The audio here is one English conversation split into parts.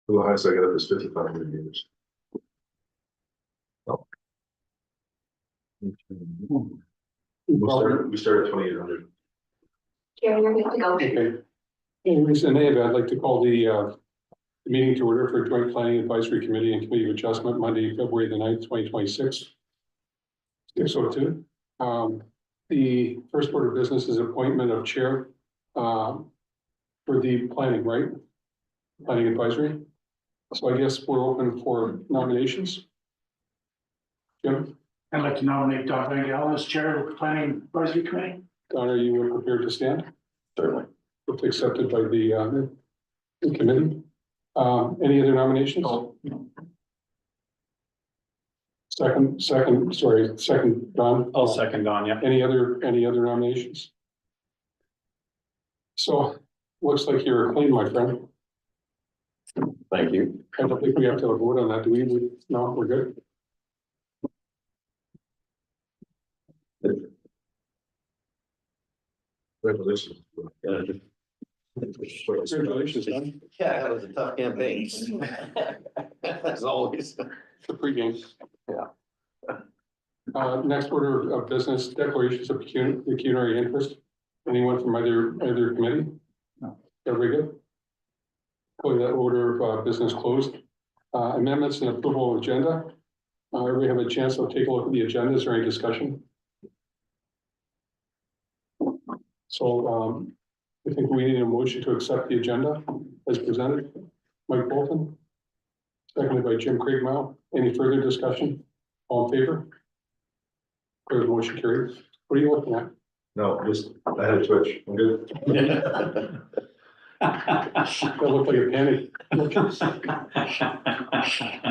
The highest I got up is 5,500 meters. Oh. We started 2,800. Karen, you're good to go. Okay. Anyways, in any event, I'd like to call the meeting to order for Joint Planning Advisory Committee and Committee of Adjustment, Monday, February the 9th, 2026. 6:02. The first order of business is appointment of chair for the planning, right? Planning advisory. So I guess we're open for nominations. Jim, I'd like to nominate Don Van Galen as chair of the planning advisory committee. Don, are you prepared to stand? Certainly. If accepted by the committee. Any other nominations? Second, Don. I'll second Don, yeah. Any other nominations? So, looks like you're clean, my friend. Thank you. I don't think we have to have a vote on that, do we? No, we're good. Congratulations. Congratulations, Don. Yeah, that was a tough campaign. As always. The pregame. Yeah. Next order of business, declarations of pecuniary interest. Anyone from either committee? No. Everybody good? Call that order of business closed. Amendments and approval of agenda. We have a chance to take a look at the agenda. Is there any discussion? So I think we need a motion to accept the agenda as presented. Mike Bolton. Seconded by Jim Craigmile. Any further discussion? All in favor? Clear, motion carried. What are you looking at? No, just, I had a twitch. I'm good. That looked like a panic. I'm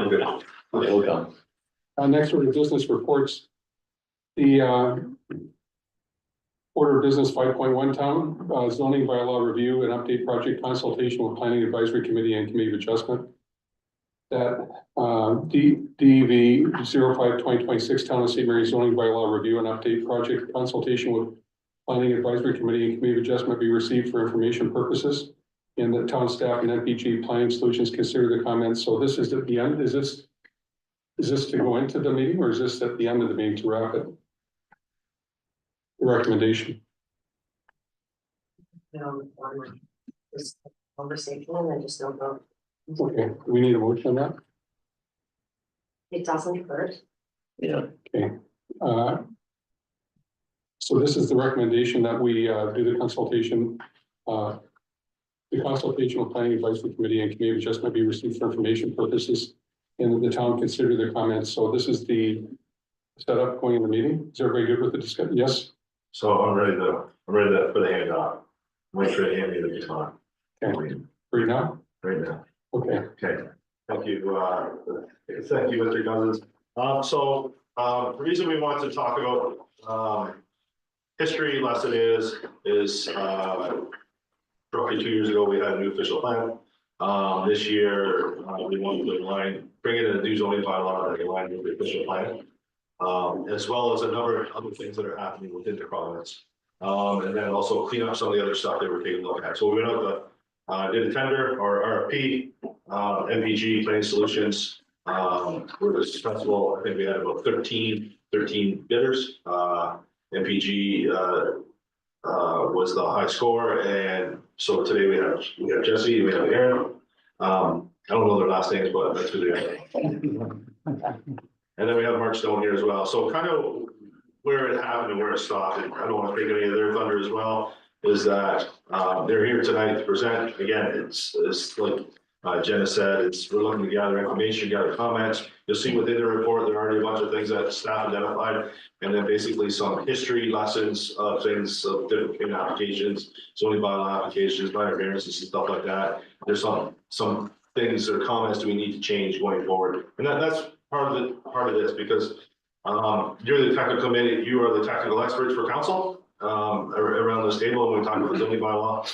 good. It'll come. Next order of business reports. The order of business 5.1 town zoning bylaw review and update project consultation with planning advisory committee and committee of adjustment. That DV 05-2026 town of St. Mary zoning bylaw review and update project consultation with planning advisory committee and committee of adjustment be received for information purposes. And the town staff and MPG planning solutions consider the comments. So this is at the end. Is this to go into the meeting or is this at the end of the meeting to wrap it? The recommendation. This conversation and then just don't vote. Okay, do we need a motion on that? It doesn't hurt. Yeah. Okay. So this is the recommendation that we do the consultation. The consultation with planning advisory committee and committee of adjustment be received for information purposes. And the town consider the comments. So this is the setup going in the meeting. Is everybody good with the discussion? Yes? So I'm ready to put the hand up. Wait for the hand to get on. Okay. Right now? Right now. Okay. Okay. Thank you, Mr. Cousins. The reason we want to talk about history lesson is roughly 2 years ago, we had a new official plan. This year, we wanted to bring in a new zoning bylaw that aligned with the official plan, as well as a number of other things that are happening within the province. And then also clean up some of the other stuff that we're taking a look at. So we went out did a tender or RFP, MPG Planning Solutions. We're successful. I think we had about 13 bidders. MPG was the high score, and so today we have Jesse, we have Aaron. I don't know their last names, but that's who they are. And then we have Mark Stone here as well. So kind of where it happened and where it stopped, and I don't want to take any of their thunder as well, is that they're here tonight to present. Again, it's like Jenna said, we're looking to gather information, gather comments. You'll see within the report, there are already a bunch of things that staff identified, and then basically some history lessons of things of different applications, zoning bylaw applications, minor variances and stuff like that. There's some things or comments that we need to change going forward, and that's part of this because you're the technical committee, you are the technical experts for council around this table, and we talk about the zoning bylaw.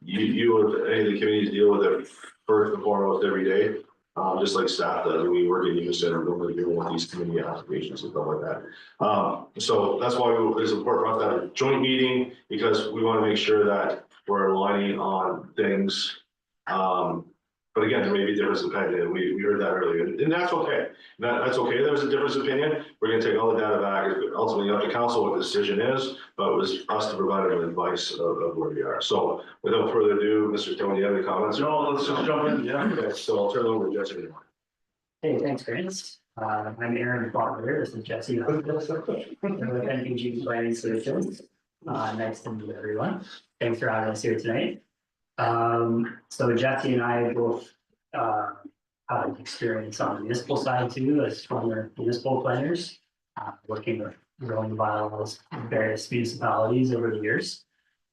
You or any of the committees deal with it first and foremost every day, just like staff does. We work in unison and we're dealing with these committee applications and stuff like that. So that's why it's important for us to have a joint meeting, because we want to make sure that we're aligning on things But again, there may be difference of opinion, we heard that earlier, and that's okay. That's okay, there's a difference of opinion, we're gonna take all the data back, it's ultimately up to council what the decision is, but it was us to provide them advice of where we are. So without further ado, Mr. Tony, you have any comments? No, let's just jump in, yeah. Okay, so I'll turn it over to Jesse. Hey, thanks, Grant. I'm Aaron Butler. This is Jesse. With NPG Planning Solutions. Nice to meet everyone. Thanks for having us here tonight. So Jesse and I both have experience on the municipal side too, as former municipal planners, working with zoning bylaws in various municipalities over the years.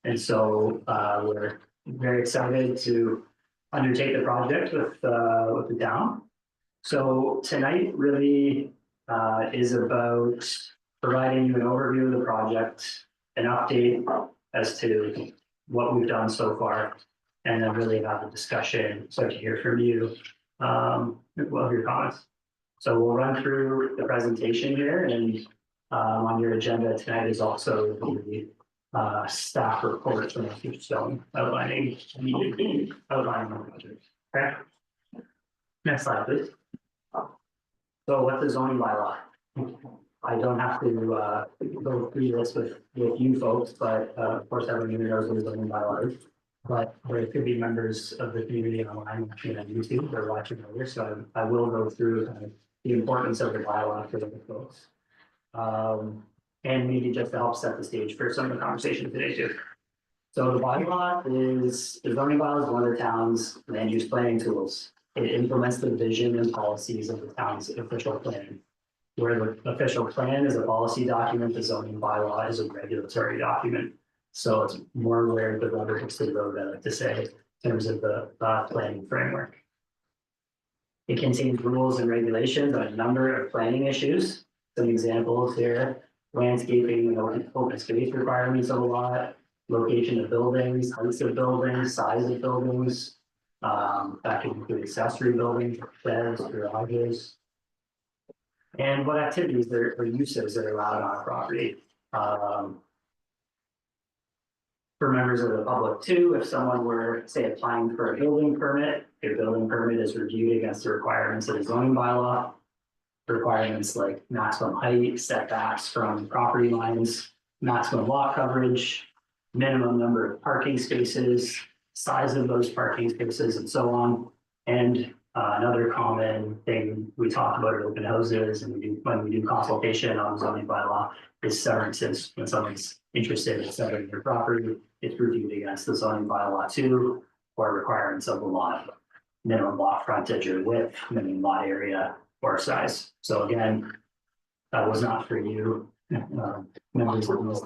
And so we're very excited to undertake the project with the town. So tonight really is about providing you an overview of the project, an update as to what we've done so far, and then really have a discussion, start to hear from you, of your comments. So we'll run through the presentation here, and on your agenda tonight is also the staff report from Keystone outlining the project. Okay. Next slide, please. So what's the zoning bylaw? I don't have to go through this with you folks, but of course everyone here knows what the zoning bylaw is. But there could be members of the community online watching on YouTube or watching over, so I will go through kind of the importance of the bylaw for the folks. And maybe just to help set the stage for some of the conversation today too. So the bylaw is, the zoning bylaw is one of the town's land use planning tools. It implements the vision and policies of the town's official plan. Where the official plan is a policy document, the zoning bylaw is a regulatory document. So it's more where the rubber hits the road, I like to say, in terms of the planning framework. It contains rules and regulations on a number of planning issues. Some examples here: landscaping and open space requirements of a lot, location of buildings, heights of buildings, size of buildings. That can include accessory buildings, sheds, garages, and what activities or uses that are allowed on a property. For members of the public too, if someone were, say, applying for a building permit, your building permit is reviewed against the requirements of the zoning bylaw. Requirements like maximum height, setbacks from property lines, maximum lot coverage, minimum number of parking spaces, size of those parking spaces, and so on. And another common thing we talk about at open houses and when we do consultation on zoning bylaw is severances. When someone's interested in severing their property, it's reviewed against the zoning bylaw too, or requirements of the lot, minimum lot frontage or width, minimum lot area or size. So again, that was not for you, members of those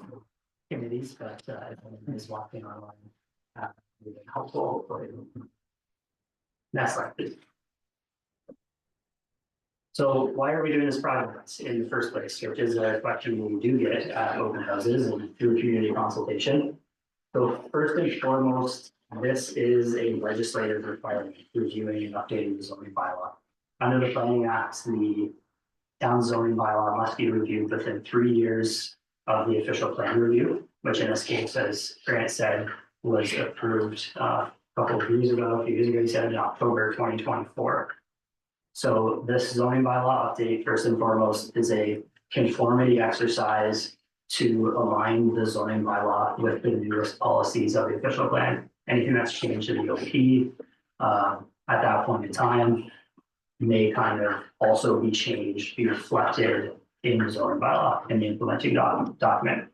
committees, but if anyone is watching online, would be helpful for you. Next slide, please. So why are we doing this project in the first place, which is a question we do get at open houses and through community consultation. So first and foremost, this is a legislative requirement, reviewing and updating the zoning bylaw. Under the Planning Act, the town zoning bylaw must be reviewed within 3 years of the official plan review, which in this case, as Grant said, was approved a few years ago, he said in October 2024. So this zoning bylaw update, first and foremost, is a conformity exercise to align the zoning bylaw with the newest policies of the official plan. Anything that's changed in the OP at that point in time may kind of also be changed, be reflected in the zoning bylaw in the implementing document.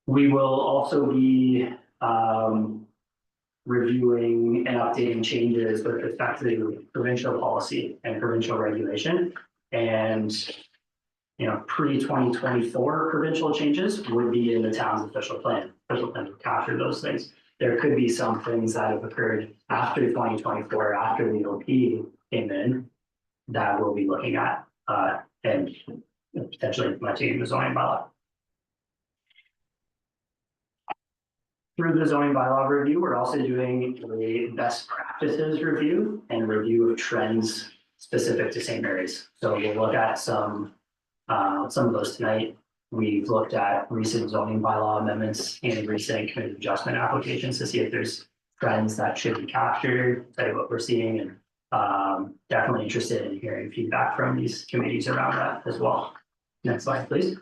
We will also be reviewing and updating changes with respect to provincial policy and provincial regulation. And pre-2024 provincial changes would be in the town's official plan. Official plan would capture those things. There could be some things that have occurred after 2024, after the OP came in, that we'll be looking at and potentially implementing in the zoning bylaw. Through the zoning bylaw review, we're also doing a best practices review and review of trends specific to St. Mary's. So we'll look at some of those tonight. We've looked at recent zoning bylaw amendments and recent community adjustment applications to see if there's trends that should be captured, tell you what we're seeing, and definitely interested in hearing feedback from these committees around that as well. Next slide, please.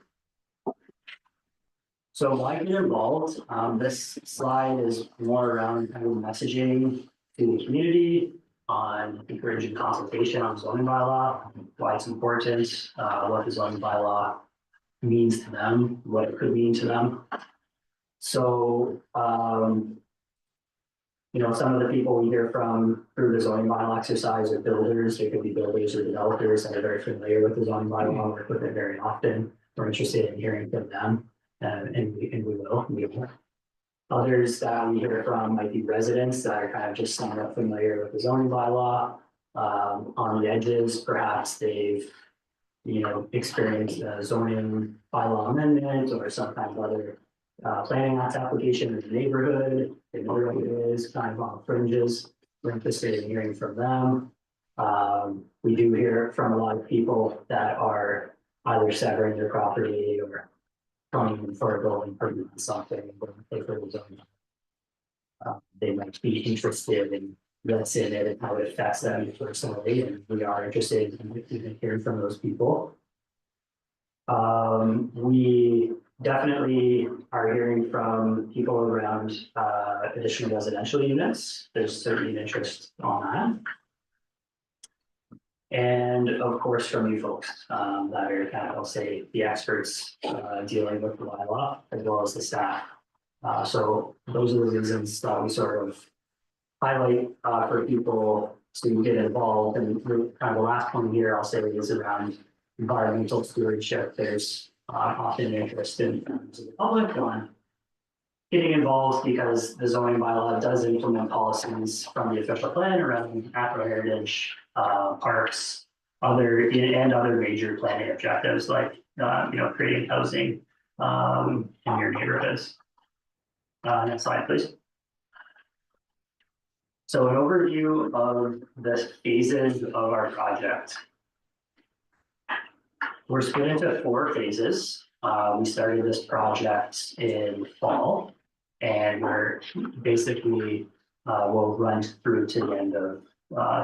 So why get involved? This slide is more around kind of messaging to the community on encouraging consultation on zoning bylaw, why it's important, what the zoning bylaw means to them, what it could mean to them. So, you know, some of the people we hear from through the zoning bylaw exercise are builders. They could be builders or developers that are very familiar with the zoning bylaw, work with it very often. We're interested in hearing from them, and we will. Others that we hear from might be residents that are kind of just somewhat familiar with the zoning bylaw. On the edges, perhaps they've, you know, experienced a zoning bylaw amendment or some kind of other planning act application in the neighborhood. They know what it is, kind of on fringes. We're interested in hearing from them. We do hear from a lot of people that are either severing their property or coming for a building permit or something. They might be interested in what's in it and how it affects them personally, and we are interested in hearing from those people. We definitely are hearing from people around additional residential units. There's certainly an interest on that. And of course, from you folks that are kind of, I'll say, the experts dealing with the bylaw as well as the staff. So those are the reasons that we sort of highlight for people to get involved. And kind of the last one here I'll say is around environmental stewardship. There's often interest in the public on getting involved because the zoning bylaw does implement policies from the official plan around natural heritage, parks, other major planning objectives like you know, creating housing in your neighborhoods. Next slide, please. So an overview of the phases of our project. We're split into 4 phases. We started this project in fall, and we're basically will run through to the end of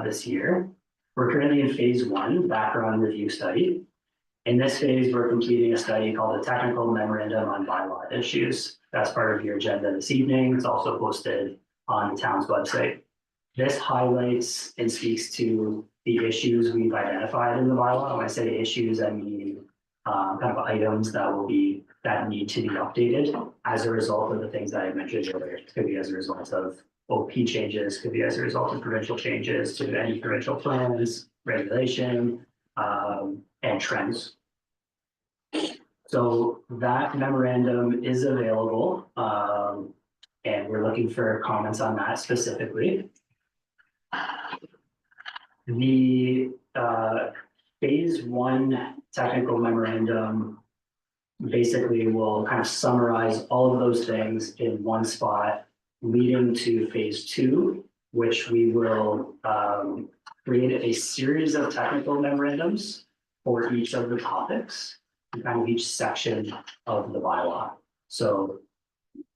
this year. We're currently in phase 1, background review study. In this phase, we're completing a study called the Technical Memorandum on Bylaw Issues. That's part of your agenda this evening. It's also posted on the town's website. This highlights and speaks to the issues we've identified in the bylaw. When I say issues, I mean kind of items that need to be updated as a result of the things that I mentioned earlier. It could be as a result of OP changes, could be as a result of provincial changes to any provincial plans, regulation, and trends. So that memorandum is available, and we're looking for comments on that specifically. The phase 1 technical memorandum basically will kind of summarize all of those things in one spot, leading to phase 2, which we will create a series of technical memorandums for each of the topics, kind of each section of the bylaw. So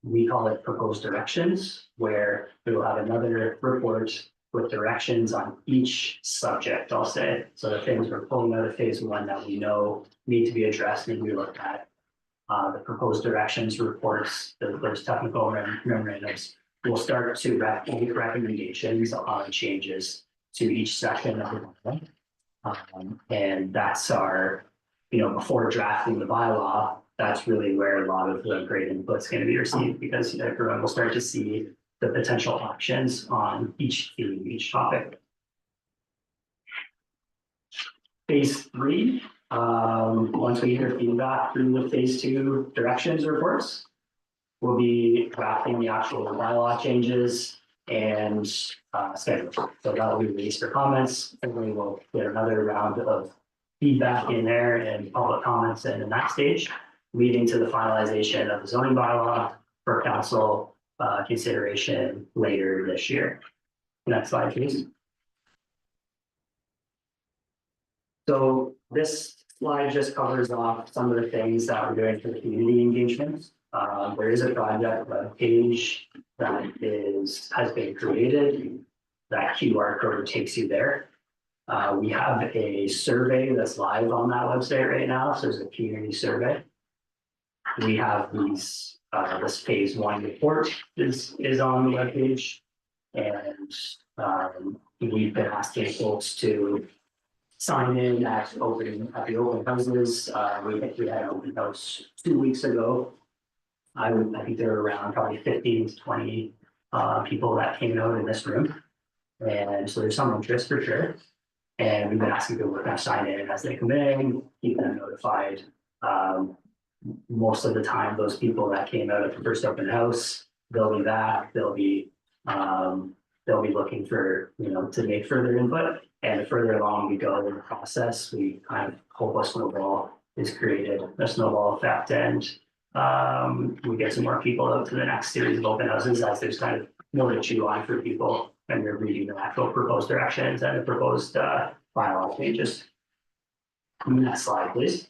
we call it proposed directions, where we will have another report with directions on each subject, I'll say. So the things we're pulling out of phase 1 that we know need to be addressed and we look at. The proposed directions reports, those technical memorandums will start to make recommendations on changes to each section of the bylaw. And that's our, you know, before drafting the bylaw, that's really where a lot of the great input's going to be received, because everyone will start to see the potential options on each theme, each topic. Phase 3, once we hear feedback through the phase 2 directions reports, we'll be drafting the actual bylaw changes and schedule. So that will be released for comments, and we will get another round of feedback in there and public comments in that stage, leading to the finalization of the zoning bylaw for council consideration later this year. Next slide, please. So this slide just covers off some of the things that we're doing for the community engagement. There is a project page has been created. That QR code takes you there. We have a survey that's live on that website right now, so there's a community survey. We have these, this phase 1 report is on the webpage. And we've been asking folks to sign in at the open houses. We had an open house 2 weeks ago. I think there were around probably 15 to 20 people that came out in this room. And so there's some interest for sure. And we've been asking people to kind of sign in as they come in, keep them notified. Most of the time, those people that came out at the first open house, they'll be back, they'll be looking for, to make further input. And the further along we go in the process, we kind of hope a snowball is created, a snowball effect, and we get some more people out to the next series of open houses as there's kind of more to chew on for people and they're reading the actual proposed directions and the proposed bylaw changes. Next slide, please.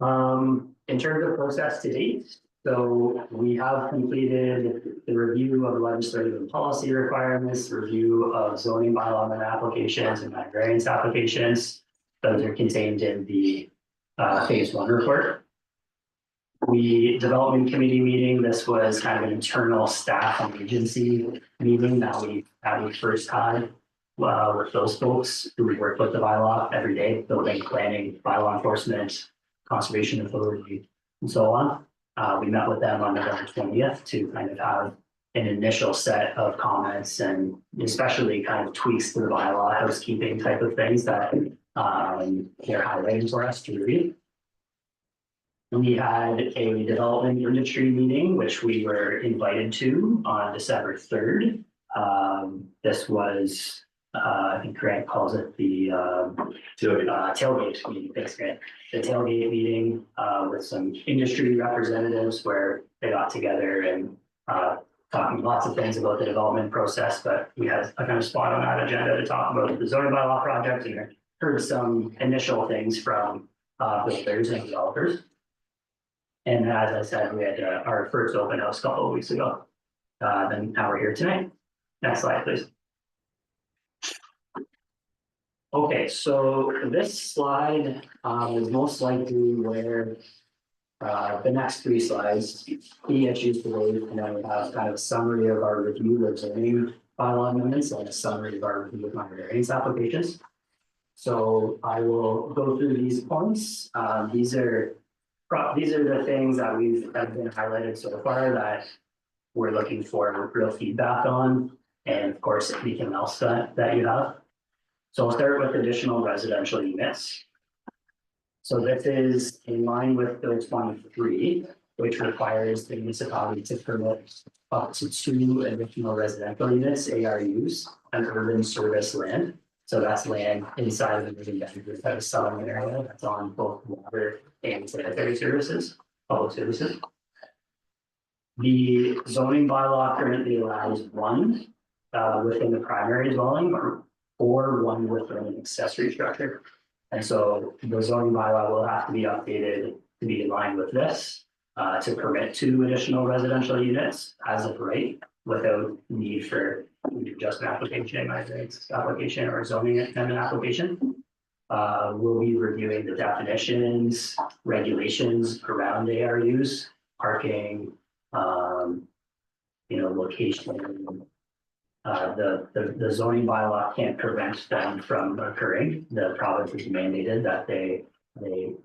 In terms of process to date, so we have completed the review of legislative and policy requirements, review of zoning bylaw amendment applications and variance applications. Those are contained in the phase 1 report. The development committee meeting, this was kind of an internal staff and agency meeting that we first had with those folks who work with the bylaw every day, building, planning, bylaw enforcement, conservation authority, and so on. We met with them on November 20th to kind of have an initial set of comments and especially kind of tweaks to the bylaw, housekeeping type of things that they're highlighting for us to review. We had a development industry meeting, which we were invited to on December 3rd. This was, I think Grant calls it the tailgate meeting. Thanks, Grant. The tailgate meeting with some industry representatives where they got together and talking lots of things about the development process, but we had a kind of spot on that agenda to talk about the zoning bylaw project and heard some initial things from builders and developers. And as I said, we had our first open house a couple of weeks ago. Then now we're here tonight. Next slide, please. Okay, so this slide is most likely where the next 3 slides, key issues today, and then we have kind of a summary of our review of zoning bylaw amendments and a summary of our review of minor variance applications. So I will go through these points. These are the things that have been highlighted so far that we're looking for real feedback on, and of course, anything else that you have. So I'll start with additional residential units. So this is in line with Bill 23, which requires the municipality to permit up to 2 additional residential units, ARUs, on urban service land. So that's land inside of the urban boundaries of a settlement area that's on both water and sanitary services, public services. The zoning bylaw currently allows 1 within the primary dwelling or 1 within an accessory structure. And so the zoning bylaw will have to be updated to be in line with this to permit 2 additional residential units as of right without need for just an application, application or zoning amendment application. We'll be reviewing the definitions, regulations around ARUs, parking, location. The zoning bylaw can't prevent them from occurring. The province has mandated that they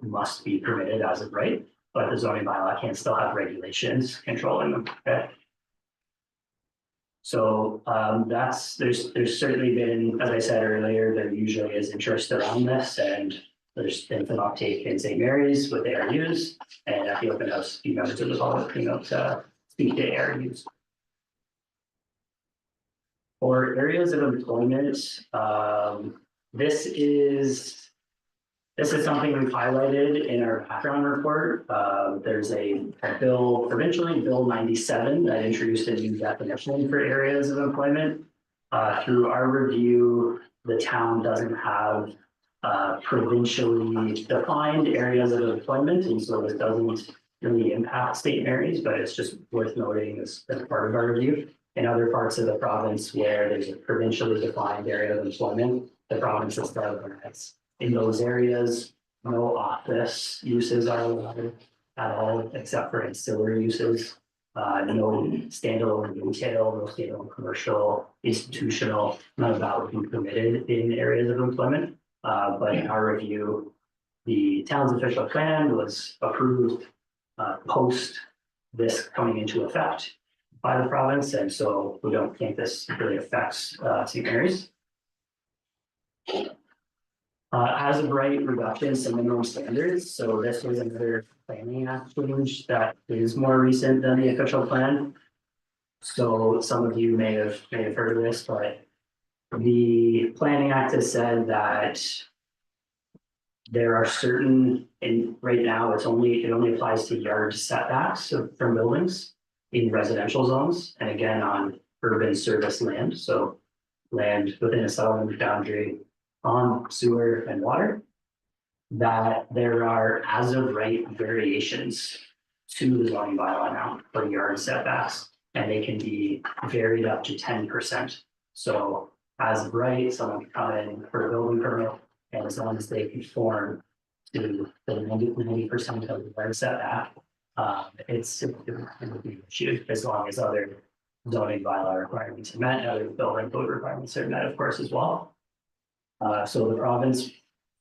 must be permitted as of right, but the zoning bylaw can still have regulations controlling them. Okay. So there's certainly been, as I said earlier, there usually is interest around this, and there's been some uptake in St. Mary's with ARUs, and at the open house, a few members of the public came out to speak to ARUs. For areas of employment, this is something we've highlighted in our background report. There's a bill, provincially, Bill 97, that introduced a new definition for areas of employment. Through our review, the town doesn't have provincially defined areas of employment, and so this doesn't really impact St. Mary's, but it's just worth noting as part of our review. In other parts of the province where there's a provincially defined area of employment, the province is organized. In those areas, no office uses are allowed at all, except for ancillary uses. No standalone retail, no standalone commercial, institutional, none of that would be permitted in areas of employment. But in our review, the town's official plan was approved post this coming into effect by the province, and so we don't think this really affects St. Mary's. As of right reductions and minimum standards, so this was another planning act change that is more recent than the official plan. So some of you may have heard of this, but the planning act has said that there are certain, and right now it only applies to yard setbacks from buildings in residential zones, and again on urban service land, so land within a settlement boundary on sewer and water, that there are as of right variations to the zoning bylaw now for yard setbacks, and they can be varied up to 10%. So as of right, someone can come in for a building permit, and as long as they conform to the 90% of the yard setback, it would be issued as long as other zoning bylaw requirements are met, other building code requirements are met, of course, as well. So the province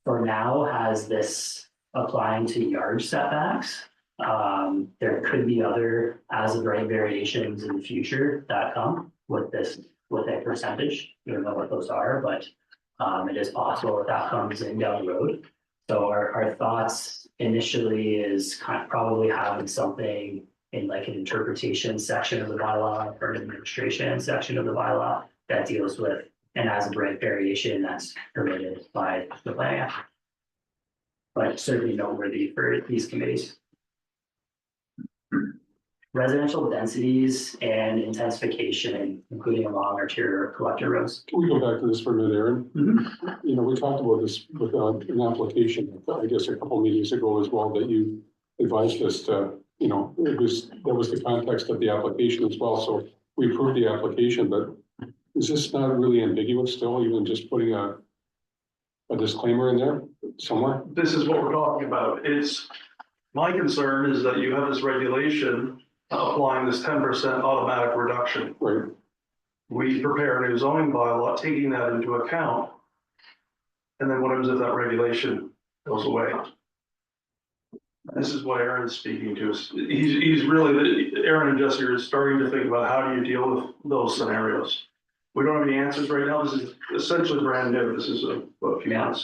for now has this applying to yard setbacks. There could be other as of right variations in the future that come with a percentage. We don't know what those are, but it is possible that comes in down the road. So our thoughts initially is probably having something in like an interpretation section of the bylaw or an administration section of the bylaw that deals with an as of right variation that's permitted by the planning act. But certainly noteworthy for these committees. Residential densities and intensification, including along arterial collector roads. Can we go back to this for a minute, Aaron? You know, we talked about this with an application, I guess a couple meetings ago as well, that you advised us to, you know, that was the context of the application as well. So we approved the application, but is this not really ambiguous still, even just putting a disclaimer in there somewhere? This is what we're talking about. My concern is that you have this regulation applying this 10% automatic reduction. Right. We prepare a new zoning bylaw, taking that into account. And then what happens if that regulation goes away? This is what Aaron's speaking to. He's really, Aaron and Jesse are starting to think about how do you deal with those scenarios. We don't have any answers right now. This is essentially brand new. This is a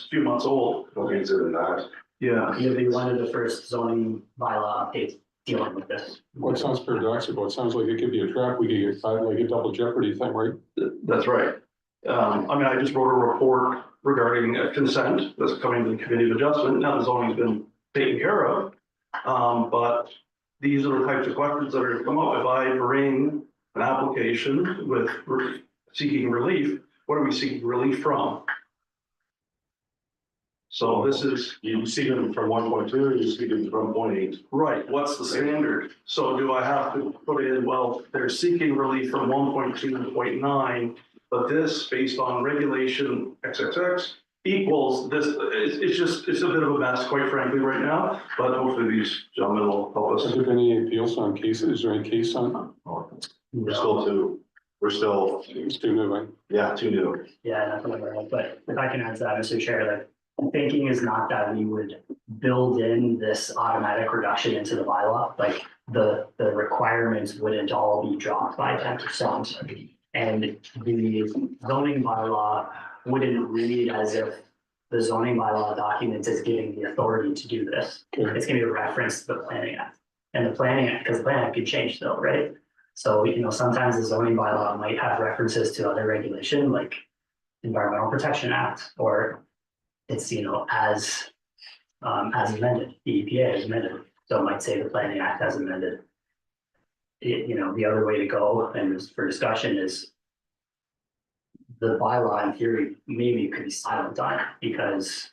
few months old. Don't consider that. Yeah. It'll be one of the first zoning bylaw updates dealing with this. Well, it sounds paradoxical. It sounds like it could be a trap. We could get like a double jeopardy thing, right? That's right. I mean, I just wrote a report regarding consent that's coming to the committee of adjustment. Now the zoning's been taken care of. But these are the types of questions that are going to come up. If I bring an application with seeking relief, what are we seeking relief from? So this is. You see them from 1.2, or you see them from 0.8. Right, what's the standard? So do I have to put in, well, they're seeking relief from 1.2 to 0.9, but this based on regulation XXX equals this. It's a bit of a mess, quite frankly, right now, but hopefully these gentlemen will help Has us. there been any appeals on cases? Is there any case on? We're still, It's too new, right? yeah, too new. Yeah, nothing like that, but if I can add to that, Mr. Chair, like, thinking is not that we would build in this automatic reduction into the bylaw, like the requirements wouldn't all be dropped by 10%. And the zoning bylaw wouldn't read as if the zoning bylaw document is giving the authority to do this. Okay. It's gonna be a reference to the planning act. And the planning act, because the planning act could change still, right? So, you know, sometimes the zoning bylaw might have references to other regulation like Environmental Protection Act, or it's, you know, as amended, the EPA is amended, so it might say the planning act as amended. You know, the other way to go and for discussion is the bylaw in theory maybe could be silent on it because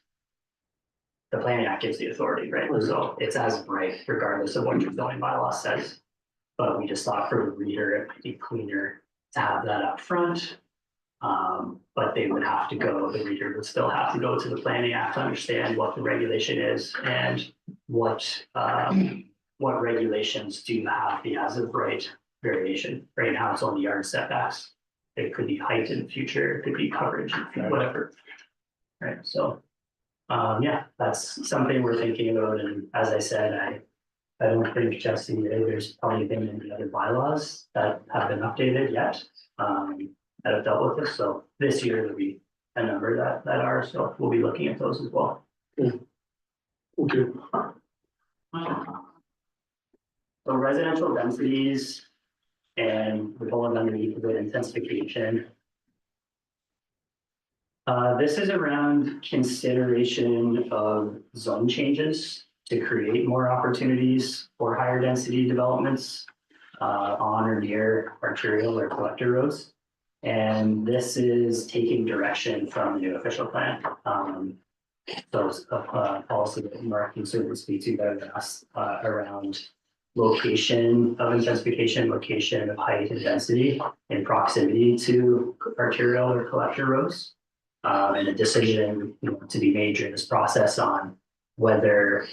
the planning act gives the authority, right? So it's as of right, regardless of what your zoning bylaw says. But we just thought for the reader, it might be cleaner to have that up front. But they would have to go, the reader would still have to go to the planning act to understand what the regulation is and what regulations do have the as of right variation. Right now, it's only yard setbacks. It could be height in the future, it could be coverage, whatever. Right, so, yeah, that's something we're thinking about, and as I said, I don't think Jesse, there's probably been any other bylaws that have been updated yet, that have dealt with this, so this year there'll be a number that are, so we'll be looking at those as well. Thank you. So residential densities and the bullet underneath of it, intensification. This is around consideration of zone changes to create more opportunities for higher density developments on or near arterial or collector roads. And this is taking direction from the new official plan. So it's a policy that Mark can certainly speak to better than us around location of intensification, location of height and density in proximity to arterial or collector roads. And a decision, to be made during this process on whether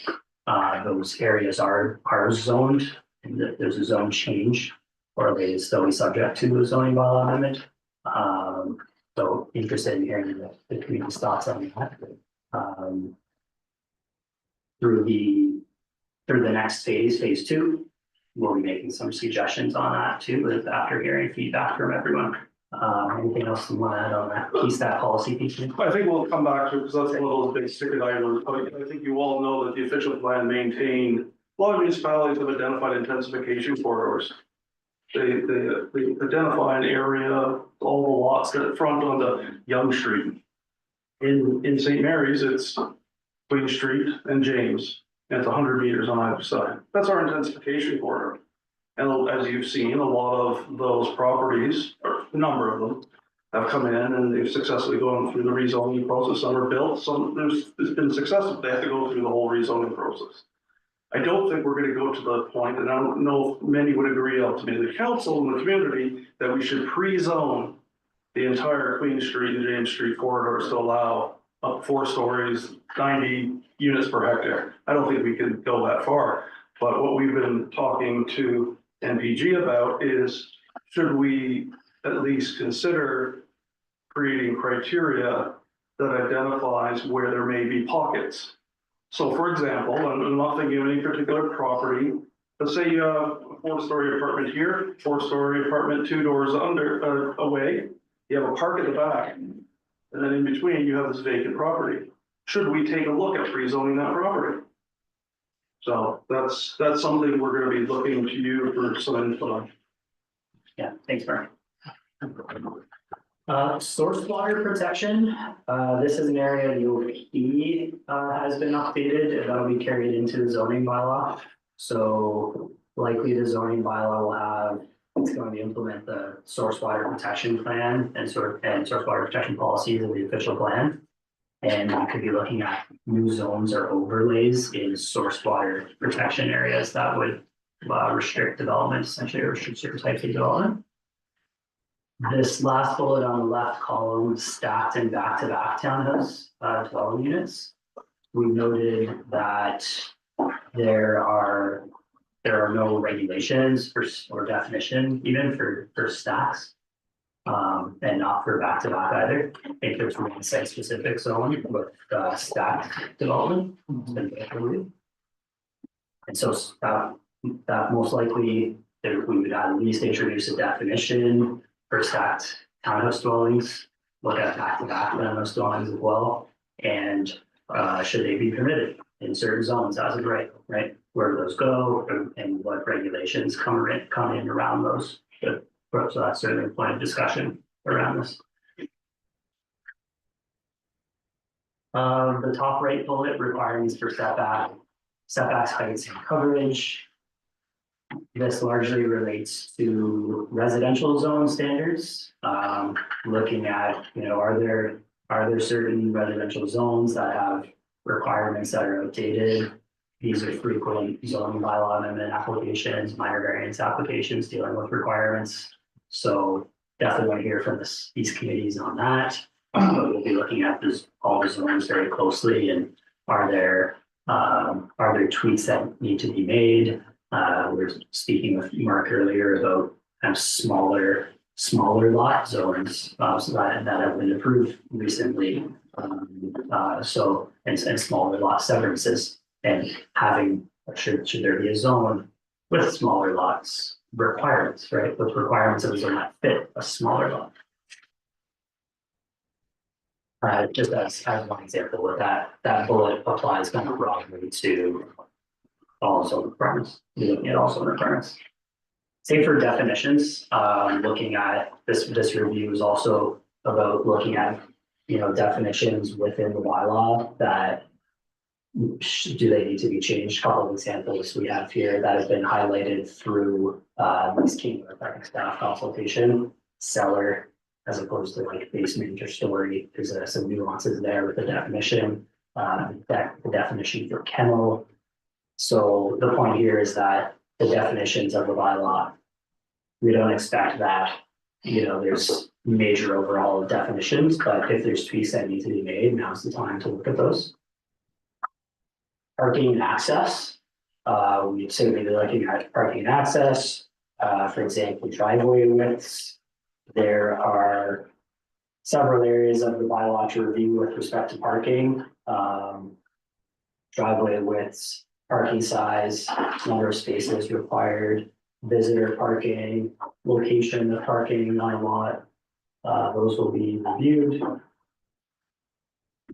those areas are zoned and that there's a zone change, or are they still be subject to a zoning bylaw amendment. So interested in hearing the community's thoughts on that. Through the next phase 2, we'll be making some suggestions on that too, after hearing feedback from everyone. Anything else you want to add on that piece, that policy piece? I think we'll come back to, because that's one of those big ticket items, but I think you all know that the official plan maintained, a lot of municipalities have identified intensification corridors. They identify an area, all the lots that front onto Young Street. In St. Mary's, it's Queen Street and James, and it's 100 meters on either side. That's our intensification corridor. And as you've seen, a lot of those properties, or a number of them, have come in and they've successfully gone through the rezoning process. Some are built, some it's been successful. They have to go through the whole rezoning process. I don't think we're going to go to the point, and I don't know if many would agree ultimately, the council and the community, that we should pre-zone the entire Queen Street and James Street corridors to allow up 4 stories, 90 units per hectare. I don't think we can go that far. But what we've been talking to NPG about is, should we at least consider creating criteria that identifies where there may be pockets? So for example, I'm not thinking of any particular property. Let's say you have a 4-story apartment here, 4-story apartment 2 doors away. You have a park at the back, and then in between you have this vacant property. Should we take a look at rezoning that property? So that's something we're going to be looking to you for some input on. Yeah, thanks, Mark. Source water protection. This is an area the OP has been updated, and that'll be carried into the zoning bylaw. So likely the zoning bylaw will have, it's going to implement the source water protection plan and source water protection policies of the official plan. And we could be looking at new zones or overlays in source water protection areas that would restrict development, essentially, or restrict certain types of development. This last bullet on the left column, stacked and back-to-back townhouse dwelling units. We noted that there are no regulations or definition even for stacks. And not for back-to-back either. I think there's one site-specific zone with stacked development. And so that most likely we would at least introduce a definition for stacked townhouse dwellings, look at back-to-back townhouse dwellings as well, and should they be permitted in certain zones as of right? Where do those go, and what regulations come in around those? So that's certainly a point of discussion around this. The top right bullet, requirements for setbacks, heights, and coverage. This largely relates to residential zone standards. Looking at, are there certain residential zones that have requirements that are outdated. These are frequent zoning bylaw amendment applications, minor variance applications dealing with requirements. So definitely want to hear from these committees on that. We'll be looking at all the zones very closely, and are there tweaks that need to be made? We were speaking with Mark earlier about kind of smaller lot zones, so that have been approved recently. And smaller lot severances, and should there be a zone with smaller lots requirements, right? With requirements of a zone that fit a smaller lot. Just as one example, with that bullet applies kind of broadly to all zone requirements. We're looking at all zone requirements. Same for definitions. Looking at this review is also about looking at, definitions within the bylaw that do they need to be changed. A couple of examples we have here that have been highlighted through this King staff consultation. Cellar as opposed to like basement or story. There's some nuances there with the definition. The definition for kennel. So the point here is that the definitions of the bylaw, we don't expect that, there's major overall definitions, but if there's tweaks that need to be made, now's the time to look at those. Parking and access, we'd certainly be looking at parking and access, for example, driveway widths. There are several areas of the bylaw to review with respect to parking. Driveway widths, parking size, number of spaces required, visitor parking, location of parking on a lot. Those will be reviewed.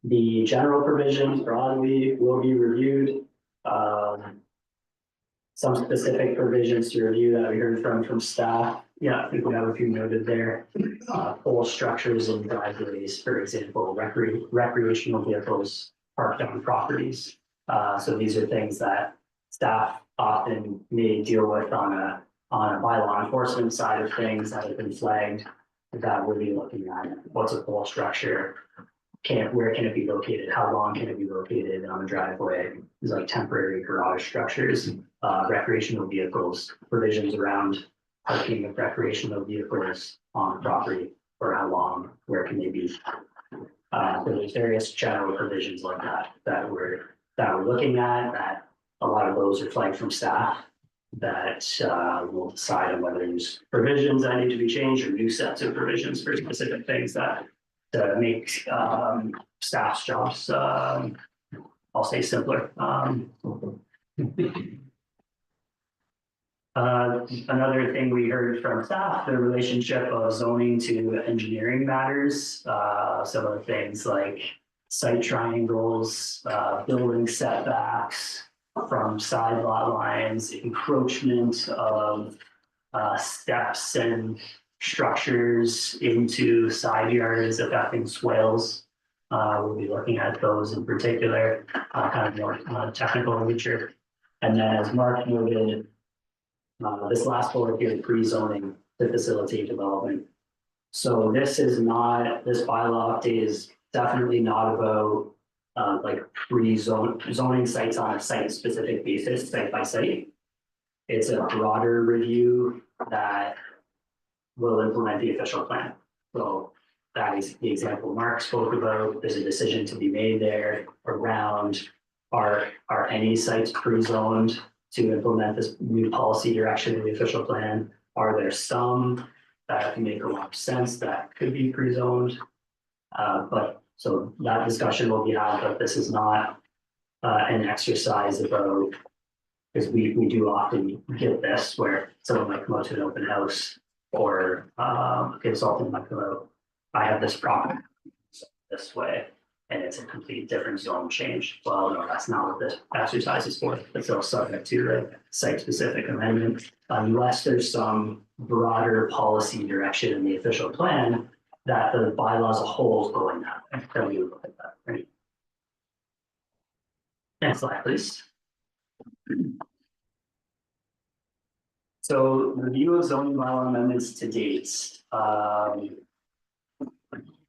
The general provisions broadly will be reviewed. Some specific provisions to review that we heard from staff. Yeah, I think we have a few noted there. Pole structures and driveways, for example, recreational vehicles parked on properties. So these are things that staff often may deal with on a bylaw enforcement side of things that have been flagged, that we'll be looking at. What's a pole structure? Where can it be located? How long can it be located on a driveway? These like temporary garage structures, recreational vehicles, provisions around parking of recreational vehicles on property, or how long, where can they be? So there's various general provisions like that we're looking at, that a lot of those are flagged from staff, that we'll decide on whether there's provisions that need to be changed or new sets of provisions for specific things that make staff's jobs, I'll say, simpler. Another thing we heard from staff, the relationship of zoning to engineering matters. Some of the things like site triangles, building setbacks from side lot lines, encroachment of steps and structures into side yards affecting swales. We'll be looking at those in particular, kind of more technical in nature. And then, as Mark noted, this last bullet here, pre-zoning to facilitate development. So this bylaw update is definitely not about like zoning sites on a site-specific basis, site by site. It's a broader review that will implement the official plan. So that is the example Mark spoke about. There's a decision to be made there around are any sites pre-zoned to implement this new policy direction in the official plan? Are there some that make a lot of sense that could be pre-zoned? But so that discussion will be had, but this is not an exercise about, because we do often get this where someone might come out to an open house, or a consultant might come out, I have this problem this way, and it's a complete different zone change. Well, no, that's not what this exercise is for. It's all subject to the site-specific amendment, unless there's some broader policy direction in the official plan that the bylaw as a whole is going that way. Then we would look at that, right? Next slide, please. So review of zoning bylaw amendments to date.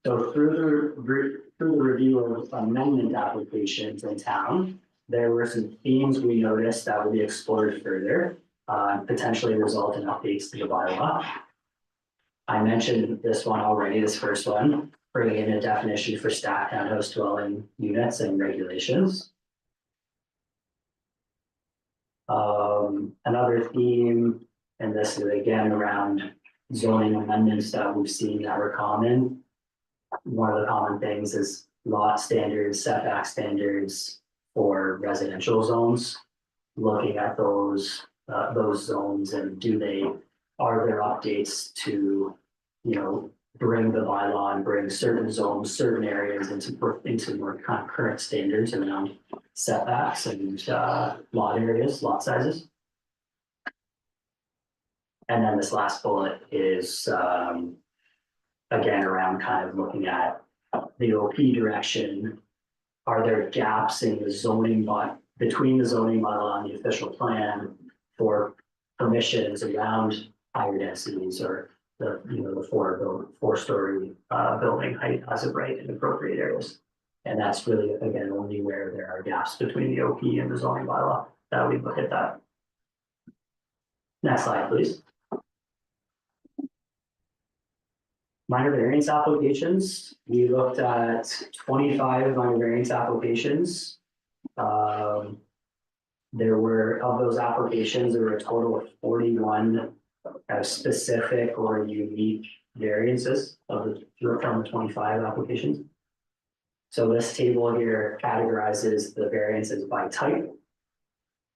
So through through the review of amendment applications in town, there were some themes we noticed that would be explored further, potentially result in updates to the bylaw. I mentioned this one already, this first one, bringing in a definition for stacked townhouse dwelling units and regulations. Another theme, and this is again around zoning amendments that we've seen that were common. One of the common things is lot standards, setback standards for residential zones. Looking at those zones and are there updates to, bring the bylaw and bring certain zones, certain areas into more kind of current standards around setbacks and lot areas, lot sizes. And then this last bullet is again around kind of looking at the OP direction. Are there gaps in the zoning between the zoning bylaw and the official plan for permissions around higher densities or the four-story building height as of right in appropriate areas? And that's really, again, only where there are gaps between the OP and the zoning bylaw that we look at that. Next slide, please. Minor variance applications, we looked at 25 minor variance applications. There were, of those applications, there were a total of 41 specific or unique variances from the 25 applications. So this table here categorizes the variances by type.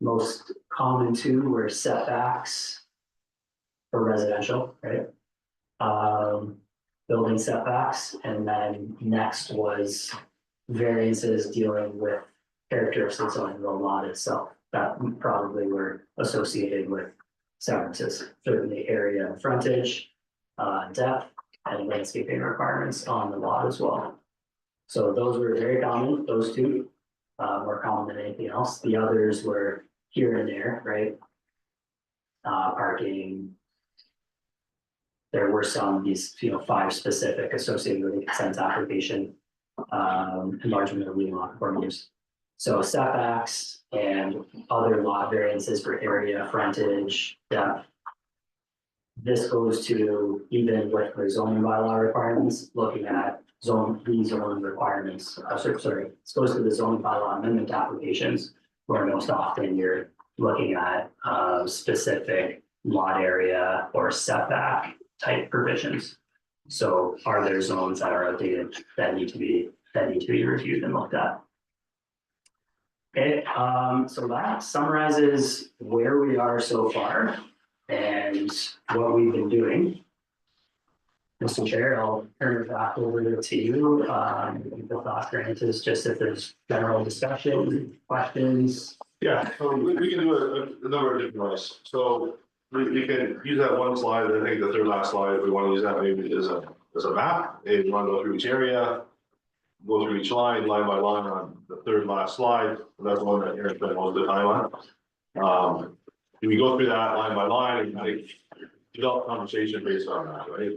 Most common two were setbacks for residential, right? Building setbacks, and then next was variances dealing with characteristics on the lot itself that probably were associated with severances, certainly area and frontage, depth, and landscaping requirements on the lot as well. So those were very common, those two, more common than anything else. The others were here and there, right? Parking. There were these 5 specific associated with the consent application, enlargement of non-conforming use. So setbacks and other lot variances for area, frontage, depth. This goes to, even with the zoning bylaw requirements, looking at zoning requirements. This goes to the zoning bylaw amendment applications, where most often you're looking at specific lot area or setback type provisions. So are there zones that are outdated that need to be reviewed and looked at? Okay, so that summarizes where we are so far and what we've been doing. Mr. Chair, I'll turn it back over to you. The thought grant is just if there's general discussion, questions. Yeah, so we can do a number of different ways. So we can use that one slide, I think the third last slide, if we want to use that maybe as a map. If you want to go through each area, go through each line by line on the third last slide. That's the one that Aaron spent most of the time on. If we go through that line by line, and like develop conversation based on that, right?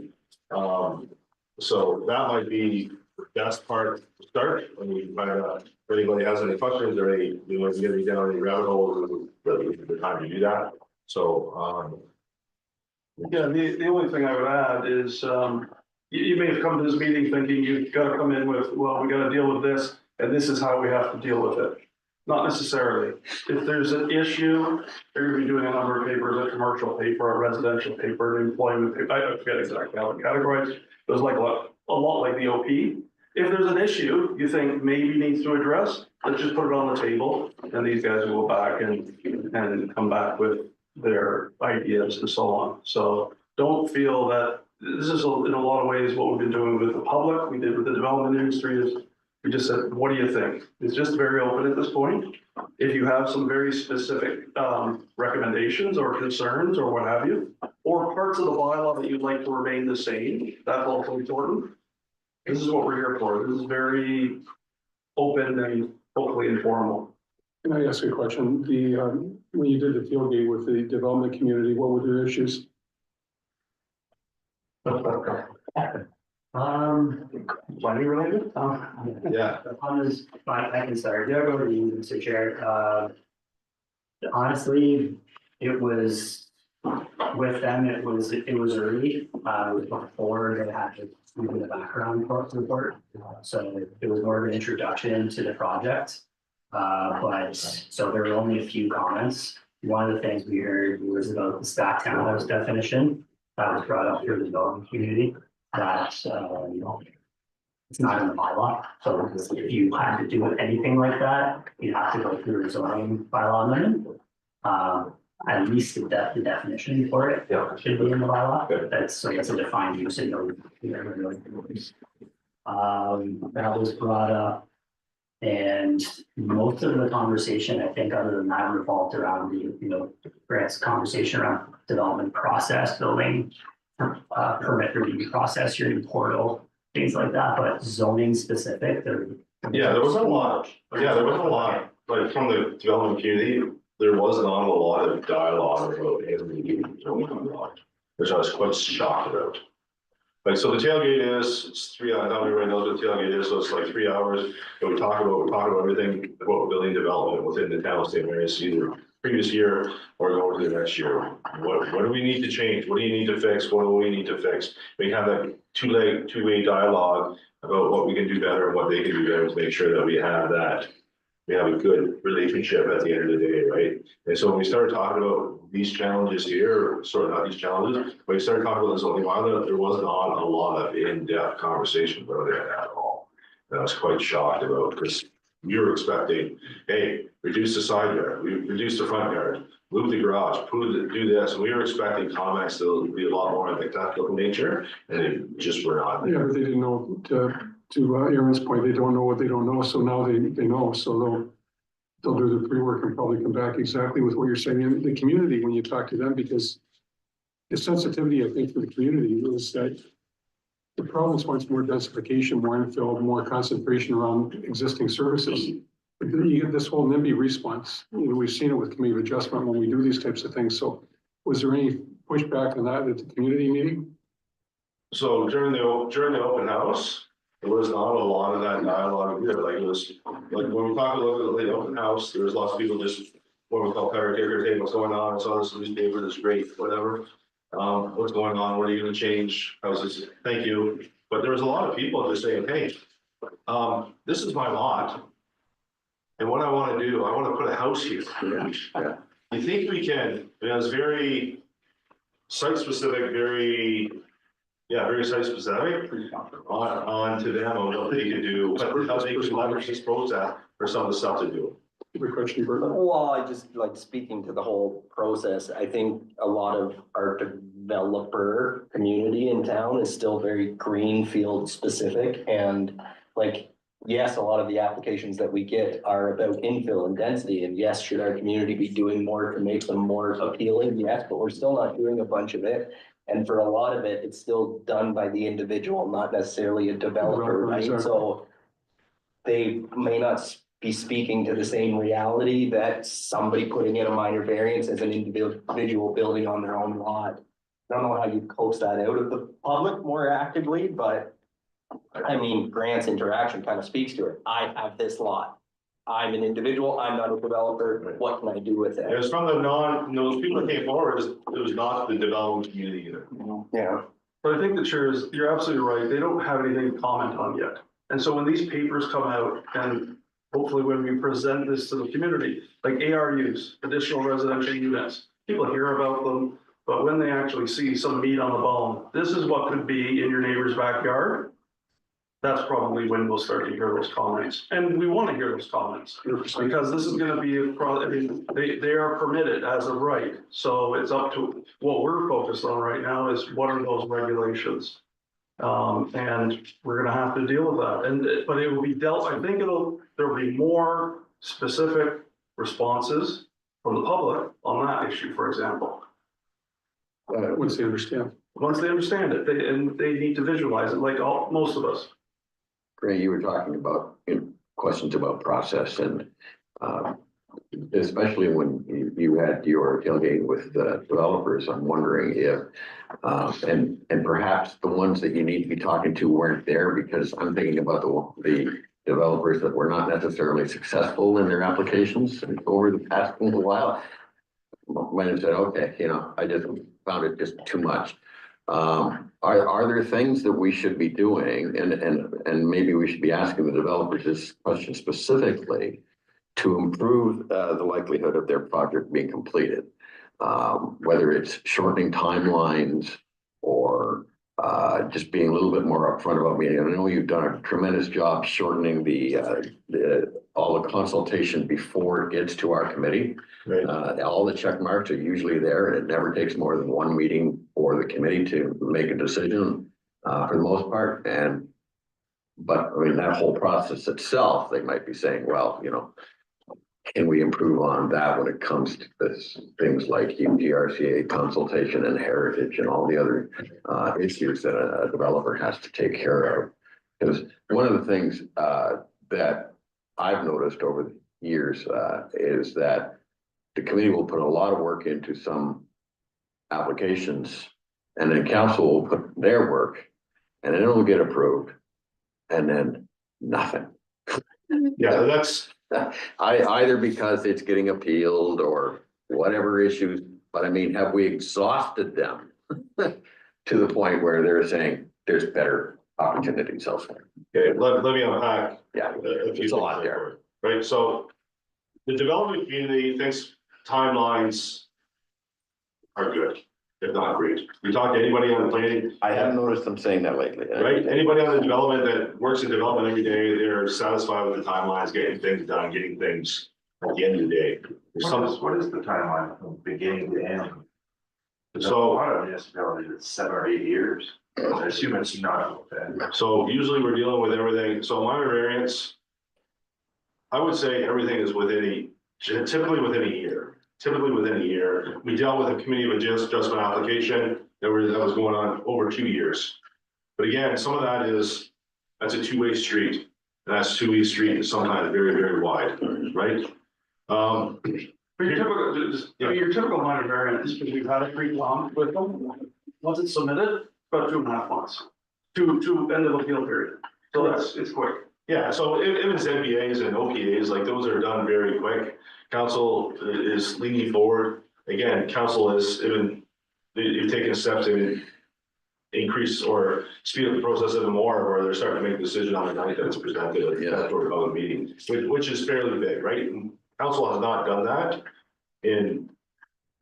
So that might be the best part to start. I mean, if anybody has any questions or any, want to get down any rabbit holes, the time to do that. So, Yeah, the only thing I would add is, you may have come to this meeting thinking you've got to come in with, well, we got to deal with this, and this is how we have to deal with it. Not necessarily. If there's an issue, you're going to be doing a number of papers, a commercial paper, a residential paper, an employment paper. I forget exactly how it's categorized. It was like a lot like the OP. If there's an issue you think maybe needs to address, let's just put it on the table, and these guys will go back and come back with their ideas and so on. So don't feel that this is in a lot of ways what we've been doing with the public. We did with the development industry is we just said, what do you think? It's just very open at this point. If you have some very specific recommendations or concerns or what have you, or parts of the bylaw that you'd like to remain the same, that's also important. This is what we're here for. This is very open and hopefully informal. Can I ask a question? When you did the tailgate with the development community, what were their issues? Planning related? Yeah. On this, I can start. Yeah, go to you, Mr. Chair. Honestly, it was, with them, it was early, it was before they had to do the background report. So it was more of an introduction to the project. But, so there were only a few comments. One of the things we heard was about the stack townhouse definition that was brought up through the development community, that, it's not in the bylaw, so if you had to do anything like that, you have to go through a zoning bylaw amendment. At least the definition for it should be in the bylaw, that's, so it's a defined use in the. That was brought up. And most of the conversation, I think, other than that, revolved around the, Grant's conversation around development process, building. Permit review process, your new portal, things like that, but zoning specific, Yeah, there wasn't a lot. Yeah, there wasn't a lot, like from the development community, there was not a lot of dialogue about it, which I was quite shocked about. Like, so the tailgate it's 3 hours, not everybody knows what tailgate is, so it's like 3 hours, and we talk about everything about building development within the town of St. Mary's, either previous year or going to the next year. What do we need to change? What do you need to fix? What do we need to fix? We have that two-way dialogue about what we can do better and what they can do better to make sure that we have a good relationship at the end of the day, right? And so when we started talking about these challenges here, sort of not these challenges, when we started talking about the zoning bylaw, there was not a lot of in-depth conversation about it at all. And I was quite shocked about, because we were expecting, hey, reduce the side yard, reduce the front yard, move the garage, do this. And we were expecting comments to be a lot more like technical nature, and they just were not. Yeah, but they didn't know, to Aaron's point, they don't know what they don't know, so now they know, so they'll do the pre-work and probably come back exactly with what you're saying in the community when you talk to them, because the sensitivity, I think, for the community is that the province wants more densification, more infill, more concentration around existing services. But then you get this whole NIMBY response. We've seen it with committee of adjustment when we do these types of things. So was there any pushback on that at the community meeting? So during the open house, there was not a lot of that dialogue here. Like it was, like when we talk about the open house, there was lots of people just what we call caretaker, hey, what's going on? I saw this newspaper, that's great, whatever. What's going on? What are you gonna change? How's this? Thank you. But there was a lot of people just saying, hey, this is my lot. And what I want to do, I want to put a house here. You think we can? It was very site specific, very site specific on to them on what they could do, how they could leverage this process for some of the stuff to do. Good question, Bert. Well, I just like speaking to the whole process. I think a lot of our developer community in town is still very greenfield specific, and like, yes, a lot of the applications that we get are about infill and density, and yes, should our community be doing more to make them more appealing? Yes, but we're still not doing a bunch of it. And for a lot of it, it's still done by the individual, not necessarily a developer, right? Exactly. So they may not be speaking to the same reality that somebody putting in a minor variance as an individual building on their own lot. I don't know how you coax that out of the public more actively, but I mean, Grant's interaction kind of speaks to it. I have this lot. I'm an individual. I'm not a developer. What can I do with It it? was from those people that came forward, it was not the development community either. Yeah. But I think the chair is, you're absolutely right. They don't have anything to comment on yet. And so when these papers come out, and hopefully when we present this to the community, like ARUs, additional residential units, people hear about them, but when they actually see some meat on the bone, this is what could be in your neighbor's backyard. That's probably when we'll start to hear those comments. And we want to hear those comments because this is going to be, I mean, they are permitted as a right. So it's up to what we're focused on right now is what are those regulations? And we're going to have to deal with that. But it will be dealt, I think there'll be more specific responses from the public on that issue, for example. Once they understand. Once they understand it, they need to visualize it like most of us. Ray, you were talking about questions about process and especially when you had your tailgate with the developers, I'm wondering if, and perhaps the ones that you need to be talking to weren't there, because I'm thinking about the developers that were not necessarily successful in their applications over the past little while. When I said, okay, I just found it just too much. Are there things that we should be doing, and maybe we should be asking the developers this question specifically, to improve the likelihood of their project being completed? Whether it's shortening timelines or just being a little bit more upfront about me. I know you've done a tremendous job shortening all the consultation before it gets to our committee. Right. All the check marks are usually there, and it never takes more than one meeting for the committee to make a decision for the most part. But I mean, that whole process itself, they might be saying, well, can we improve on that when it comes to things like UGRCA consultation and heritage and all the other issues that a developer has to take care of? Because one of the things that I've noticed over the years is that the committee will put a lot of work into some applications, and then council will put their work, and then it'll get approved, and then nothing. Yeah, that's, Either because it's getting appealed or whatever issues, but I mean, have we exhausted them to the point where they're saying there's better opportunities elsewhere? okay, let me unpack. Yeah, a few it's a lot things there. Right, so the development community thinks timelines are good, if not great. You talk to anybody on the planning, I haven't noticed them saying that lately. right? Anybody on the development that works in development every day, they're satisfied with the timelines, getting things done, getting things at the end of the day. There's What is the timeline from beginning to end? A So, lot of municipalities, it's 7 or 8 years. I assume it's not. so usually we're dealing with everything. So minor variance, I would say everything is typically within a year. Typically within a year. We dealt with a committee of adjustment application that was going on over 2 years. But again, some of that's a two-way street. And that's two-way street is sometimes very, very wide, right? Your typical minor variance, because we've had it pretty long with them, once it's submitted, about 2.5 months. To end of appeal period, so it's quick. Yeah, so if it's NPAs and OPAs, like those are done very quick. Council is leaning forward. Again, council is they've taken steps to increase or speed up the process even more, where they're starting to make a decision on the night that it's presented at the public meeting, which is fairly big, right? And council has not done that in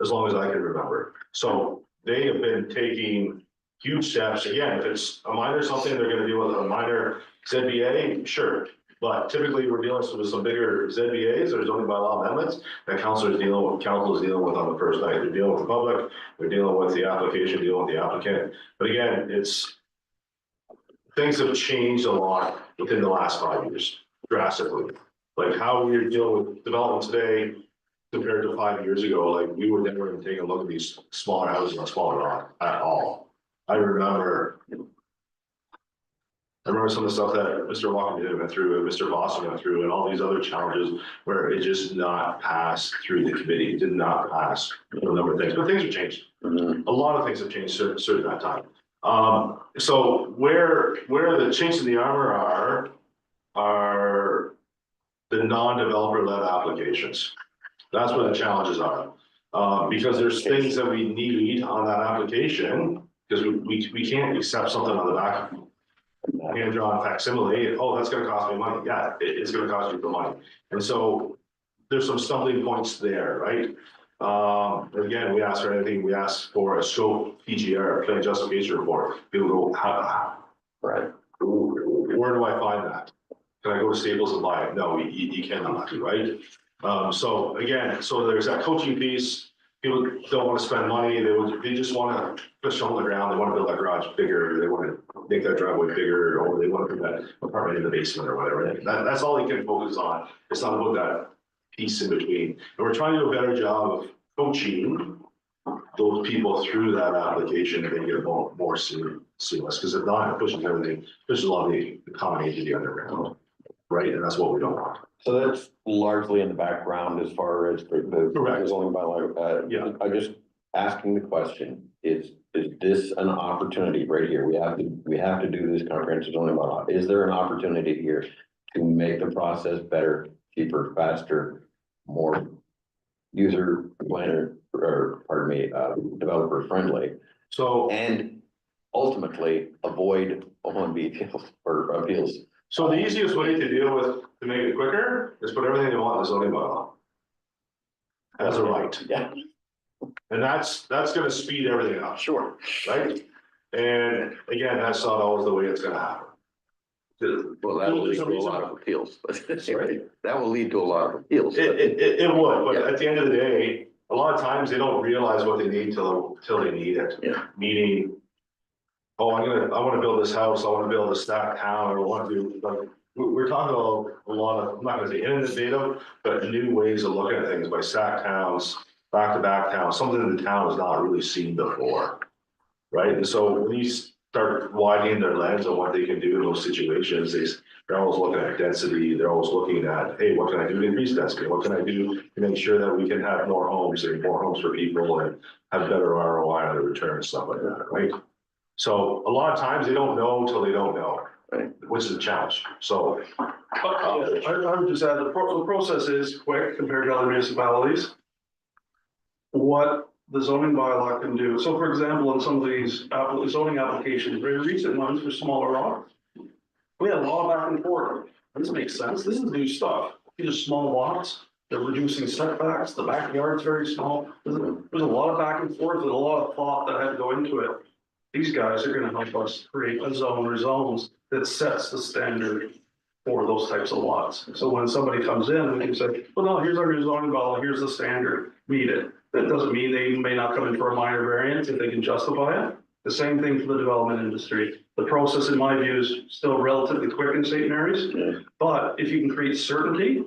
as long as I can remember. So they have been taking huge steps. Again, if it's a minor something, they're going to deal with a minor ZBA, sure. But typically we're dealing with some bigger ZBAs or zoning bylaw amendments that council is dealing with on the first night. They're dealing with the public, they're dealing with the application, dealing with the applicant. But again, things have changed a lot within the last 5 years, drastically. Like how we're dealing with development today compared to 5 years ago, like we were never even taking a look at these smaller houses on smaller lot at all. I remember some of the stuff that Mr. Walker went through, and Mr. Boston went through, and all these other challenges where it just not passed through the committee. It did not pass a number of things, but things have changed. A lot of things have changed certain that time. So where the chinks in the armor are the non-developer led applications. That's where the challenges are. Because there's things that we need on that application, because we can't accept something on the back hand-drawn facsimile. Oh, that's gonna cost me money. Yeah, it's gonna cost you the money. And so there's some stumbling points there, right? Again, we ask for anything. We ask for a scope PGR, plan justification report. People go, Right. where do I find that? Can I go to Staples and buy it? No, you cannot, right? So again, there's that coaching piece. People don't want to spend money. They just want to push on the ground. They want to build that garage bigger. They want to make that driveway bigger, or they want to put that apartment in the basement or whatever. That's all they can focus on. It's not about that piece in between. And we're trying to do a better job of coaching those people through that application to make it more seamless. Because if not, it pushes a lot of the economy into the underground. right? And that's what we don't want. So that's largely in the background as far as the Correct. zoning bylaw. Yeah. I'm just asking the question, is this an opportunity right here? We have to do this comprehensive zoning bylaw. Is there an opportunity here to make the process better, cheaper, faster, more user planner, or pardon me, developer friendly, So, and ultimately avoid OMB appeals or appeals? so the easiest way to deal with, to make it quicker, is put everything you want in the zoning bylaw. As a right, Yeah, and that's gonna speed everything up, sure. right? And again, that's not always the way it's gonna happen. Well, that will lead to a lot of appeals, but that will lead to a lot of appeals. It would, but Yeah. at the end of the day, a lot of times they don't realize what they need till they need it. Yeah. Meaning, oh, I wanna build this house, I wanna build a stacked town, or I wanna do, like, we're talking about a lot of, I'm not gonna say innovative, but new ways of looking at things by stacked towns, back-to-back towns, something the town has not really seen before. Right, and so when you start widening their lens on what they can do in those situations, they're always looking at density, they're always looking at, hey, what can I do to increase density? What can I do to make sure that we can have more homes and more homes for people and have better ROI on the return, stuff like that, right? So a lot of times they don't know until they don't know, Right. which is a challenge, so. I would just add, the process is quick compared to other municipalities. What the zoning bylaw can do, so for example, in some of these zoning applications, very recent ones for smaller lots. We had a lot of back and forth, this makes sense, this is new stuff, these are small lots, they're reducing setbacks, the backyard's very small. There's a lot of back and forth and a lot of thought that had to go into it. These guys are gonna help us create a zone or zones that sets the standard for those types of lots. So when somebody comes in, we can say, well, no, here's our new zoning bylaw, here's the standard, meet it. That doesn't mean they may not come in for a minor variance if they can justify it. The same thing for the development industry. The process, in my view, is still relatively quick in St. Mary's. Yeah. But if you can create certainty,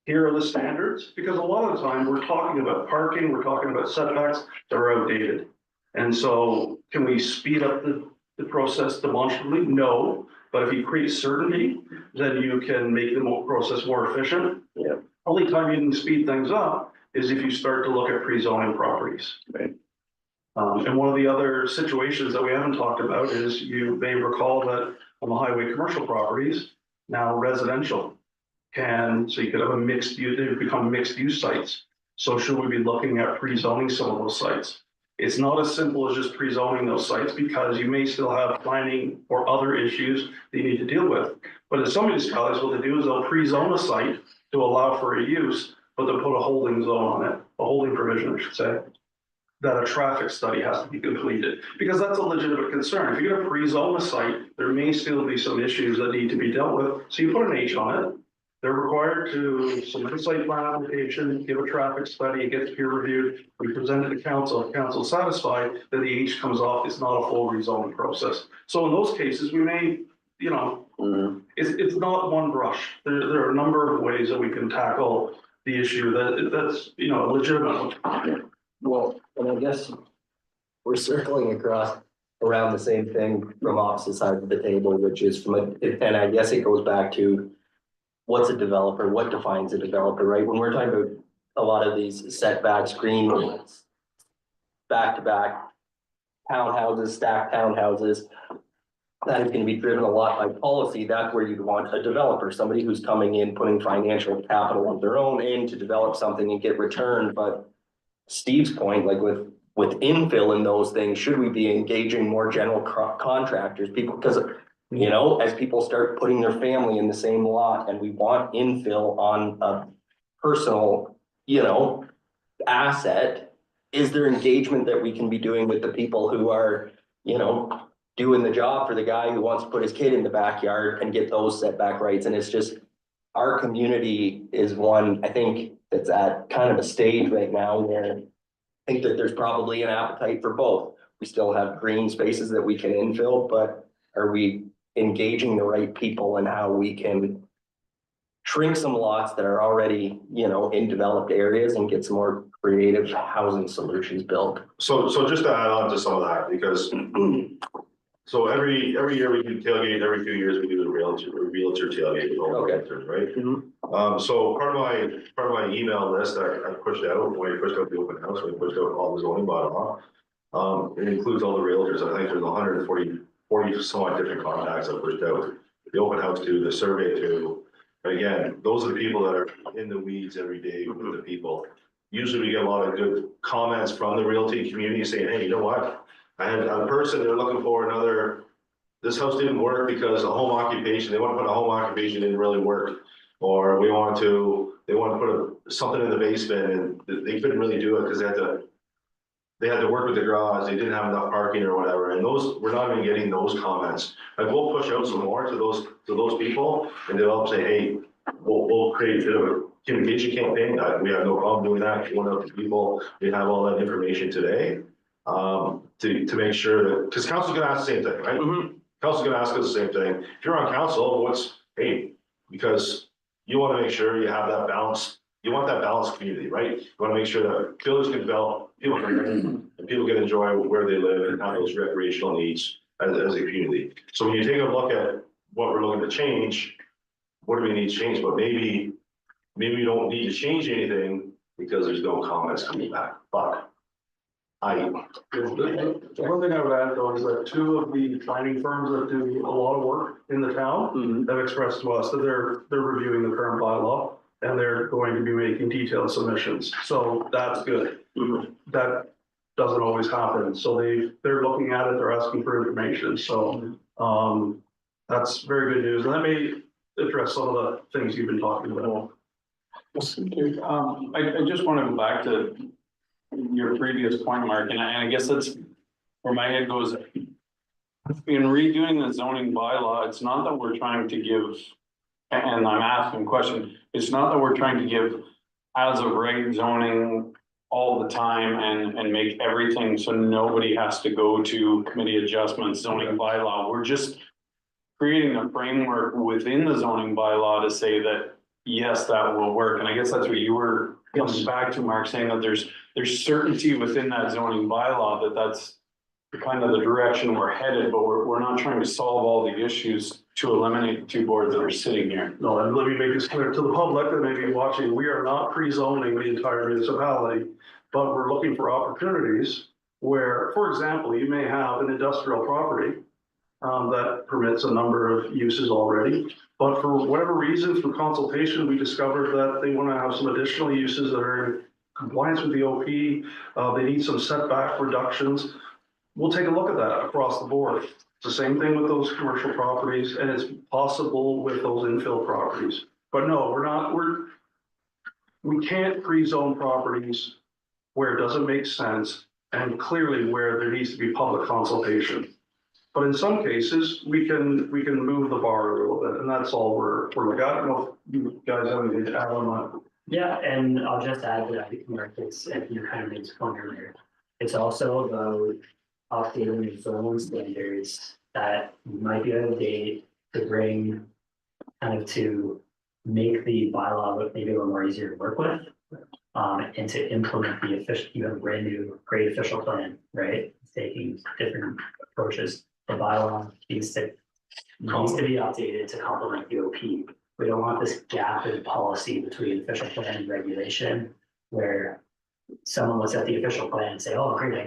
here are the standards, because a lot of the time we're talking about parking, we're talking about setbacks that are outdated. And so can we speed up the process demonstrably? No, but if you create certainty, then you can make the process more efficient. Yeah. Only time you can speed things up is if you start to look at pre-zoning properties. Right. And one of the other situations that we haven't talked about is you may recall that on the highway commercial properties, now residential so you could have a mixed use, they become mixed use sites. So should we be looking at pre-zoning some of those sites? It's not as simple as just pre-zoning those sites because you may still have planning or other issues that you need to deal with. But in some municipalities, what they do is they'll pre-zone a site to allow for a use, but they'll put a holding zone on it, a holding provision, I should say, that a traffic study has to be completed, because that's a legitimate concern. If you're gonna pre-zone a site, there may still be some issues that need to be dealt with. So you put an H on it. They're required to submit a site plan application, give a traffic study, it gets peer reviewed. We present it to council. If council is satisfied, then the H comes off. It's not a full rezoning process. So in those cases, we may, it's not one brush. There are a number of ways that we can tackle the issue that's a legitimate one. Well, and I guess we're circling around the same thing from opposite sides of the table, which is and I guess it goes back to what's a developer, what defines a developer, right? When we're talking about a lot of these setbacks, green lots, back-to-back townhouses, stacked townhouses, that is going to be driven a lot by policy. That's where you'd want a developer, somebody who's coming in, putting financial capital of their own in to develop something and get return. But Steve's point, like with infill in those things, should we be engaging more general contractors, people, because as people start putting their family in the same lot and we want infill on a personal, asset, is there engagement that we can be doing with the people who are, doing the job for the guy who wants to put his kid in the backyard and get those setback rights? And it's just, our community is one, I think, that's at kind of a stage right now where I think that there's probably an appetite for both. We still have green spaces that we can infill, but are we engaging the right people and how we can shrink some lots that are already, in developed areas and get some more creative housing solutions built? So just to add on to some of that, because So every year we do tailgate, every few years we do the realtor tailgate with all the Okay. realtors, right? Mhm. So part of my email list that I pushed out, when I pushed out the open house, when I pushed out all the zoning bylaw. It includes all the realtors. I think there's 140 some odd different contacts I pushed out. The open house to, the survey to. But again, those are the people that are in the weeds every day with the people. Usually we get a lot of good comments from the realty community saying, hey, you know what? I had a person, they're looking for another, this house didn't work because a home occupation, they want to put a home occupation, didn't really work. Or they want to put something in the basement and they couldn't really do it because they had to work with the garage, they didn't have enough parking or whatever, and those, we're not even getting those comments. Like, we'll push out some more to those people, and they'll say, hey, we'll create a bit of a communication campaign, we have no problem doing that, one of the people, we have all that information today. To make sure that, because council's gonna ask the same thing, right? Mhm. Council's gonna ask us the same thing, if you're on council, hey, because you wanna make sure you have that balance. You want that balanced community, right? You wanna make sure that villages can develop, people can, and people can enjoy where they live and have those recreational needs as a community. So when you take a look at what we're looking to change, what do we need to change? But maybe we don't need to change anything because there's no comments coming back, but The one thing I would add though is that two of the planning firms that do a lot of work in the town Mhm. have expressed to us that they're reviewing the current bylaw and they're going to be making detailed submissions. So that's good. Mhm. That doesn't always happen. So they're looking at it, they're asking for information. So, that's very good news. And that may address some of the things you've been talking about. I just want to go back to your previous point, Mark, and I guess that's where my head goes. In redoing the zoning bylaw, it's not that we're trying to give, and I'm asking a question, it's not that we're trying to give as of right zoning all the time and make everything so nobody has to go to committee adjustments, zoning bylaw. We're just creating a framework within the zoning bylaw to say that, yes, that will work. And I guess that's what you were coming back to, Mark, saying that there's certainty within that zoning bylaw that that's kind of the direction we're headed, but we're not trying to solve all the issues to eliminate the two boards that are sitting here. No, and let me make this clear to the public that may be watching, we are not pre-zoning the entire municipality, but we're looking for opportunities where, for example, you may have an industrial property that permits a number of uses already, but for whatever reason, through consultation, we discovered that they want to have some additional uses that are in compliance with the OP, they need some setback reductions. We'll take a look at that across the board. It's the same thing with those commercial properties, and it's possible with those infill properties. But no, we can't pre-zone properties where it doesn't make sense and clearly where there needs to be public consultation. But in some cases, we can move the bar a little bit, and that's all we're looking at. I don't know if you guys have anything to add on that. Yeah, and I'll just add that I think Mark, it's, and you kind of made this point earlier, it's also about updating the zoning standards that might be out of date to bring kind of to make the bylaw look maybe a little more easier to work with. And to implement the official, you have a brand new great official plan, right? Taking different approaches. The bylaw needs to be updated to complement the OP. We don't want this gap in policy between official plan and regulation where someone looks at the official plan and say, oh, great, I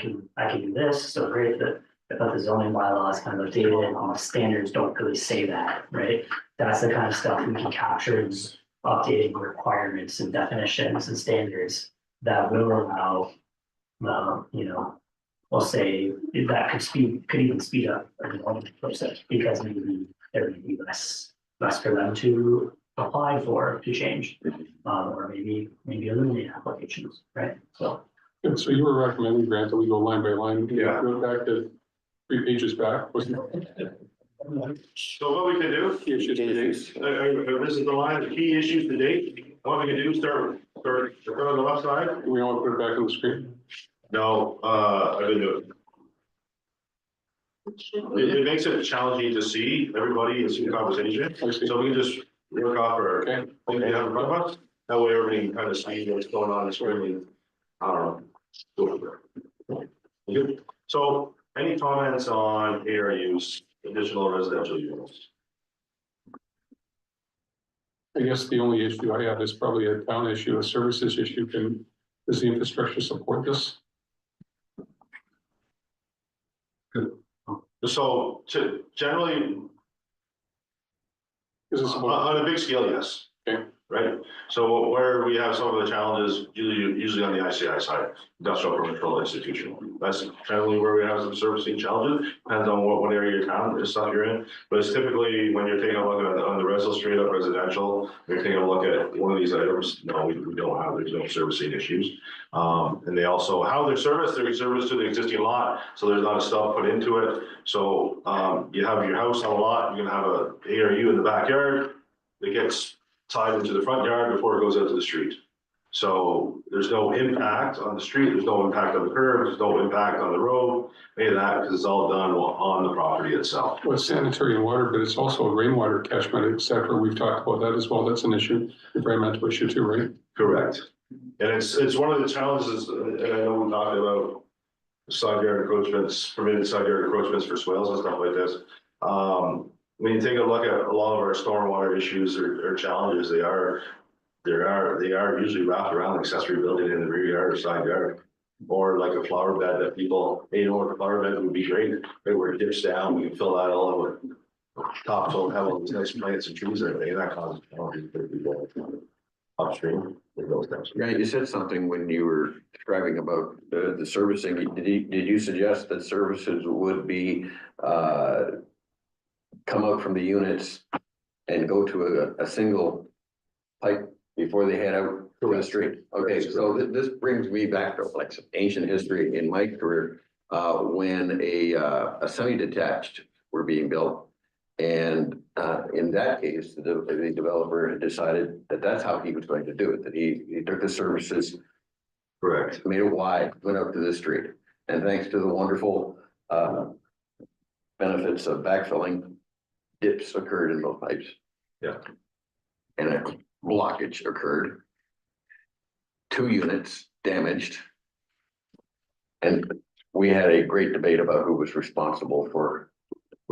can do this. So great that the zoning bylaw is kind of updated and all standards don't really say that, right? That's the kind of stuff we can capture in updating requirements and definitions and standards that will allow, we'll say that could even speed up the development process because maybe there may be less for them to apply for to change, or maybe eliminate applications, right? So. So you were recommending, Grant, that we go line by line? Yeah. Go back to 3 pages back, wasn't it? so what we can do, this is the line of key issues to date. What we can do, start on the left side. We don't want to put it back on the screen? No, I've been doing. It makes it challenging to see everybody and see the conversation, I see. so we can just work off our Okay. thing we have in front of us. That way everybody can kind of see what's going on in the screen. I don't know. Go from there. Good. So any comments on ARUs, additional residential units? I guess the only issue I have is probably a town issue, a services issue. Does the infrastructure support this? So generally, Is this about, on a big scale, yes. Okay. Right, so where we have some of the challenges, usually on the ICI side, industrial, commercial, institutional. That's generally where we have some servicing challenges, depends on what area of town and stuff you're in. But it's typically when you're taking a look at on the residential, straight up residential, you're taking a look at one of these items, no, we don't have, there's no servicing issues. And they also, how they're serviced to the existing lot, so there's not a stub put into it. So you have your house on a lot, you're gonna have a ARU in the backyard that gets tied into the front yard before it goes out to the street. So there's no impact on the street, there's no impact on the curb, there's no impact on the road, any of that, because it's all done on the property itself. well, it's sanitary and water, but it's also a rainwater catchment, et cetera. We've talked about that as well. That's an issue, environmental issue too, right? Correct. And it's one of the challenges, and I know we talked about side yard encroachments, permitted side yard encroachments for swales and stuff like this. When you take a look at a lot of our stormwater issues or challenges, they are usually wrapped around accessory building in the rear yard or side yard. Or like a flower bed that people, hey, you know what, a flower bed would be great, right where it dips down, we can fill that all in with topsoil, have all these nice plants and trees and everything, and that causes challenges for people upstream with those things. Yeah, you said something when you were describing about the servicing. Did you suggest that services would be, come out from the units and go to a single pipe before they head out to the street? Okay, so this brings me back to like some ancient history in my career, when a semi-detached were being built. And in that case, the developer had decided that that's how he was going to do it, that he took the services, Correct. made it wide, went out to the street. And thanks to the wonderful benefits of backfilling, dips occurred in those pipes. Yeah. And a blockage occurred. 2 units damaged. And we had a great debate about who was responsible for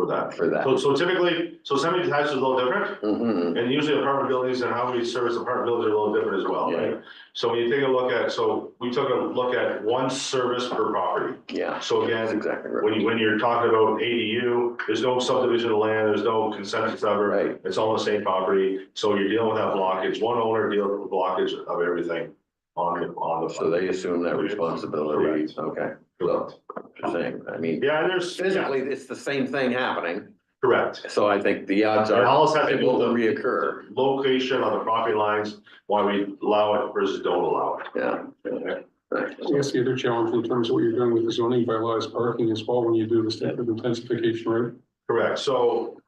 that. that. So typically, semi-detached is a little different, Mhm. and usually apartment buildings and how we service apartment buildings are a little different as well, right? So when you take a look at, we took a look at one service per property. Yeah. So That's again, exactly right. when you're talking about ADU, there's no subdivision of land, there's no consensus ever. Right. It's all the same property, so you're dealing with that blockage, one owner deals with the blockage of everything on the. So they assume that responsibility. Correct. Okay. So, just saying, I mean, Yeah, and there's. physically, it's the same thing happening. Correct. So I think the odds And are all this has to it do will with the reoccur. location on the property lines, why we allow it versus don't allow it. Yeah. Right. I guess the other challenge in terms of what you're doing with the zoning bylaw is parking as well when you do this type of intensification, right? Correct, so,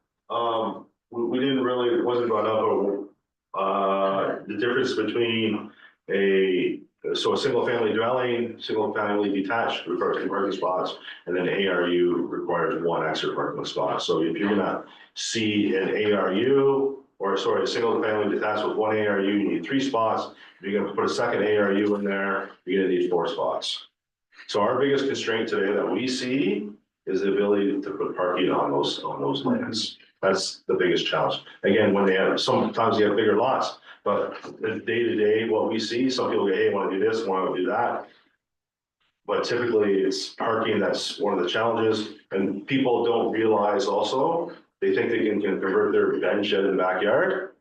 we didn't really, it wasn't brought up, the difference between a single family dwelling, single family detached requires 2 parking spots, and then ARU requires 1 extra parking spot. So if you're gonna see an ARU, or sorry, a single family detached with 1 ARU, you need 3 spots. If you're gonna put a second ARU in there, you're gonna need 4 spots. So our biggest constraint today that we see is the ability to put parking on those lands. That's the biggest challenge. Again, when they have, sometimes you have bigger lots, but the day to day, what we see, some people go, hey, I want to do this, want to do that. But typically it's parking, that's one of the challenges, and people don't realize also, they think they can convert their bench shed in the backyard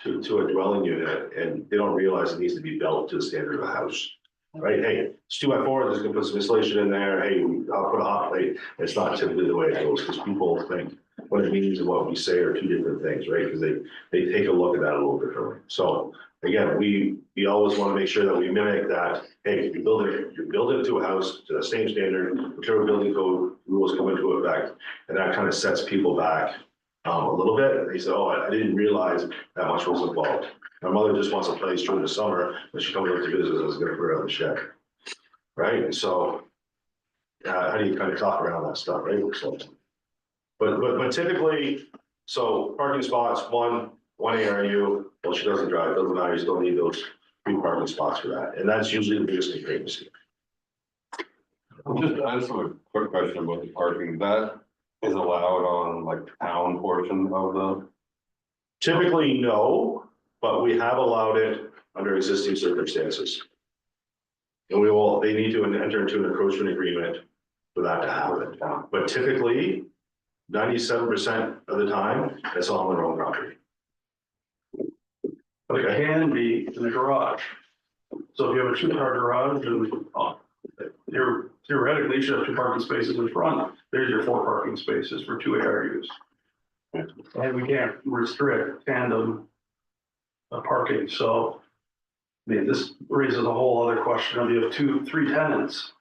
to a dwelling unit, and they don't realize it needs to be built to the standard of a house. Right, hey, it's 2x4, just gonna put some insulation in there, hey, I'll put a hot plate. It's not typically the way it goes, because people think what it means and what we say are 2 different things, right? Because they take a look at that a little differently. So again, we always want to make sure that we mimic that, hey, you build it to a house to the same standard, whichever building code rules come into effect, and that kind of sets people back a little bit. They say, oh, I didn't realize that much was involved. My mother just wants a place during the summer, when she comes over to visit, I was gonna put her out the shed. Right, and so, how do you kind of talk around that stuff, right? So, but typically, so parking spots, one ARU, well, she doesn't drive, doesn't matter, you still need those 3 parking spots for that, and that's usually the biggest constraint. I just have a quick question about the parking. That is allowed on like the town portion of the, Typically, no, but we have allowed it under existing circumstances. And they need to enter into an encroachment agreement for that to happen. But typically, 97% of the time, it's all on their own property. But it can be in the garage. So if you have a two-car garage, you're theoretically, you should have 2 parking spaces in front. There's your 4 parking spaces for 2 ARUs. And we can't restrict tandem parking, so. I mean, this raises a whole other question of you have 3 tenants,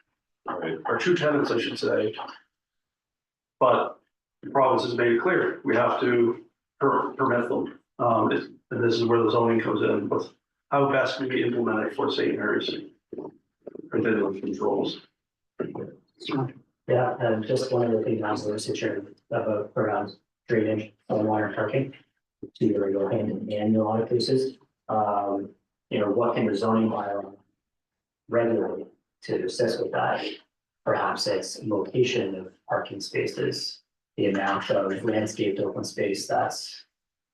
right, or 2 tenants, I should say. But the province has made it clear, we have to permit them. And this is where the zoning comes in, with how best can we implement it for St. Mary's continuum controls. Yeah, and just one of the things I was listening about around drainage, water parking. To really go hand in hand in a lot of cases. You know, what can the zoning bylaw regulate to assist with that? Perhaps it's location of parking spaces, the amount of landscaped open space that's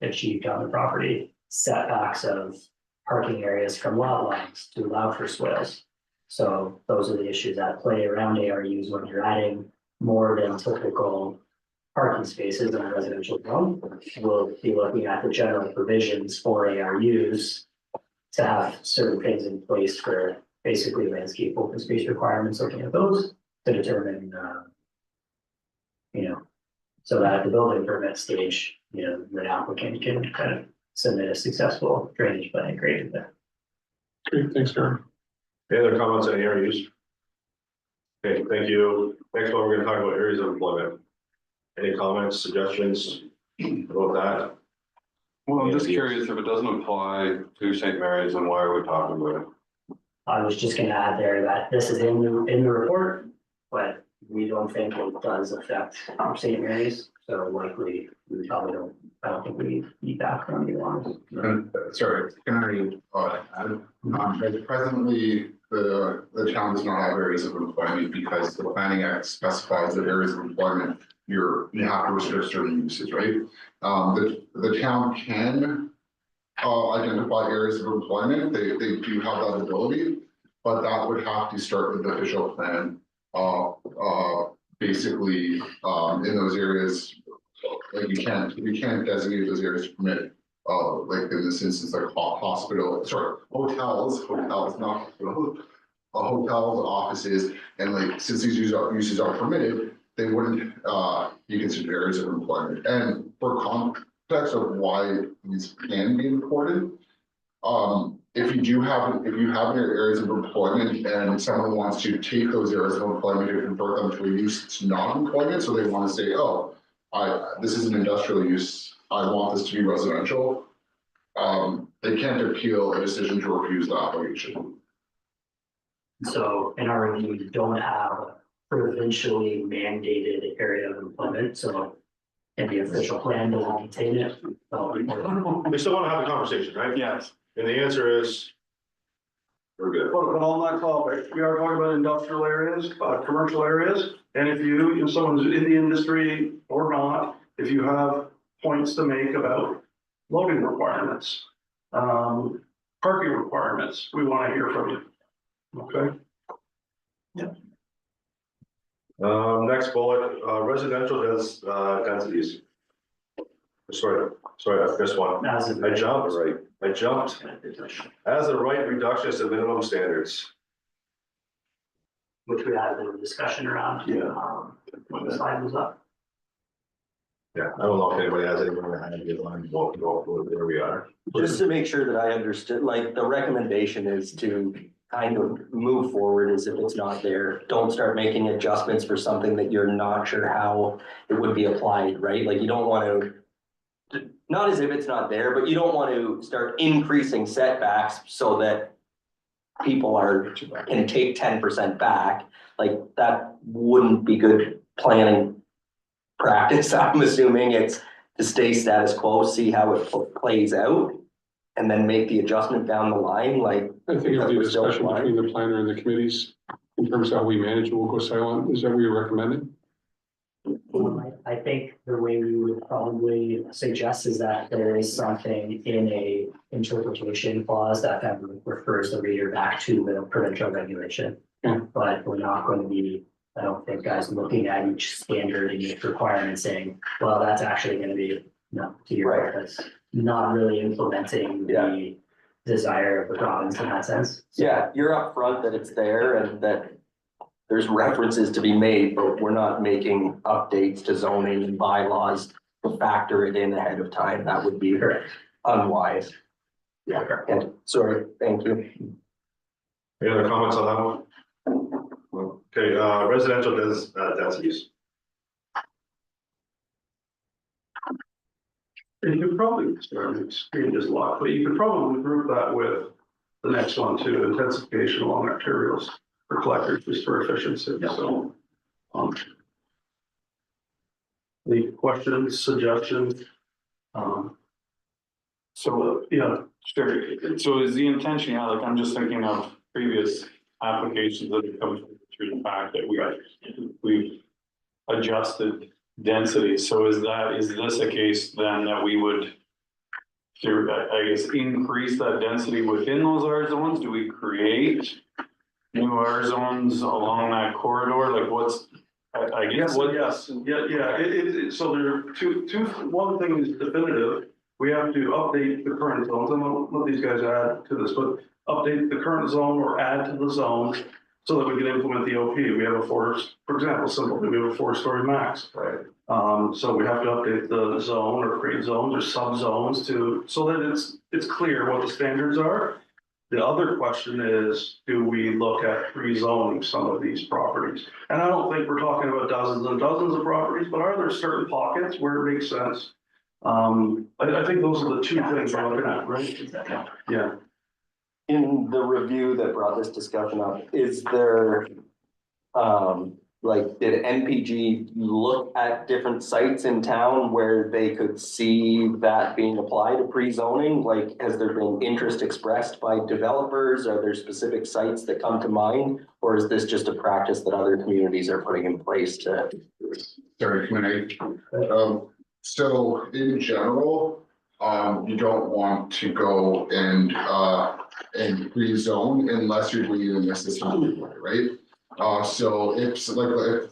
achieved on the property, setbacks of parking areas from lot lines to allow for swales. So those are the issues that play around ARUs when you're adding more than typical parking spaces in a residential zone. We'll be looking at the general provisions for ARUs to have certain things in place for basically landscape open space requirements, looking at those to determine, you know, so that at the building permit stage, you know, the applicant can kind of submit a successful drainage plan graded there. Great, thanks, Darren. Any other comments on areas? Okay, thank you. Next one, we're gonna talk about areas of employment. Any comments, suggestions about that? well, I'm just curious if it doesn't apply to St. Mary's, then why are we talking about it? I was just gonna add there that this is in the report, but we don't think it does affect St. Mary's, so likely we probably don't, I don't think we need that from you on. Sorry, can I add, presently, the town does not have areas of employment because the Planning Act specifies that areas of employment, you have to restrict certain uses, right? The town can identify areas of employment, they do have that ability, but that would have to start with the official plan. Basically, in those areas, like you can't designate those areas to permit, like in this instance, like hotels, not hospitals, hotels, offices, and like, since these uses are permitted, they wouldn't, be considered areas of employment. And for context of why these can be important, if you have areas of employment and someone wants to take those areas of employment and convert them to a use that's not employment, so they want to say, oh, this is an industrial use, I want this to be residential. They can't appeal a decision to refuse the application. So in our review, we don't have a provincially mandated area of employment, so in the official plan doesn't contain it. We still wanna have a conversation, right? Yes. And the answer is, we're good. But on that topic, we are talking about industrial areas, commercial areas, and if someone's in the industry or not, if you have points to make about loading requirements, parking requirements, we want to hear from you. Okay? Next bullet, residential densities. Sorry, this one. I jumped. As a right reduction to minimum standards. Which we had a bit of discussion around. When the slide was up. Yeah, I don't know if anybody has anything to add to the line, where we are. Just to make sure that I understood, like, the recommendation is to kind of move forward as if it's not there. Don't start making adjustments for something that you're not sure how it would be applied, right? Like, you don't want to, not as if it's not there, but you don't want to start increasing setbacks so that people can take 10% back. Like, that wouldn't be good planning practice. I'm assuming it's to stay status quo, see how it plays out, and then make the adjustment down the line, like. I think it'll be a discussion between the planner and the committees in terms of how we manage it, we'll go silent. Is that what you're recommending? I think the way we would probably suggest is that there is something in a interpretation clause that kind of refers the reader back to the provincial regulation. Yeah. But we're not going to be, I don't think, guys, looking at each standard and each requirement saying, well, that's actually gonna be, no, to your Right. purpose. Not really implementing the desire of the province in that sense. Yeah, you're upfront that it's there and that there's references to be made, but we're not making updates to zoning and bylaws to factor it in ahead of time. That would be unwise. Yeah, and sorry, thank you. Any other comments on that one? Okay, residential densities. And you could probably, screen just locked, but you could probably group that with the next one too, intensification along arterials for collectors, just for efficiency, so. Any questions, suggestions? So, Yeah, sure, so is the intention, yeah, like I'm just thinking of previous applications that have come through the fact that we've adjusted density, so is this a case then that we would through, I guess, increase that density within those R zones? Do we create new R zones along that corridor? Like what's, I guess what? yes, so there are two, one thing is definitive. We have to update the current zones, and I'll let these guys add to this, but update the current zone or add to the zone so that we can implement the OP. We have a for example, simply we have a 4-story max. Right. So we have to update the zone or create zones or sub-zones so that it's clear what the standards are. The other question is, do we look at pre-zoning some of these properties? And I don't think we're talking about dozens and dozens of properties, but are there certain pockets where it makes sense? I think those are the two things we're looking at, right? Yeah. In the review that brought this discussion up, is there, like, did NPG look at different sites in town where they could see that being applied to pre-zoning? Like, has there been interest expressed by developers? Are there specific sites that come to mind? Or is this just a practice that other communities are putting in place to? Sorry, can I? So in general, you don't want to go and rezone unless you're doing it in the system, right? So if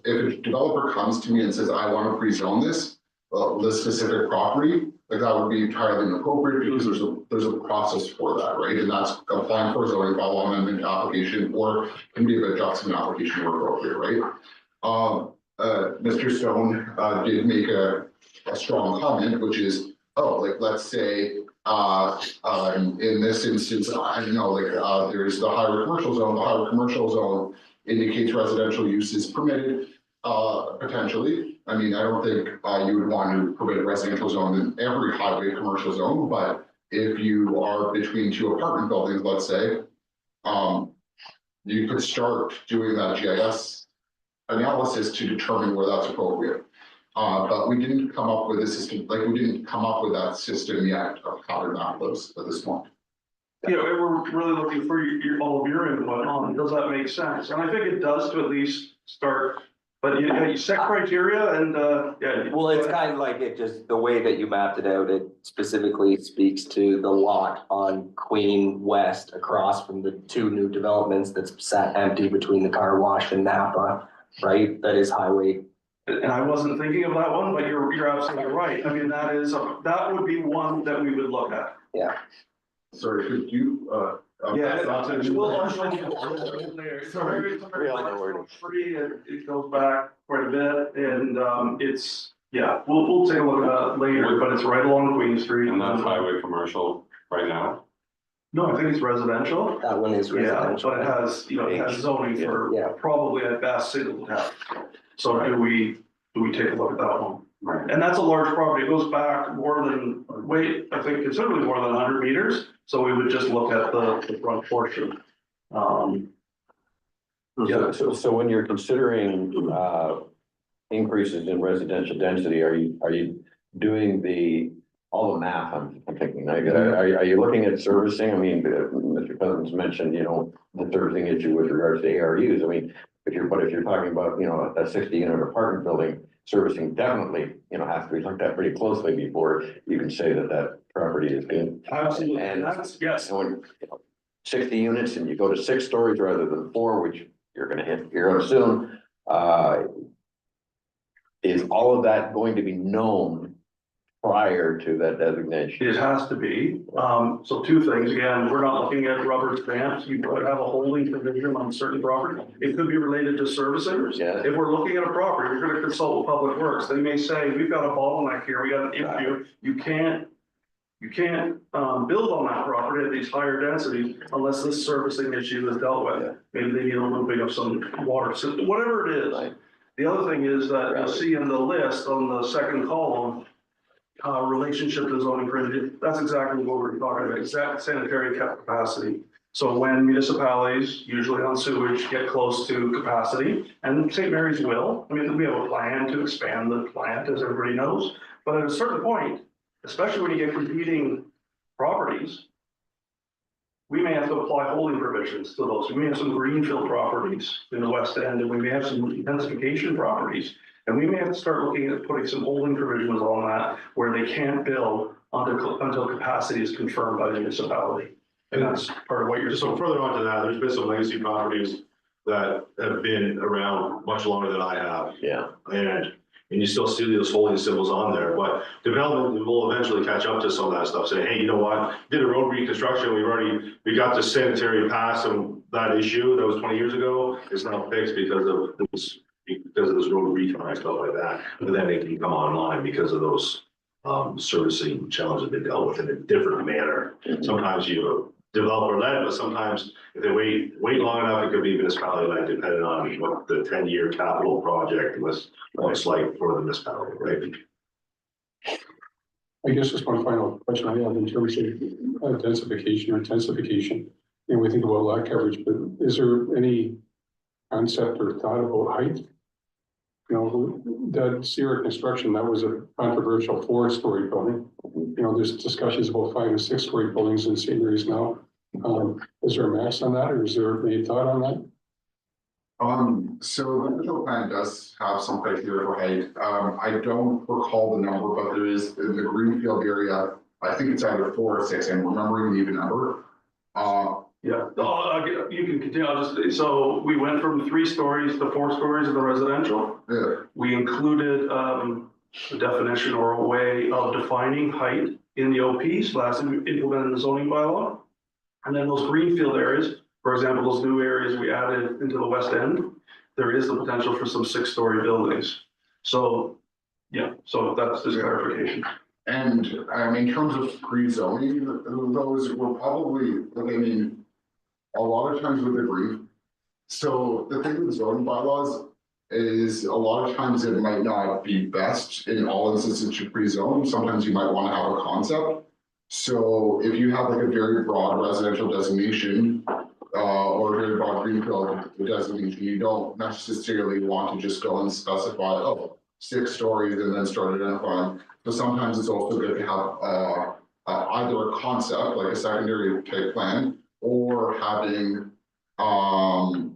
a developer comes to me and says, I want to rezone this specific property, like that would be entirely inappropriate because there's a process for that, right? And that's applying for a zoning bylaw amendment application or can be an adjustment application where appropriate, right? Mr. Stone did make a strong comment, which is, let's say in this instance, I don't know, there's the highway commercial zone. The highway commercial zone indicates residential use is permitted, potentially. I mean, I don't think you would want to permit a residential zone in every highway commercial zone, but if you are between two apartment buildings, let's say, you could start doing that GIS analysis to determine where that's appropriate. But we didn't come up with a system, we didn't come up with that system yet of how to map those at this point. Yeah, we're really looking for all of your input on, does that make sense? And I think it does to at least start, but you set criteria and, yeah. Well, it's kind of like the way that you mapped it out, it specifically speaks to the lot on Queen West across from the two new developments that's sat empty between the car wash and Napa, right? That is highway. And I wasn't thinking of that one, but you're absolutely right. I mean, that would be one that we would look at. Yeah. Sorry, could you, Yeah. Sorry. It goes back quite a bit and, we'll take a look at that later, but it's right along Queen Street. And that's highway commercial right now. No, I think it's residential. That one is Yeah, residential. but it has zoning for Yeah. probably at best single town. So do we take a look at that one? Right. And that's a large property. It goes back I think considerably more than 100 meters. So we would just look at the front portion. Yeah. So when you're considering increases in residential density, are you doing the all the math, I'm thinking, like, are you looking at servicing? I mean, Mr. Cousins mentioned, you know, the servicing issue with regards to ARUs. I mean, if you're talking about, you know, a 60-unit apartment building, servicing definitely, you know, has to be looked at pretty closely before you can say that that property is good. Absolutely, And that's, yes. when, you know, 60 units and you go to 6 stories rather than 4, which you're gonna hit here soon, is all of that going to be known prior to that designation? It has to be. So two things. Again, we're not looking at rubber stamps. You could have a holding provision on certain property. It could be related to servicers. Yeah. If we're looking at a property, we're gonna consult with Public Works. They may say, we've got a bottleneck here. We got an issue. You can't build on that property at these higher densities unless this servicing issue is dealt with. Maybe they need a looping of some water system, whatever it is. Right. The other thing is that you'll see in the list on the second column, relationship to zoning provision, that's exactly what we're talking about, exact sanitary capacity. So when municipalities, usually on sewage, get close to capacity, and St. Mary's will, I mean, we have a plan to expand the plant, as everybody knows, but at a certain point, especially when you get competing properties, we may have to apply holding provisions to those. We may have some greenfield properties in the West End, and we may have some intensification properties. And we may have to start looking at putting some holding provisions on that where they can't build until capacity is confirmed by the municipality. And that's part of what you're. So further on to that, there's been some legacy properties that have been around much longer than I have. Yeah. And you still see those holding symbols on there, but development will eventually catch up to some of that stuff, say, hey, you know what? Did a road reconstruction, we got the sanitary pass, and that issue that was 20 years ago is now fixed because of this road reton and stuff like that. But then they can come online because of those servicing challenges they dealt with in a different manner. Sometimes you developer led, but sometimes if they wait long enough, it could be municipality led, depending on what the 10-year capital project looks like for the municipality, right? I guess just one final question I have in terms of densification or intensification. And we think about lot coverage, but is there any concept or thought about height? You know, that Sierra Construction, that was a controversial 4-story building. You know, there's discussions about 5- and 6-story buildings in St. Mary's now. Is there a max on that, or is there any thought on that? So the original plan does have some criteria for height. I don't recall the number, but there is in the Greenfield area, I think it's either 4 or 6, I'm remembering the even number. Yeah, you can continue. So we went from 3 stories to 4 stories in the residential. Yeah. We included a definition or a way of defining height in the OP, so that's implemented in the zoning bylaw. And then those greenfield areas, for example, those new areas we added into the West End, there is the potential for some 6-story buildings. So, yeah, so that's just clarification. And in terms of pre-zoning, those were probably, I mean, a lot of times with the brief. So the thing with zoning bylaws is a lot of times it might not be best in all instances to pre-zone. Sometimes you might want to have a concept. So if you have like a very broad residential designation, or a very broad greenfield designation, you don't necessarily want to just go and specify, 6 stories and then start identifying. So sometimes it's also good to have either a concept, like a secondary type plan, or having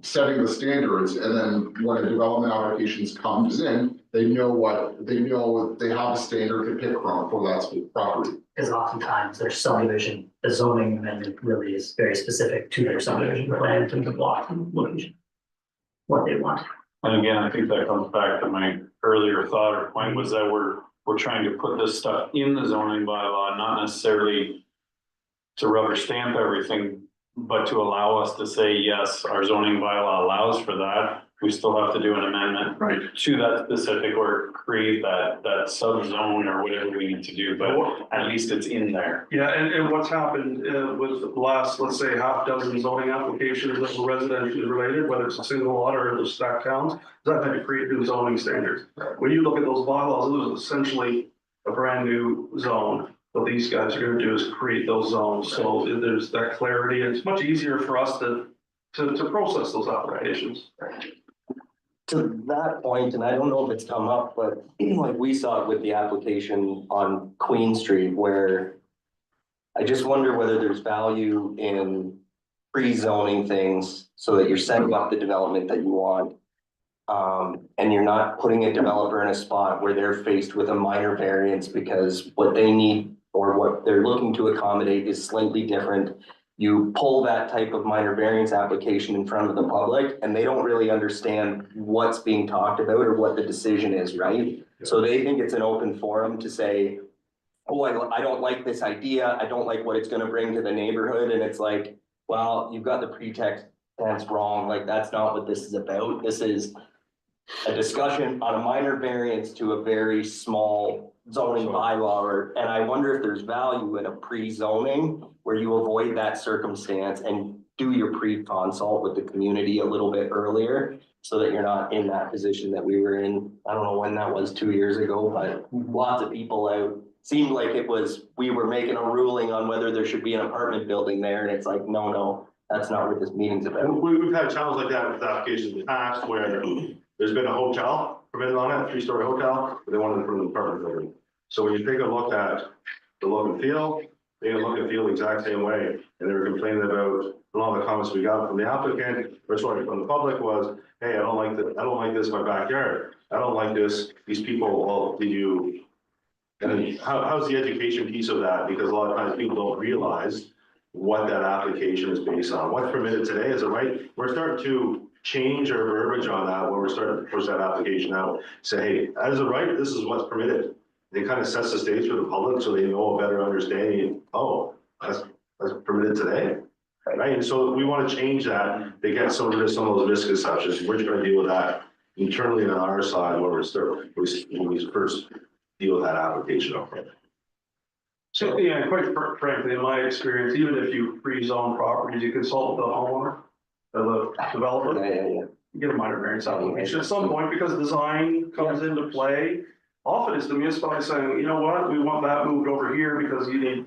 setting the standards, and then when a development applications comes in, they know they have a standard to pick from for that property. Because oftentimes their subdivision, the zoning amendment really is very specific to their subdivision plan to the block and location. What they want. And again, I think that comes back to my earlier thought or point was that we're trying to put this stuff in the zoning bylaw, not necessarily to rubber stamp everything, but to allow us to say, yes, our zoning bylaw allows for that. We still have to do an amendment to that specific or create that sub-zone or whatever we need to do, but at least it's in there. Yeah, and what's happened with the last, let's say, half dozen zoning applications that were residentially related, whether it's a single lot or those stacked towns, that had to create new zoning standards. When you look at those bylaws, it was essentially a brand new zone. What these guys are going to do is create those zones. So there's that clarity. It's much easier for us to process those applications. to that point, and I don't know if it's come up, but like we saw it with the application on Queen Street where I just wonder whether there's value in pre-zoning things so that you're setting up the development that you want. And you're not putting a developer in a spot where they're faced with a minor variance because what they need or what they're looking to accommodate is slightly different. You pull that type of minor variance application in front of the public and they don't really understand what's being talked about or what the decision is, right? So they think it's an open forum to say, oh, I don't like this idea. I don't like what it's gonna bring to the neighborhood. And it's like, well, you've got the pretext, that's wrong. Like, that's not what this is about. This is a discussion on a minor variance to a very small zoning bylaw, and I wonder if there's value in a pre-zoning where you avoid that circumstance and do your pre-consult with the community a little bit earlier so that you're not in that position that we were in. I don't know when that was, 2 years ago, but lots of people out seemed like it was, we were making a ruling on whether there should be an apartment building there, and it's like, no, that's not what this meeting's about. We've had challenges like that with applications in the past where there's been a hotel permitted on it, a 3-story hotel, but they wanted to put an apartment building. So when you take a look at the look and feel, they look and feel the exact same way. And they were complaining about, a lot of the comments we got from the applicant, or sorry, from the public was, hey, I don't like this in my backyard. I don't like this, these people, well, did you, and how's the education piece of that? Because a lot of times people don't realize what that application is based on. What's permitted today, is it right? We're starting to change our verbiage on that when we're starting to push that application out. Say, hey, as a right, this is what's permitted. It kind of sets the stage for the public so they know a better understanding. Oh, that's permitted today, right? And so we want to change that to get some of those misconceptions. We're trying to deal with that internally on our side when we first deal with that application. So, yeah, quite frankly, in my experience, even if you pre-zone properties, you consult with the homeowner, the developer. Yeah. You get a minor variance application at some point because design comes into play. Often it's the municipality saying, you know what, we want that moved over here because you need,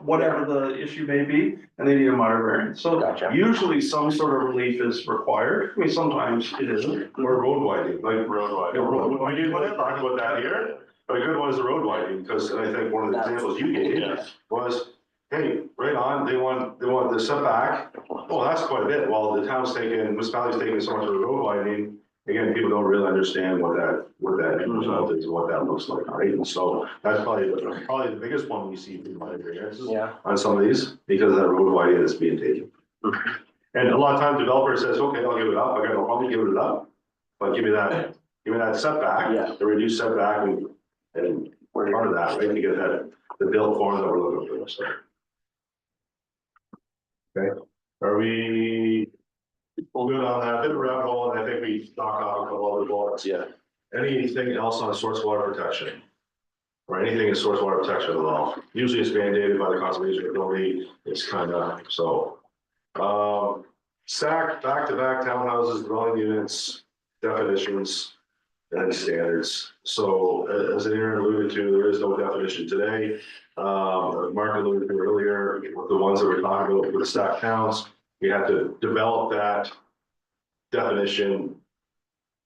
whatever the issue may be, and they need a minor variance. So Gotcha. usually some sort of relief is required. I mean, sometimes it isn't. Or road widening, like road widening. We didn't want to talk about that here, but a good one is the road widening, because I think one of the examples you gave was, hey, right on, they want the setback. Oh, that's quite a bit. Well, the municipality's taking so much of the road widening. Again, people don't really understand what that result is, what that looks like, right? And so that's probably the biggest one we see in minor variances on some of these, because that road widening is being taken. And a lot of times developer says, okay, I'll give it up. I got no problem giving it up, but give me that setback, the reduced setback, and we're part of that, right? To get the build form that we're looking for. So. Okay, are we good on that? Bit of a rabbit hole, and I think we knocked off a couple other bullets. Yeah. Anything else on source water protection? Or anything in source water protection at all? Usually it's mandated by the conservation authority. It's kind of so. SAC back-to-back townhouses, dwelling units, definitions, and standards. So as Aaron alluded to, there is no definition today. Mark alluded to earlier, the ones that we're talking about with the stack counts, we have to develop that definition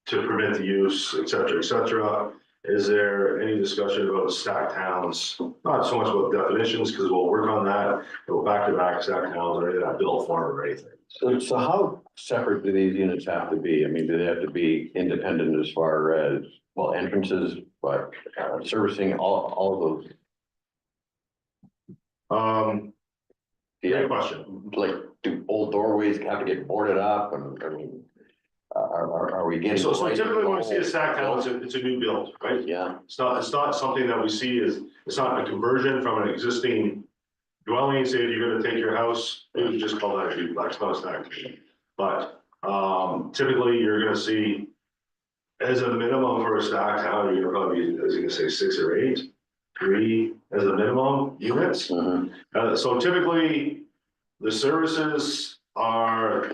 to permit the use, et cetera, et cetera. Is there any discussion about stack towns? Not so much about definitions, because we'll work on that, go back-to-back stack towns or any of that built form or anything. So how separate do these units have to be? I mean, do they have to be independent as far as, well, entrances, but servicing all of those? Great question. Like, do old doorways have to get boarded up? And I mean, are we getting? So typically when we see a stack town, it's a new build, right? Yeah. It's not something that we see it's not a conversion from an existing dwelling. Say if you're gonna take your house, we would just call that a duplex, not a stack. But typically you're gonna see, as a minimum for a stack town, you're gonna probably, as you can say, 6 or 8, 3 as a minimum units. So typically the services are,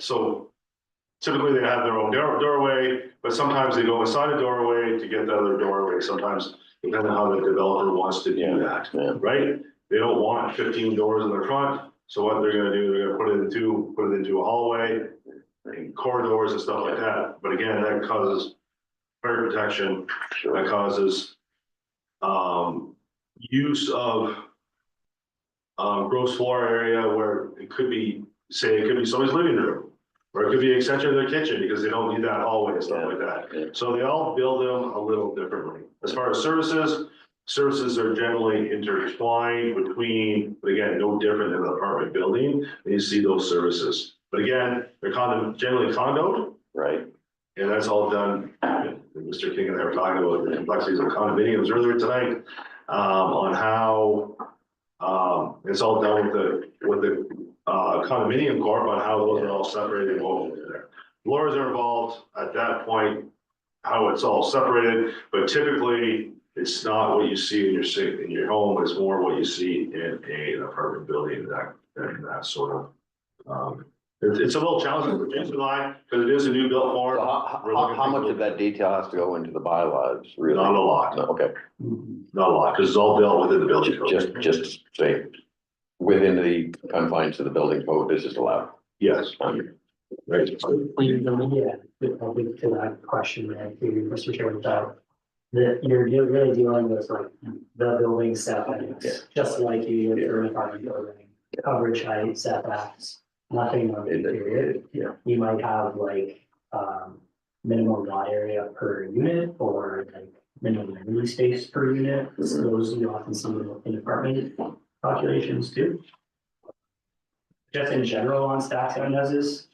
typically they have their own doorway, but sometimes they go inside a doorway to get the other doorway. Sometimes depending on how the developer wants to do that, right? They don't want 15 doors in the front. So what they're gonna do, they're gonna put it into a hallway and corridors and stuff like that. But again, that causes fire protection that causes use of gross floor area where it could be, say, it could be somebody's living room. Or it could be an extension of their kitchen because they don't need that hallway and stuff like that. So they all build them a little differently. As far as services, services are generally intertwined between, but again, no different than an apartment building. And you see those services. But again, they're generally condoed. Right. And that's all done. Mr. King and I were talking about the complexities of condominiums earlier tonight, on how it's all done with the condominium corp on how those are all separated and what there. Lawyers are involved at that point, how it's all separated, but typically it's not what you see in your home, it's more what you see in an apartment building, that sort of. It's a little challenging for James and I, because it is a new built form. So how much of that detail has to go into the bylaws, really? Not a lot, No, okay, not a lot, because it's all dealt within the building code. just say, within the confines of the building code, this is allowed. Yes. Right. Yeah, I'll get to that question, right, to Mr. Chair, about you're really dealing with like the building setbacks, just like you would for an apartment building, coverage height setbacks, nothing on the period. Yeah. You might have like, minimum lot area per unit or like minimum amenity space per unit. So those you often see in apartment populations too. Just in general on stack townhouses,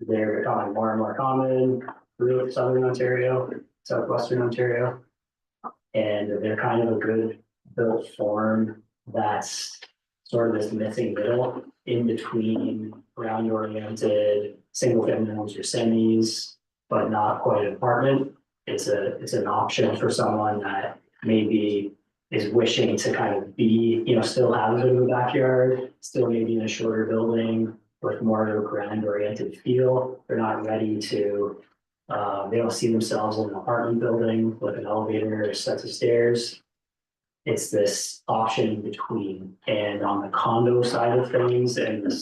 they're becoming more and more common throughout southern Ontario, southwestern Ontario. And they're kind of a good built form that's sort of this missing middle in between ground oriented, single family homes or semis, but not quite an apartment. It's an option for someone that maybe is wishing to kind of be, still have a bit of a backyard, still maybe in a shorter building with more of a ground oriented feel. They're not ready to, they don't see themselves in an apartment building with an elevator or sets of stairs. It's this option in between. And on the condo side of things and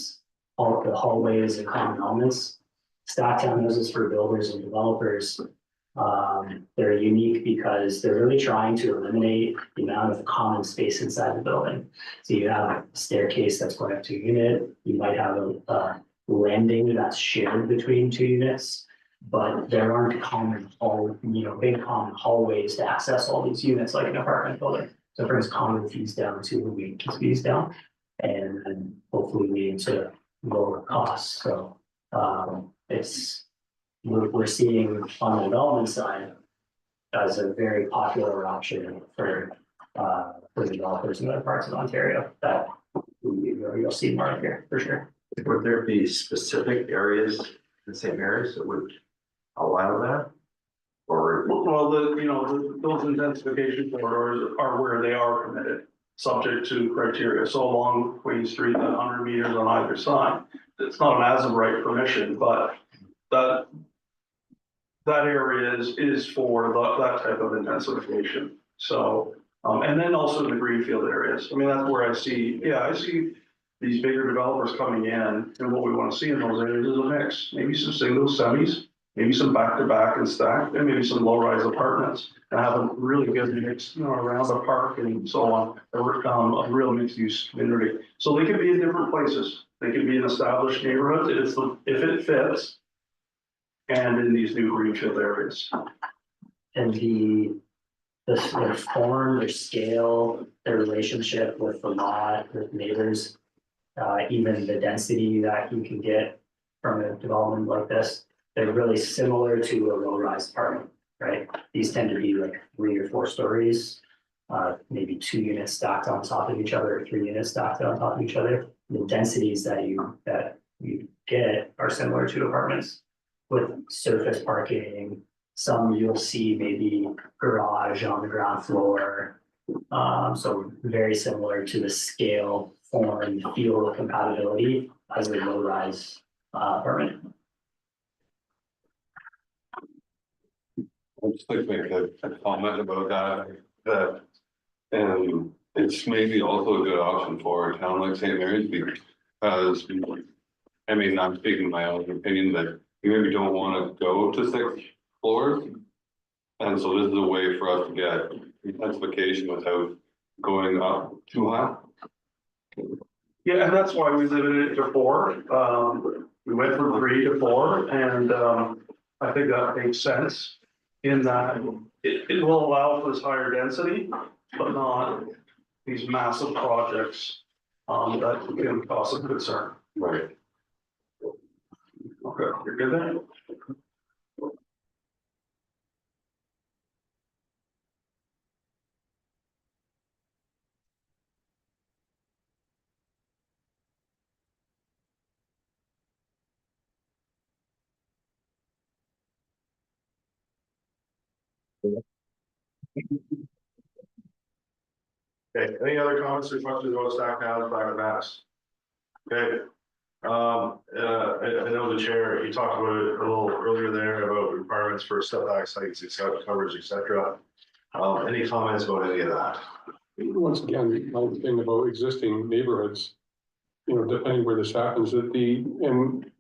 all the hallways and common elements, stack townhouses for builders and developers, they're unique because they're really trying to eliminate the amount of common space inside the building. So you have a staircase that's going up to a unit, you might have a landing that's shared between two units, but there aren't big common hallways to access all these units like an apartment building. So it brings common fees down to maintenance fees down, and hopefully leading to lower costs. So we're seeing on the development side as a very popular option for developers in other parts of Ontario that you'll see more of here for sure. Would there be specific areas in St. Mary's that would allow that? Or, Well, those intensification corridors are where they are permitted, subject to criteria. So along Queen Street, 100 meters on either side. It's not an as of right permission, but that area is for that type of intensification. So, and then also the greenfield areas. I mean, that's where I see these bigger developers coming in, and what we want to see in those areas is a mix. Maybe some single semis, maybe some back-to-back and stacked, and maybe some low-rise apartments, and have a really good mix, around the park and so on, a real mixed-use community. So they could be in different places. They could be in established neighborhoods if it fits, and in these new greenfield areas. And their form, their scale, their relationship with the lot, with neighbors, even the density that you can get from a development like this, they're really similar to a low-rise apartment, right? These tend to be like 3 or 4 stories, maybe 2 units stacked on top of each other, or 3 units stacked on top of each other. The densities that you get are similar to apartments with surface parking. Some you'll see maybe garage on the ground floor. So very similar to the scale, form, feel, compatibility as a low-rise apartment. I'd just like to make a comment about that, and it's maybe also a good option for a town like St. Mary's because, I mean, I'm speaking my own opinion that you maybe don't want to go to 6 floors, And so this is a way for us to get intensification without going up too high. Yeah, and that's why we limited it to 4. We went from 3 to 4, and I think that makes sense. In that it will allow for this higher density, but not these massive projects that can cause some concern. Right. Okay, you're good there? Okay, any other comments or questions about stack houses, back maps? Okay. I know the chair, he talked about it a little earlier there about requirements for setback sites, et cetera, coverage, et cetera. Any comments about any of that? Once again, my thing about existing neighborhoods, depending where this happens, and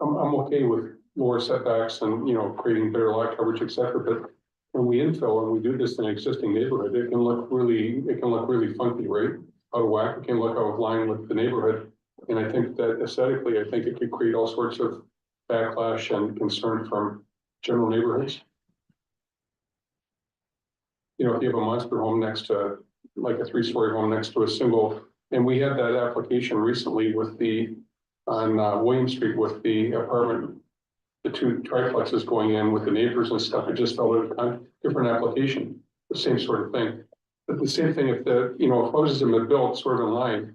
I'm okay with lower setbacks and, creating better lot coverage, et cetera, but when we infill and we do this in an existing neighborhood, it can look really funky, right? Out of whack, it can look out of line with the neighborhood. And I think that aesthetically, I think it could create all sorts of backlash and concern from general neighborhoods. If you have a monster home next to, like a 3-story home next to a single, and we had that application recently on William Street with the apartment, the 2 triplexes going in with the neighbors and stuff. It just felt like a different application, the same sort of thing. But the same thing if if houses have been built sort of in line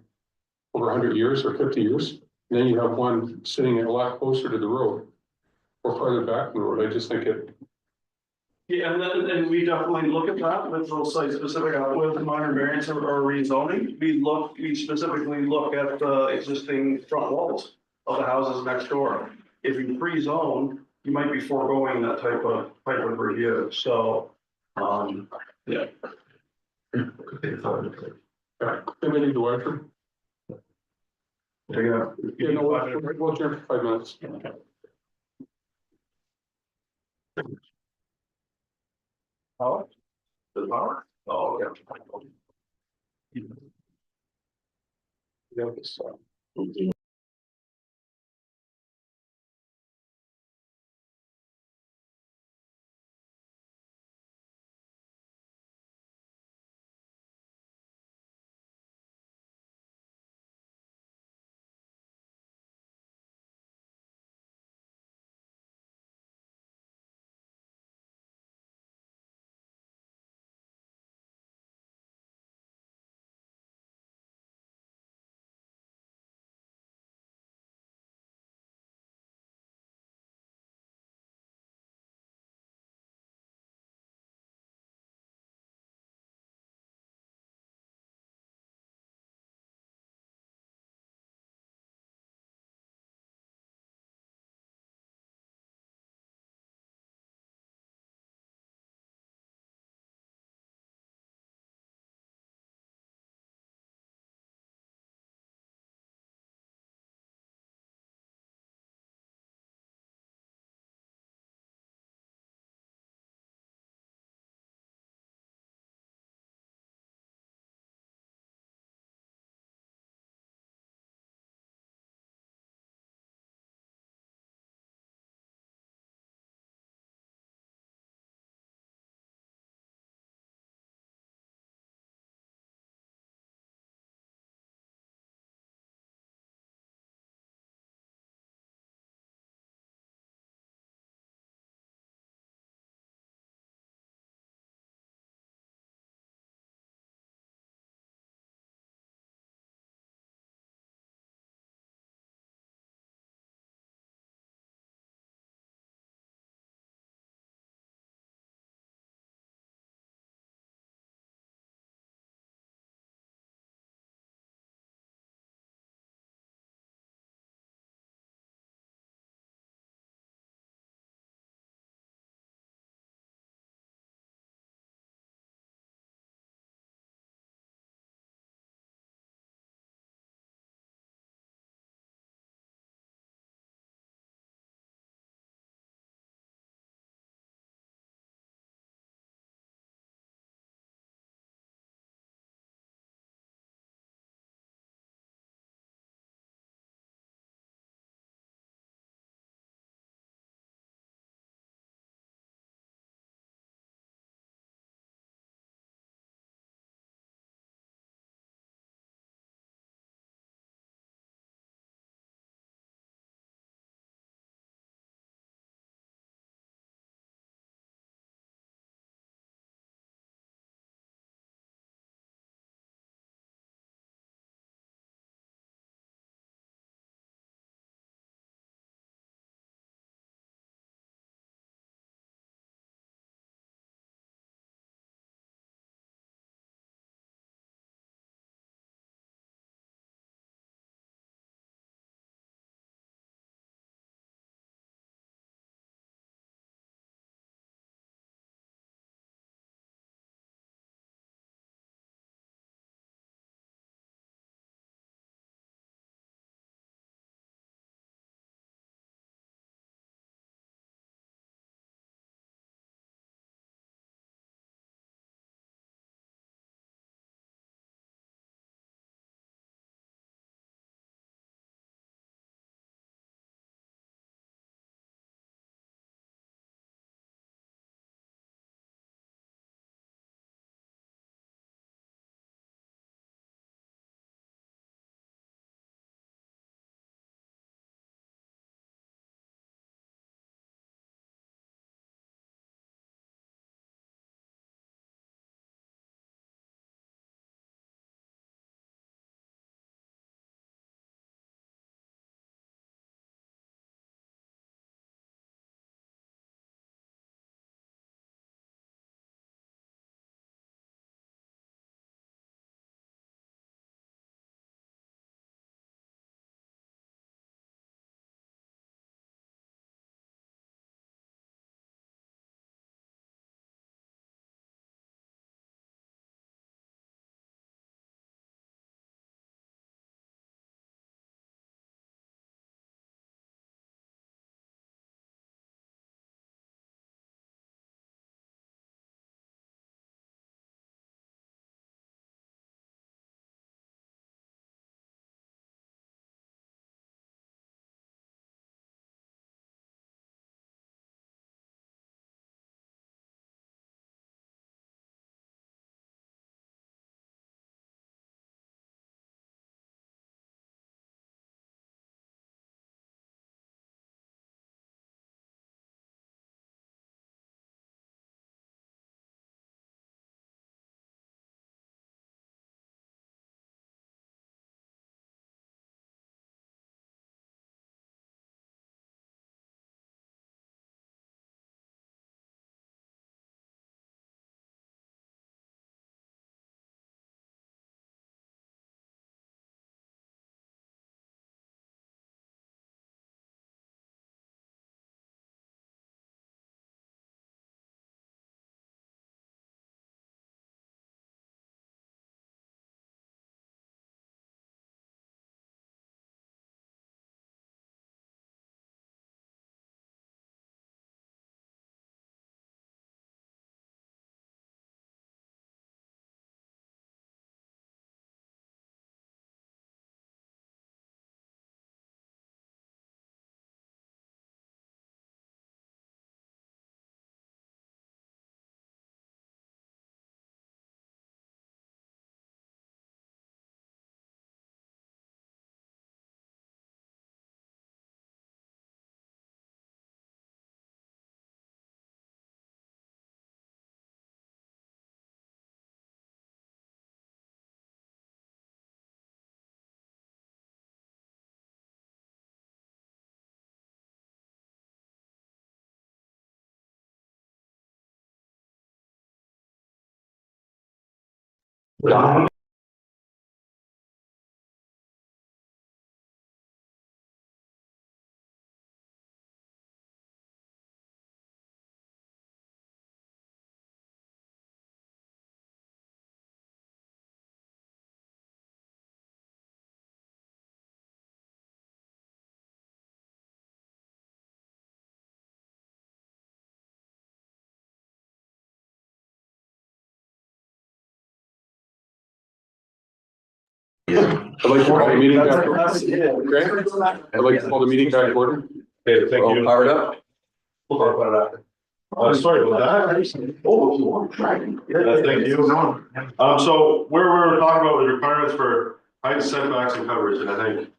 over 100 years or 50 years, and then you have one sitting a lot closer to the road or farther back from the road, I just think it. Yeah, and we definitely look at that with those site specific, with minor variance or rezoning. We specifically look at the existing front walls of the houses next door. If you pre-zone, you might be foregoing that type of review, so, yeah. Committee to Arthur. Yeah. We'll adjourn for 5 minutes. Power? The power? Oh, yeah. Yeah, so. I'd like to call the meeting back. Grant? I'd like to call the meeting back to order. Okay, thank All you. powered up? We'll talk about it after. Sorry about that. Oh, thank you. So where we're talking about the requirements for height setbacks and coverage, and I think.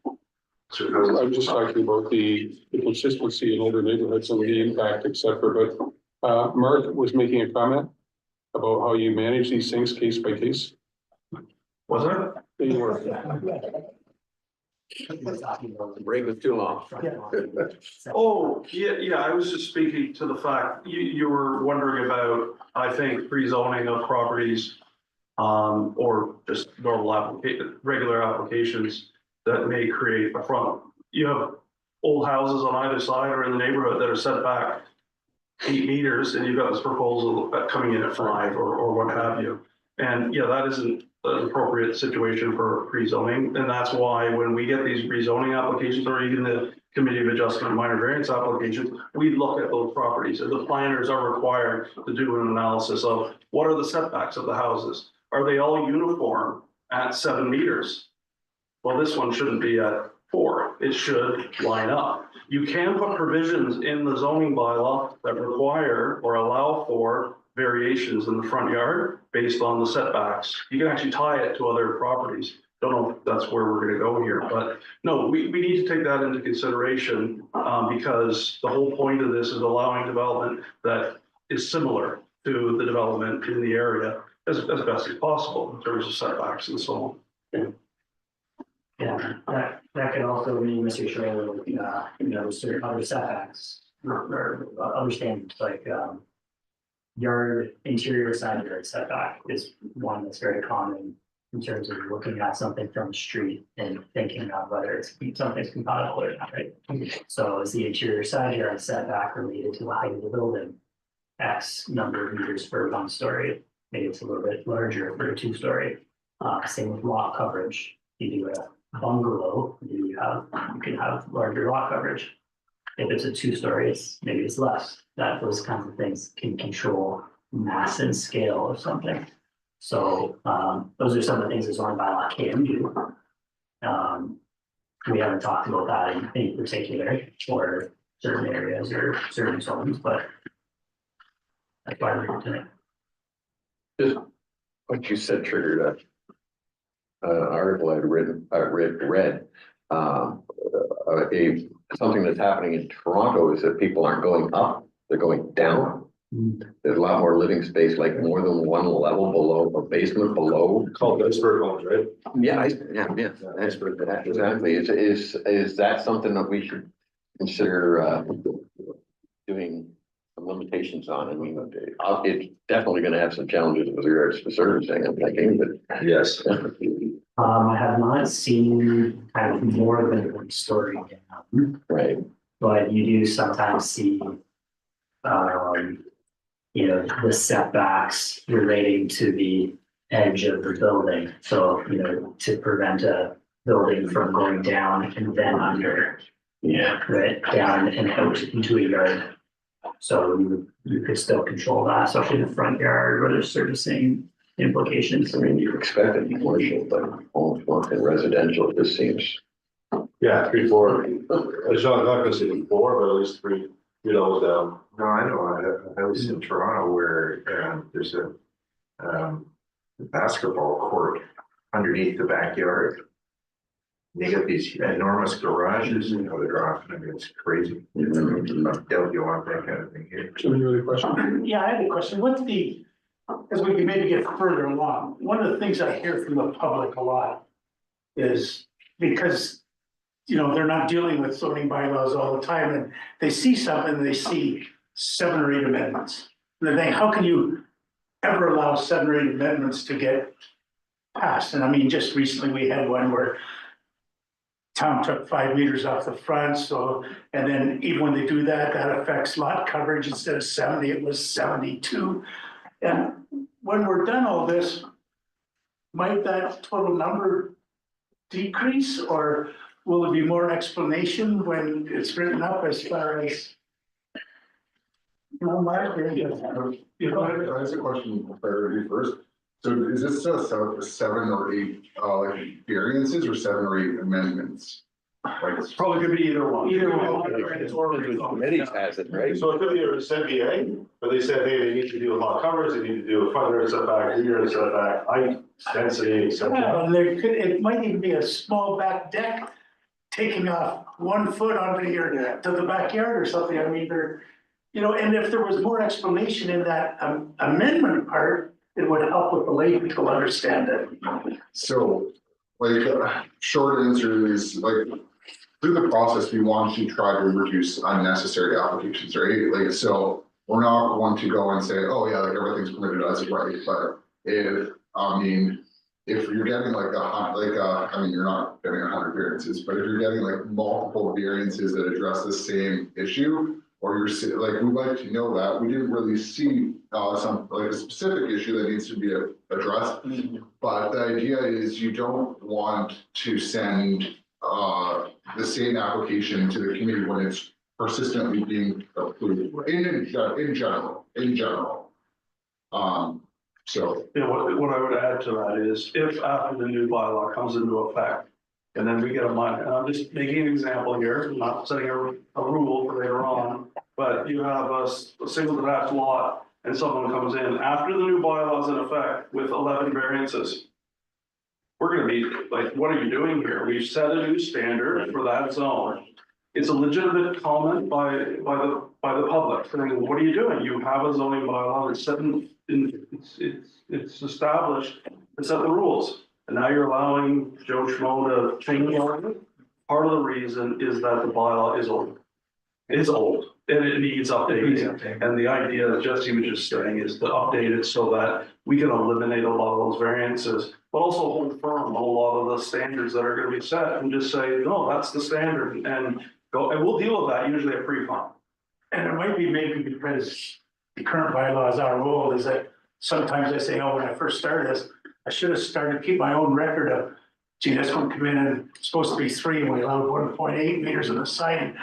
I'm just talking about the consistency in older neighborhoods and the impact, et cetera, but Mark was making a comment about how you manage these things case by case. Was there? There you were. Break was too long. Oh, yeah, I was just speaking to the fact, you were wondering about, I think, rezoning of properties. Or just normal regular applications that may create a front. You have old houses on either side or in the neighborhood that are set back 8 meters, and you've got this proposal coming in at 5 or what have you. And yeah, that isn't an appropriate situation for rezoning, and that's why when we get these rezoning applications or even the committee of adjustment minor variance applications, we look at those properties, and the planners are required to do an analysis of what are the setbacks of the houses. Are they all uniform at 7 meters? Well, this one shouldn't be at 4. It should line up. You can put provisions in the zoning bylaw that require or allow for variations in the front yard based on the setbacks. You can actually tie it to other properties. Don't know if that's where we're gonna go here, but no, we need to take that into consideration because the whole point of this is allowing development that is similar to the development in the area as best as possible in terms of setbacks and so on. Yeah, that could also mean, Mr. Chair, certain other setbacks or other standards like yard interior side yard setback is one that's very common in terms of looking at something from the street and thinking of whether something's compatible or not, right? So is the interior side yard setback related to the height of the building? X number of meters for 1 story, maybe it's a little bit larger for a 2-story. Same with lot coverage. You do a bungalow, you can have larger lot coverage. If it's a 2-story, maybe it's less. Those kinds of things can control mass and scale of something. So those are some of the things the zoning bylaw can do. We haven't talked about that in any particular for certain areas or certain zones, but that's why we're doing it. Just what you said triggered an article I'd read. Something that's happening in Toronto is that people aren't going up, they're going down. There's a lot more living space, like more than 1 level below, a basement below. Called iceberg homes, right? Yeah, iceberg, exactly. Is that something that we should consider doing some limitations on? I mean, it's definitely gonna have some challenges with regards to servicing, I'm thinking, but. Yes. I have not seen kind of more than 1 story down, Right. but you do sometimes see the setbacks relating to the edge of the building. So, to prevent a building from going down and then under. Yeah. Right, down and out into a yard. So you could still control that, especially in the front yard where there's servicing implications. I mean, you expect it in commercial, but almost in residential, it just seems. Yeah, 3, 4. It's not gonna say 4, but at least 3 levels down. No, I know, I was in Toronto where there's a basketball court underneath the backyard. They got these enormous garages, they're off, I mean, it's crazy. Don't you want that kind of thing here? Somebody with a question? Yeah, I had a question. As we can maybe get further along, one of the things I hear from the public a lot is because, they're not dealing with zoning bylaws all the time and they see something, and they see 7 or 8 amendments. And they think, how can you ever allow 7 or 8 amendments to get past, and I mean, just recently we had one where town took 5 meters off the front, so, and then even when they do that, that affects lot coverage. Instead of 70, it was 72. And when we're done all this, might that total number decrease, or will there be more explanation when it's written up as far as? You know, You know, I have a question for you first. So is this seven or eight, like variances or 7 or 8 amendments? Like, It's probably gonna be either one. Either one. Committees has it, right? So it could be a ZBA, but they said, hey, they need to do a lot of covers, they need to do a front yard setback, rear yard setback, height, density, et cetera. Yeah, and there could, it might even be a small back deck taking off 1 foot onto your, to the backyard or something. I mean, there, you know, and if there was more explanation in that amendment part, it would help with the lay people understand it. so, like, short answer is like, through the process, we want to try to reduce unnecessary applications, right? Like, so we're not going to go and say, oh yeah, like everything's permitted as of right, but if, I mean, if you're getting like I mean, you're not getting 100 variances, but if you're getting like multiple variances that address the same issue, or you're like, we'd like to know that, we didn't really see some, like a specific issue that needs to be addressed. But the idea is you don't want to send the same application to the committee when it's persistently being approved in general. So. Yeah, what I would add to that is if after the new bylaw comes into effect, and then we get a minor, and I'm just making an example here, not setting a rule for later on, but you have a single detached lot and someone comes in after the new bylaw is in effect with 11 variances. We're gonna be like, what are you doing here? We've set a new standard for that zone. It's a legitimate comment by the public saying, what are you doing? You have a zoning bylaw that's set in, it's established to set the rules. And now you're allowing Joe Schmo to change it. Part of the reason is that the bylaw is old. It's old and it needs updating. And the idea that Jesse was just saying is to update it so that we can eliminate a lot of those variances, but also hold firm on a lot of the standards that are going to be set and just say, no, that's the standard and go, and we'll deal with that usually at pre-con. And it might be maybe because the current bylaws are old, is that sometimes I say, oh, when I first started this, I should have started to keep my own record of, gee, this one come in and it's supposed to be 3 and we allowed 1.8 meters on the side. And,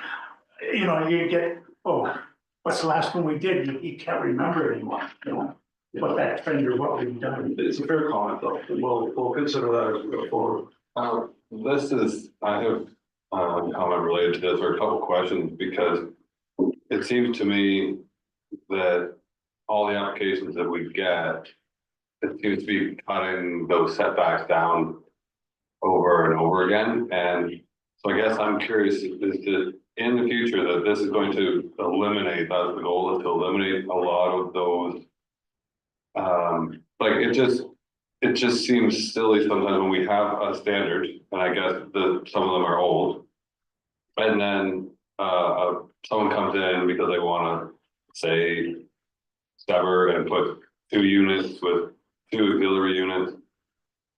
you know, you get, oh, what's the last one we did? You can't remember anymore, you know, what that trend or what we've done. It's a fair comment though. We'll consider that as we go forward. This is, I have a comment related to this or a couple questions because it seems to me that all the applications that we get, it seems to be cutting those setbacks down over and over again. And so I guess I'm curious, is that in the future that this is going to eliminate, that's the goal, is to eliminate a lot of those. Like it just seems silly sometimes when we have a standard, and I guess some of them are old. And then someone comes in because they want to say sever and put 2 units with 2 auxiliary units.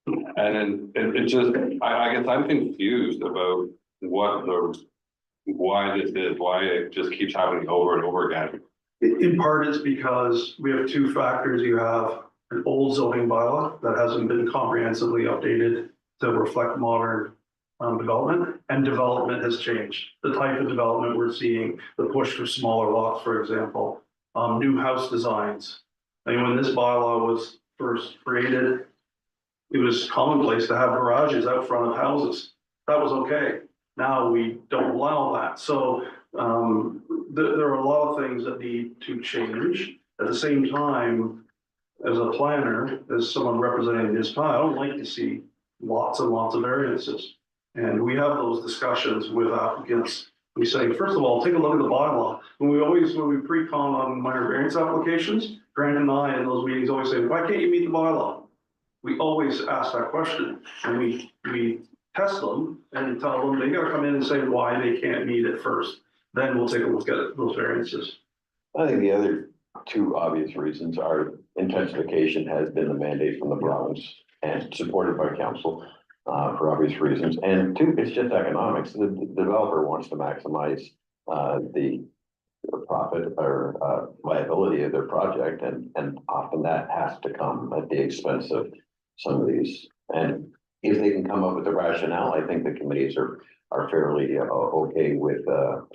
And then it just, I guess I'm confused about why this is, why it just keeps happening over and over again. In part, it's because we have 2 factors. You have an old zoning bylaw that hasn't been comprehensively updated to reflect modern development, and development has changed. The type of development we're seeing, the push for smaller lots, for example, new house designs. I mean, when this bylaw was first created, it was commonplace to have garages out front of houses. That was okay. Now we don't allow that. So there are a lot of things that need to change. At the same time, as a planner, as someone representing this town, I don't like to see lots and lots of variances. And we have those discussions with applicants. We say, first of all, take a look at the bylaw. When we pre-con on minor variance applications, Grant and I in those meetings always say, why can't you meet the bylaw? We always ask that question, and we test them and tell them they gotta come in and say why they can't meet it first. Then we'll take a look at those variances. I think the other 2 obvious reasons are intensification has been the mandate from the Browns. and supported by council, for obvious reasons. And two, it's just economics. The developer wants to maximize, the profit or, viability of their project, and often that has to come at the expense of some of these. And if they can come up with a rationale, I think the committees are fairly, okay with,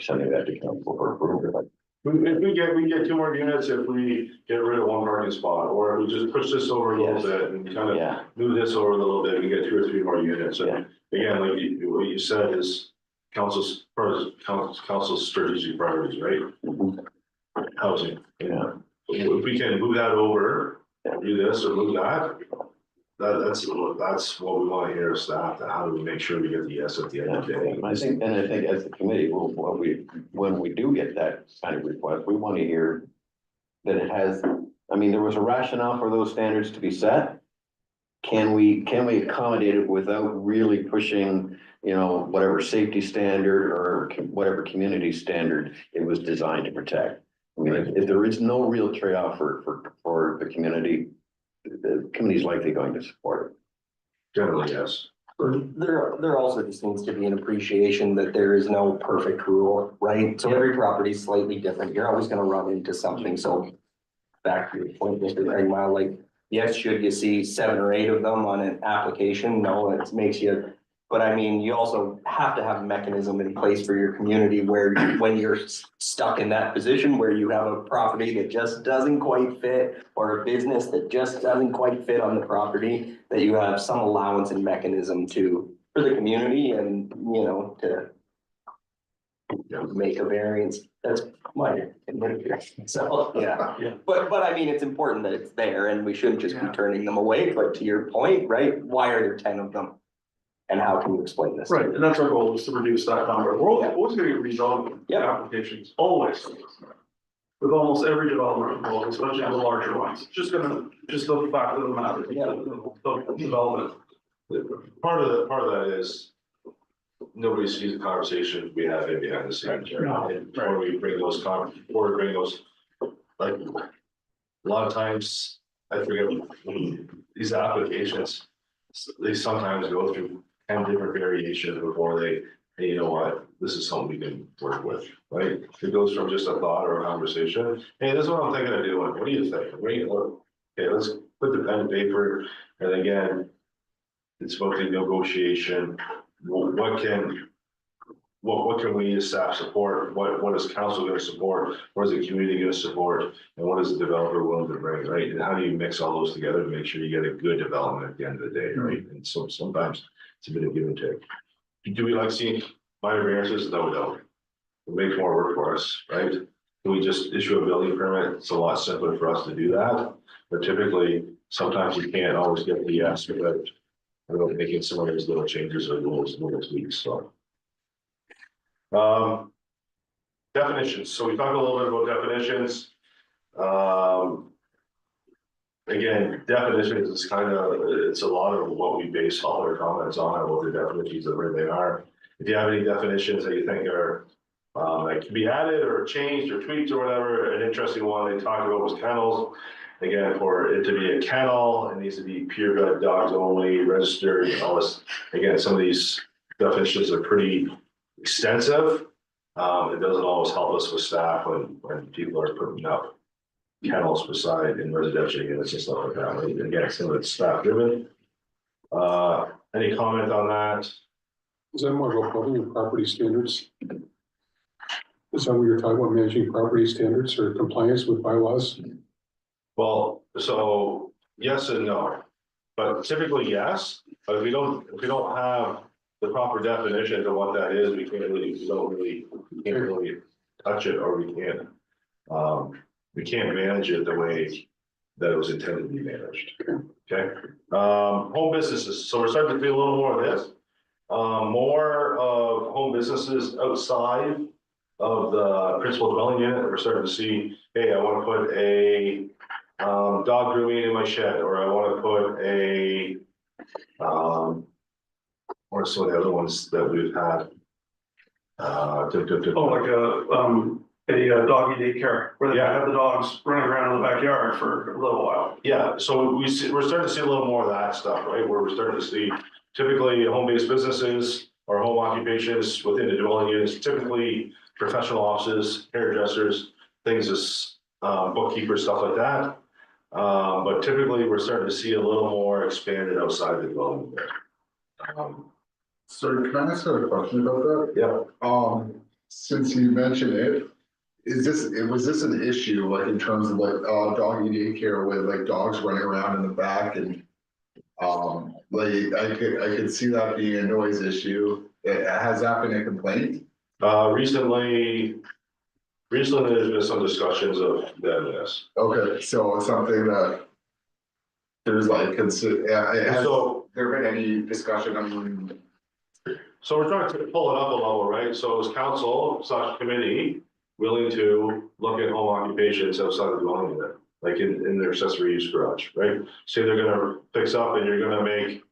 sending that to council for approval. If we get 2 more units, if we get rid of 1 parking spot, or if we just push this over a little Yes. bit and kind of Yeah, move this over a little bit, we get 2 or 3 more units. And again, like what you said is council's strategic priorities, right? Mhm. Housing. Yeah. If we can move that over, do this or move that, that's what we want to hear as staff, that how do we make sure we get the yes at the end of the day? I think as the committee, when we do get that kind of request, we want to hear that it has, I mean, there was a rationale for those standards to be set. Can we accommodate it without really pushing, whatever safety standard or whatever community standard it was designed to protect? I mean, if there is no real trade-off for the community, the committee's likely going to support it. Generally, yes. There also just needs to be an appreciation that there is no perfect rule, right? So every property is slightly different. You're always gonna run into something. So back to your point, Mr. Craigmile, like, yes, should you see 7 or 8 of them on an application? No, it makes you, but I mean, you also have to have a mechanism in place for your community where when you're stuck in that position where you have a property that just doesn't quite fit, or a business that just doesn't quite fit on the property, that you have some allowance and mechanism for the community and, to make a variance. That's my opinion. So, yeah. But I mean, it's important that it's there and we shouldn't just be turning them away. But to your point, right, why are there 10 of them? And how can you explain this? Right, and that's our goal, is to reduce that number. We're always gonna get rezoning applications, always. With almost every development goal, especially the larger ones, just the fact of the matter, the development. Part of that is nobody sees the conversation we have in behind the scenes. No, And before we bring those, like, a lot of times, I forget, these applications, they sometimes go through 10 different variations before hey, you know what, this is something we can work with, right? It goes from just a thought or a conversation, hey, this is what I'm thinking of doing, what do you think? Okay, let's put the pen and paper, and again, it's about the negotiation. What can we as staff support? What is council gonna support? What is the community gonna support? And what is the developer willing to bring, right? And how do you mix all those together to make sure you get a good development at the end of the day, right? And so sometimes it's a bit of give and take. Do we like seeing minor variances? No, we don't. It makes more work for us, right? Can we just issue a building permit? It's a lot simpler for us to do that. But typically, sometimes we can't always get the yes without making some of those little changes or little tweaks, so. Definitions. So we talked a little bit about definitions. Again, definitions is it's a lot of what we base all our comments on, what the definitions of where they are. If you have any definitions that you think are that can be added or changed or tweaked or whatever, an interesting one they talked about was kennels. Again, for it to be a kennel, it needs to be purebred dogs only, registered, and all this. Again, some of these definitions are pretty extensive. It doesn't always help us with staff when people are putting up kennels beside in residential units and stuff like that. Right? Again, some of it's staff driven. Any comment on that? Is that more about building and property standards? Is that what you're talking about, managing property standards or compliance with bylaws? Well, so yes and no, but typically yes, but if we don't have the proper definition of what that is, we can't really touch it, or we can't manage it the way that it was intended to be managed. Okay, home businesses. So we're starting to see a little more of this. More of home businesses outside of the principal dwelling unit. We're starting to see, hey, I want to put a dog grooming in my shed, or I want to put a or some of the other ones that we've had. Oh, like a doggy daycare. where they Yeah. have the dogs running around in the backyard for a little while. Yeah, so we're starting to see a little more of that stuff, right, where we're starting to see typically home-based businesses or home occupations within the dwelling units, typically professional offices, hairdressers, things as bookkeepers, stuff like that. But typically, we're starting to see a little more expanded outside the dwelling unit. Sir, can I ask a question about that? Yeah, Since you mentioned it, was this an issue, like in terms of like, doggy daycare with like dogs running around in the back and. Like, I could see that being a noise issue. Has that been a complaint? recently there's been some discussions of that, yes. Okay, so it's something that. There's like, has So, there been any discussion on? so we're trying to pull it up a level, right? So is council / committee willing to look at home occupations outside the dwelling unit? Like in their accessory use garage, right? Say they're gonna fix up and you're gonna make.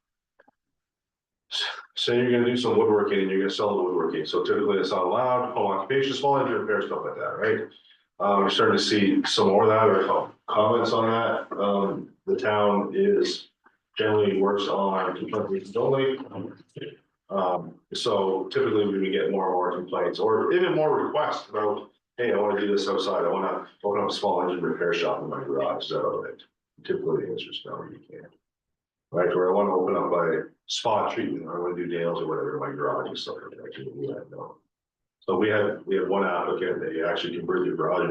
Say you're gonna do some woodworking and you're gonna sell the woodworking, so typically it's not allowed, home occupations, fall into repair, stuff like that, right? We're starting to see some more of that or comments on that. The town is generally works on complaint cases only. So typically we would get more and more complaints or even more requests about, hey, I wanna do this outside, I wanna open up a small engine repair shop in my garage, is that all right? Typically the answer is no, you can't. Right, or I wanna open up a spa treatment, or I wanna do nails or whatever in my garage and stuff like that, can you do that? No. So we had one applicant, they actually converted their garage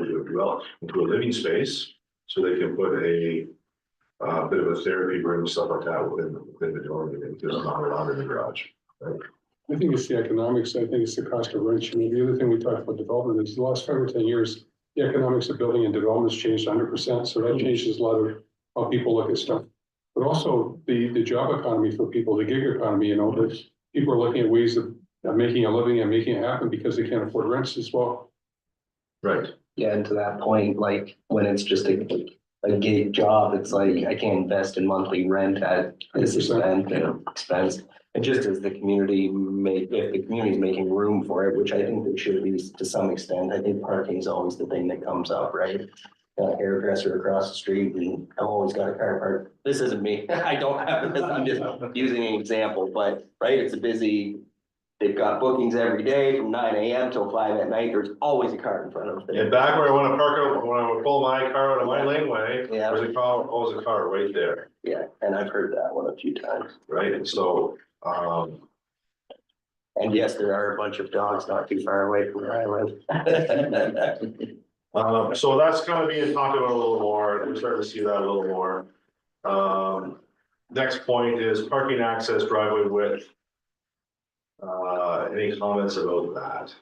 into a living space, so they can put a bit of a therapy room, stuff like that within the dwelling unit, because it's not allowed in the garage, right? I think it's the economics, I think it's the cost of rent. You know, the other thing we talked about development is the last 5 or 10 years, the economics of building and development has changed 100%, so that changes a lot of how people look at stuff. But also the job economy for people, the gig economy, you know, that people are looking at ways of making a living and making it happen because they can't afford rents as well. Right. Yeah, and to that point, like when it's just a gig job, it's like I can't invest in monthly rent at this 100%. expense. And just as the community if the community is making room for it, which I think there should be to some extent, I think parking is always the thing that comes up, right? Got a hairdresser across the street and I've always got a car parked. This isn't me. I don't have this. I'm just using an example, but right, it's a busy. They've got bookings every day from 9 AM till 5 at night. There's always a car in front of them. And back where I wanna park, when I would pull my car out of my laneway, Yeah. there's always a car right there, Yeah, and I've heard that one a few times. right? And so, And yes, there are a bunch of dogs not too far away from where I live. so that's kind of being talked about a little more, we're starting to see that a little more. Next point is parking access, driveway width. Any comments about that?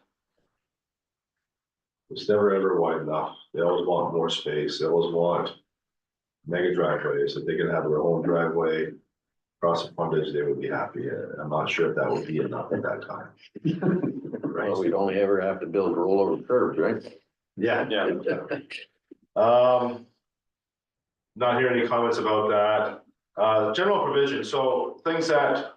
It's never ever wide enough, they always want more space, they always want mega driveways, if they can have their own driveway across the frontage, they would be happy, and I'm not sure if that would be enough at that time. Right? Well, we'd only ever have to build rollover curbs, right? Yeah. Yeah. Not hearing any comments about that. General provision, so things that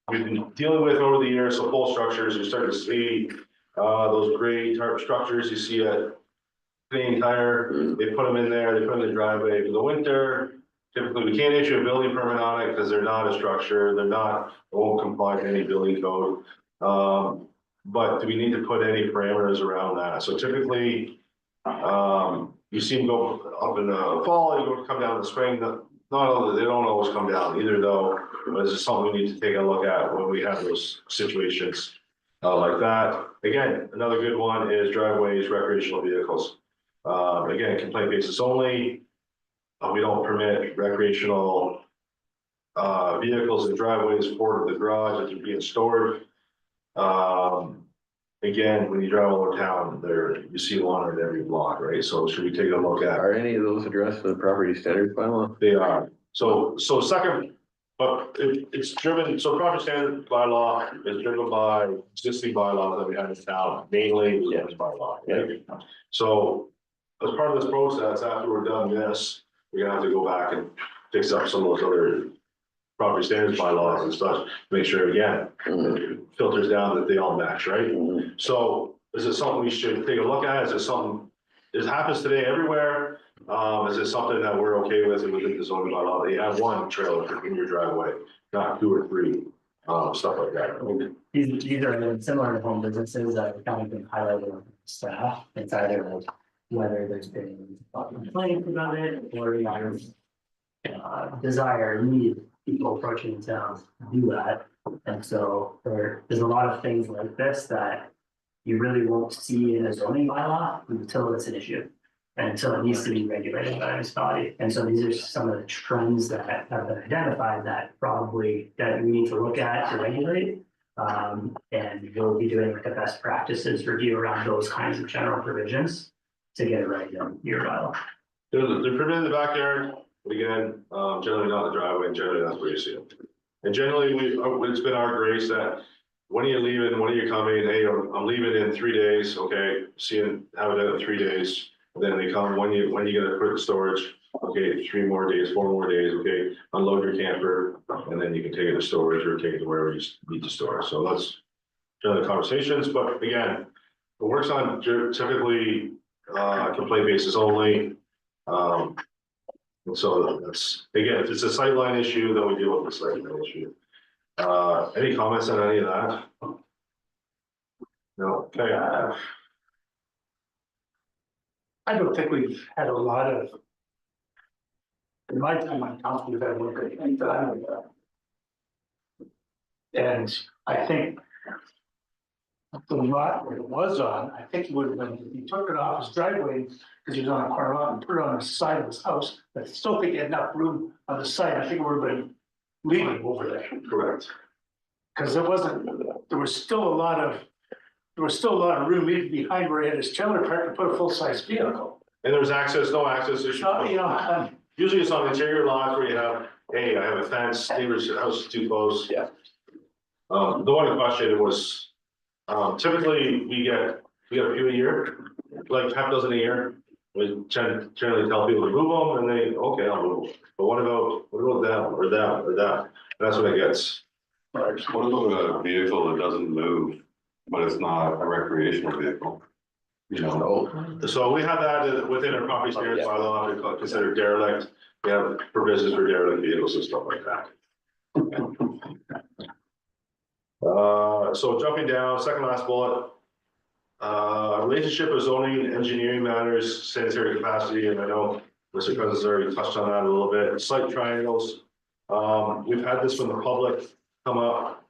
we've been dealing with over the years, so pole structures, you start to see those gray tarp structures you see at Canadian Tire, they put them in there, they put them in the driveway for the winter. Typically, we can't issue a building permit on it because they're not a structure, they won't comply to any building code. But do we need to put any parameters around that? So typically, you see them go up in the fall, you go come down in the spring, they don't always come down either though. But this is something we need to take a look at when we have those situations like that. Again, another good one is driveways, recreational vehicles. Again, complaint basis only. We don't permit recreational vehicles in driveways forward of the garage as they're being stored. Again, when you drive all over town, you see one in every block, right? So should we take a look at? Are any of those addressed in the property standards bylaw? They are. So second, but it's driven, so property standard bylaw is driven by existing bylaws that we have in town, mainly the zoning bylaw. Right? So as part of this process, after we're done this, we're gonna have to go back and fix up some of those other property standards bylaws and stuff, make sure again, it filters down that they all match, right? So is it something we should take a look at? Is it something, it happens today everywhere? Is it something that we're okay with and within the zoning bylaw? They have one trailer in your driveway, not 2 or 3, stuff like that. These are similar to home businesses that have kind of been highlighted on staff. It's either like whether there's been complaints about it or there's desire, need people approaching the town to do that. And so there's a lot of things like this that you really won't see in a zoning bylaw until it's an issue. And until it needs to be regulated by a municipality. And so these are some of the trends that have been identified that probably that we need to look at to regulate. And we'll be doing like a best practices review around those kinds of general provisions to get it right in your bylaw. They're permitted in the backyard, but again, generally not in the driveway, and generally that's where you see it. And generally, it's been our grace that when are you leaving, when are you coming, hey, I'm leaving in 3 days, okay, see you, have it done in 3 days. Then they come, when you gonna put it in storage, okay, 3 more days, 4 more days, okay, unload your camper, and then you can take it to storage or take it to wherever you need to store. So that's generally conversations, but again, it works on typically complaint basis only. And so that's, again, if it's a sightline issue, then we deal with the sightline issue. Any comments on any of that? No, okay. I don't think we've had a lot of. In my time on council, we've had one good thing that I know of. And I think. The lot where it was on, I think it would have been, he took it off his driveway, because he was on a corner lot and put it on the side of his house, but I still think he had enough room on the side, I think it would have been leaving over there. Correct. Cause there was still a lot of room even behind where he had his trailer park to put a full-size vehicle. And there's access, no access issue. You know, Usually it's on interior lots where you have, hey, I have a fence, neighbor's house is too close. Yeah. The one question was, typically we get a few a year, like half dozen a year. We generally tell people to move them and they, okay, I'll move them. But what about them or them or that? And that's what it gets. What about a vehicle that doesn't move, but it's not a recreational vehicle? You know, So we have that within our property standards bylaw, we call it considered derelict. We have provisions for derelict vehicles and stuff like that. So jumping down, second last bullet. Relationship of zoning, engineering matters, sanitary capacity, and I know Mr. Cousins already touched on that a little bit. Site triangles. We've had this from the public come up.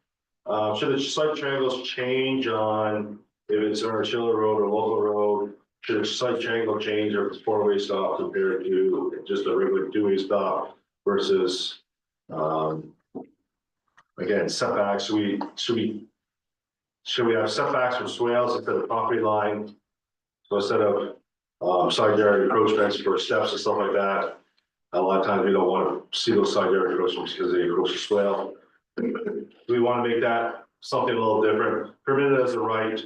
Should the site triangles change on if it's on a Chiller Road or local road? Should a site triangle change if it's 4-way stop compared to just a regular 2-way stop versus again, setbacks? Should we have setbacks from swales instead of property line? So instead of side yard encroachments for steps and stuff like that, a lot of times we don't want to see those side yard encroachments because they encroach the swale. We want to make that something a little different, permitted as a right,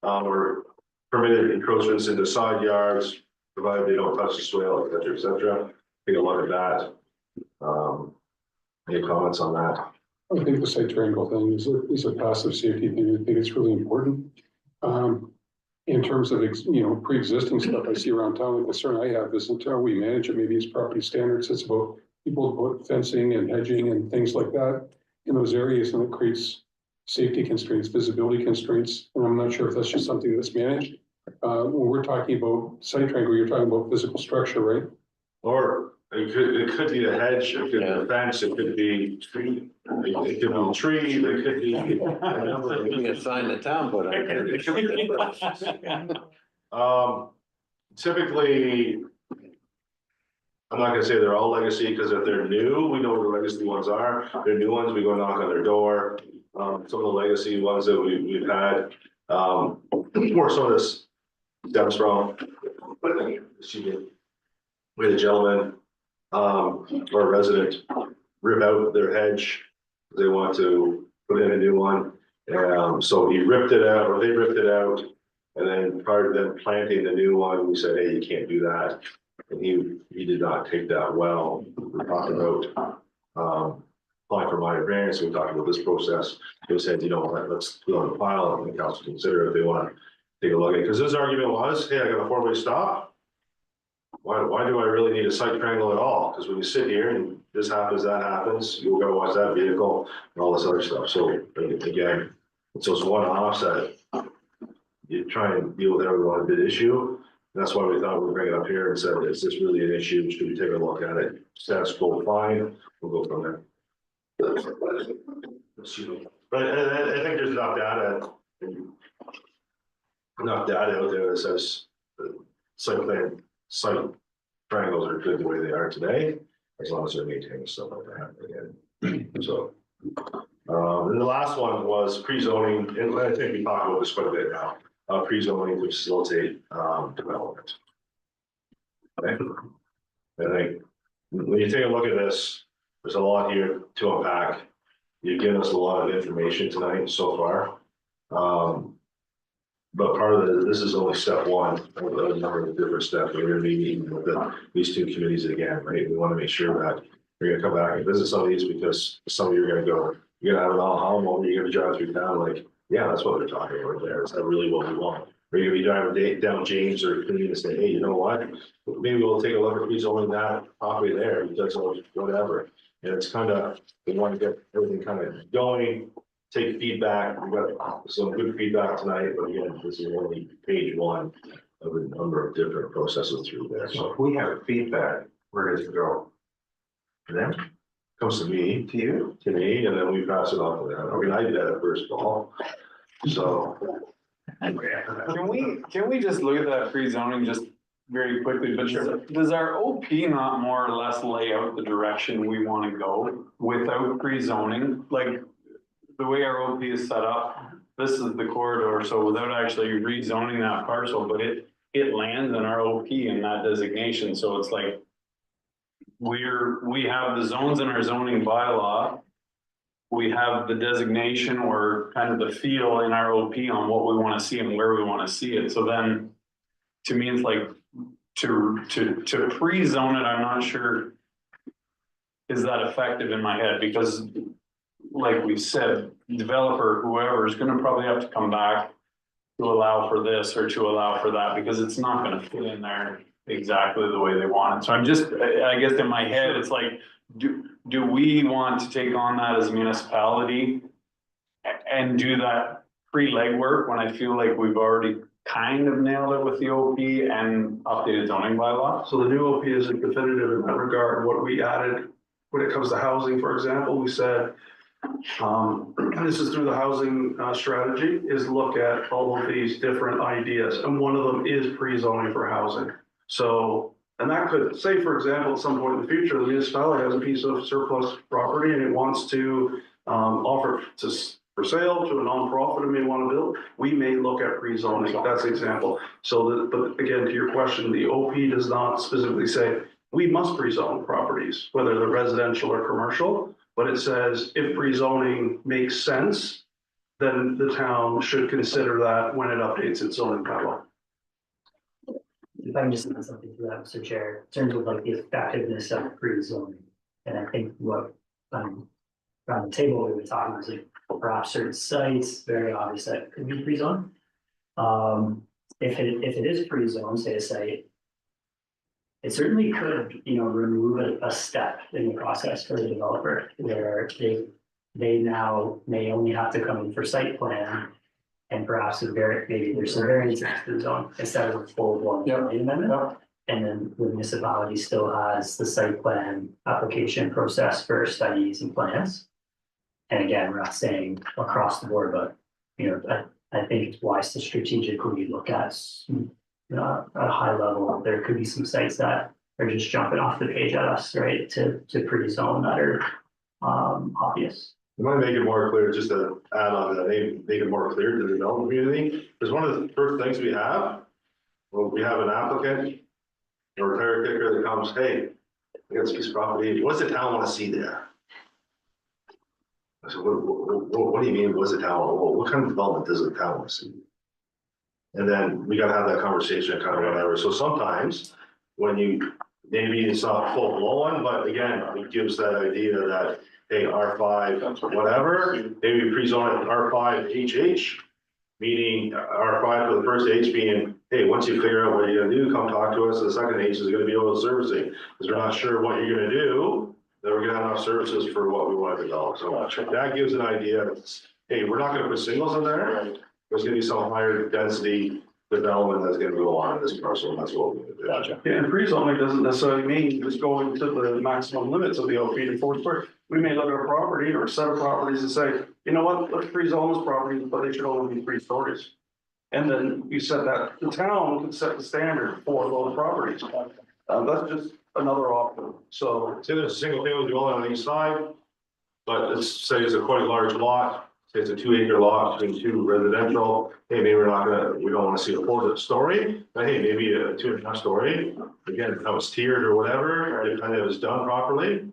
or permitted encroachments into side yards, provided they don't touch the swale, et cetera, et cetera. Take a look at that. Any comments on that? I think the site triangle thing is a passive safety thing. I think it's really important. In terms of, pre-existing stuff I see around town, the concern I have is how we manage it. Maybe it's property standards. It's about people put fencing and hedging and things like that in those areas, and it creates safety constraints, visibility constraints. And I'm not sure if that's just something that's managed. When we're talking about site triangle, you're talking about physical structure, right? Or it could be a hedge, it could be a fence, it could be tree, it could be a tree, it could be. Maybe a sign the town put on. Typically, I'm not gonna say they're all legacy, because if they're new, we know what the legacy ones are. They're new ones, we go knock on their door. Some of the legacy ones that we've had, more some of this stems from. Excuse me. We had a gentleman, or a resident, rip out their hedge. They want to put in a new one. So he ripped it out, or they ripped it out. And then prior to them planting the new one, we said, hey, you can't do that. And he did not take that well. We talked about applying for minor variance. We talked about this process. They said, let's put on the file and the council consider if they want to take a look at it, because his argument was, hey, I got a four-way stop. Why do I really need a site triangle at all? Because when you sit here and this happens, that happens, you'll gotta watch that vehicle and all this other stuff. So again, it's those one-offs that you try and deal with every one big issue. That's why we thought we'd bring it up here and said, is this really an issue? Should we take a look at it? Status quo, fine, we'll go from there. But I think there's enough data out there that says the site triangles are good the way they are today, as long as they're maintaining stuff like that again. So, and the last one was pre-zoning, and I think we talked about this quite a bit now, pre-zoning to facilitate, development. Okay. I think when you take a look at this, there's a lot here to unpack. You've given us a lot of information tonight so far. But part of this is only step one of a number of different steps. We're gonna be meeting with these two committees again, right? We wanna make sure that we're gonna come back and visit some of these, because some of you are gonna go, you're gonna have an aha moment, you're gonna drive through town, like, yeah, that's what they're talking about there. Is that really what we want? Or you're gonna be driving down James or Clean and say, hey, you know what? Maybe we'll take a look at rezoning that property there, because of whatever. And it's kind of, we want to get everything kind of going, take feedback. We got some good feedback tonight, but again, this is only page one of a number of different processes through there. So So if we have feedback, where does it go? for them, comes to me, To you? and then we pass it on to them. I mean, I did that first of all. So Can we just look at that pre-zoning just very quickly, but does our OP not more or less lay out the direction we want to go without pre-zoning? Like, the way our OP is set up, this is the corridor, so without actually rezoning that parcel, but it lands in our OP in that designation, so it's like we have the zones in our zoning bylaw. We have the designation or kind of the feel in our OP on what we want to see and where we want to see it. So then, to me, it's like to pre-zone it, I'm not sure. Is that effective in my head? Because like we said, developer, whoever is gonna probably have to come back to allow for this or to allow for that, because it's not gonna fit in there exactly the way they want it. So I'm just, I guess in my head, it's like, do we want to take on that as a municipality and do that pre-legwork when I feel like we've already kind of nailed it with the OP and updated zoning bylaw? So the new OP is definitive in that regard. What we added, when it comes to housing, for example, we said, this is through the housing strategy, is look at all of these different ideas. And one of them is pre-zoning for housing. So, and that could say, for example, at some point in the future, the municipality has a piece of surplus property and it wants to offer for sale to a nonprofit who may want to build. We may look at pre-zoning. That's an example. So, but again, to your question, the OP does not specifically say we must pre-zone properties, whether they're residential or commercial. But it says if pre-zoning makes sense, then the town should consider that when it updates its zoning bylaw. If I can just add something to that, Mr. Chair, in terms of like the effectiveness of pre-zoning, and I think what around the table we were talking was like perhaps certain sites, very obvious that could be pre-zoned. If it is pre-zoned, say a site, it certainly could, remove a step in the process for the developer where they now may only have to come in for site plan. And perhaps maybe there's some variances to the zone instead of a full-blown zoning amendment. And then the municipality still has the site plan application process for studies and plans. And again, we're not saying across the board, but I think it's wise to strategically look at at a high level. There could be some sites that are just jumping off the page at us, right? To pre-zone that are obvious. You might make it more clear, just to add on to that, make it more clear to the development community, because one of the first things we have, well, we have an applicant or a caretaker that comes, hey, I got this piece of property, what's the town want to see there? I said, what do you mean, what's the town, what kind of development does the town want to see? And then we gotta have that conversation, kind of whatever, so sometimes, when maybe it's not full blown, but again, it gives that idea that, hey, R5, whatever, maybe pre-zone it R5 HH. Meaning, our five for the first H being, hey, once you figure out what you're gonna do, come talk to us. The second H is gonna be able to servicing, because we're not sure what you're gonna do. Then we're gonna have enough services for what we want to develop. So that gives an idea. Hey, we're not gonna put singles in there. There's gonna be some higher density development that's gonna go on in this parcel, and that's what we're gonna do. Gotcha. Yeah, and pre-zoning doesn't necessarily mean just going to the maximum limits of the OP to Foursquare. We may look at a property or a set of properties and say, you know what, let's pre-zone those properties, but they should only be 3 stories. And then you said that the town could set the standard for those properties. That's just another option, so. Say there's a single family dwelling on each side, but let's say it's a quite large lot, say it's a 2-acre lot between 2 residential. Hey, maybe we don't wanna see a 4-story, but hey, maybe a 2.5 story. Again, how it's tiered or whatever, it kind of is done properly.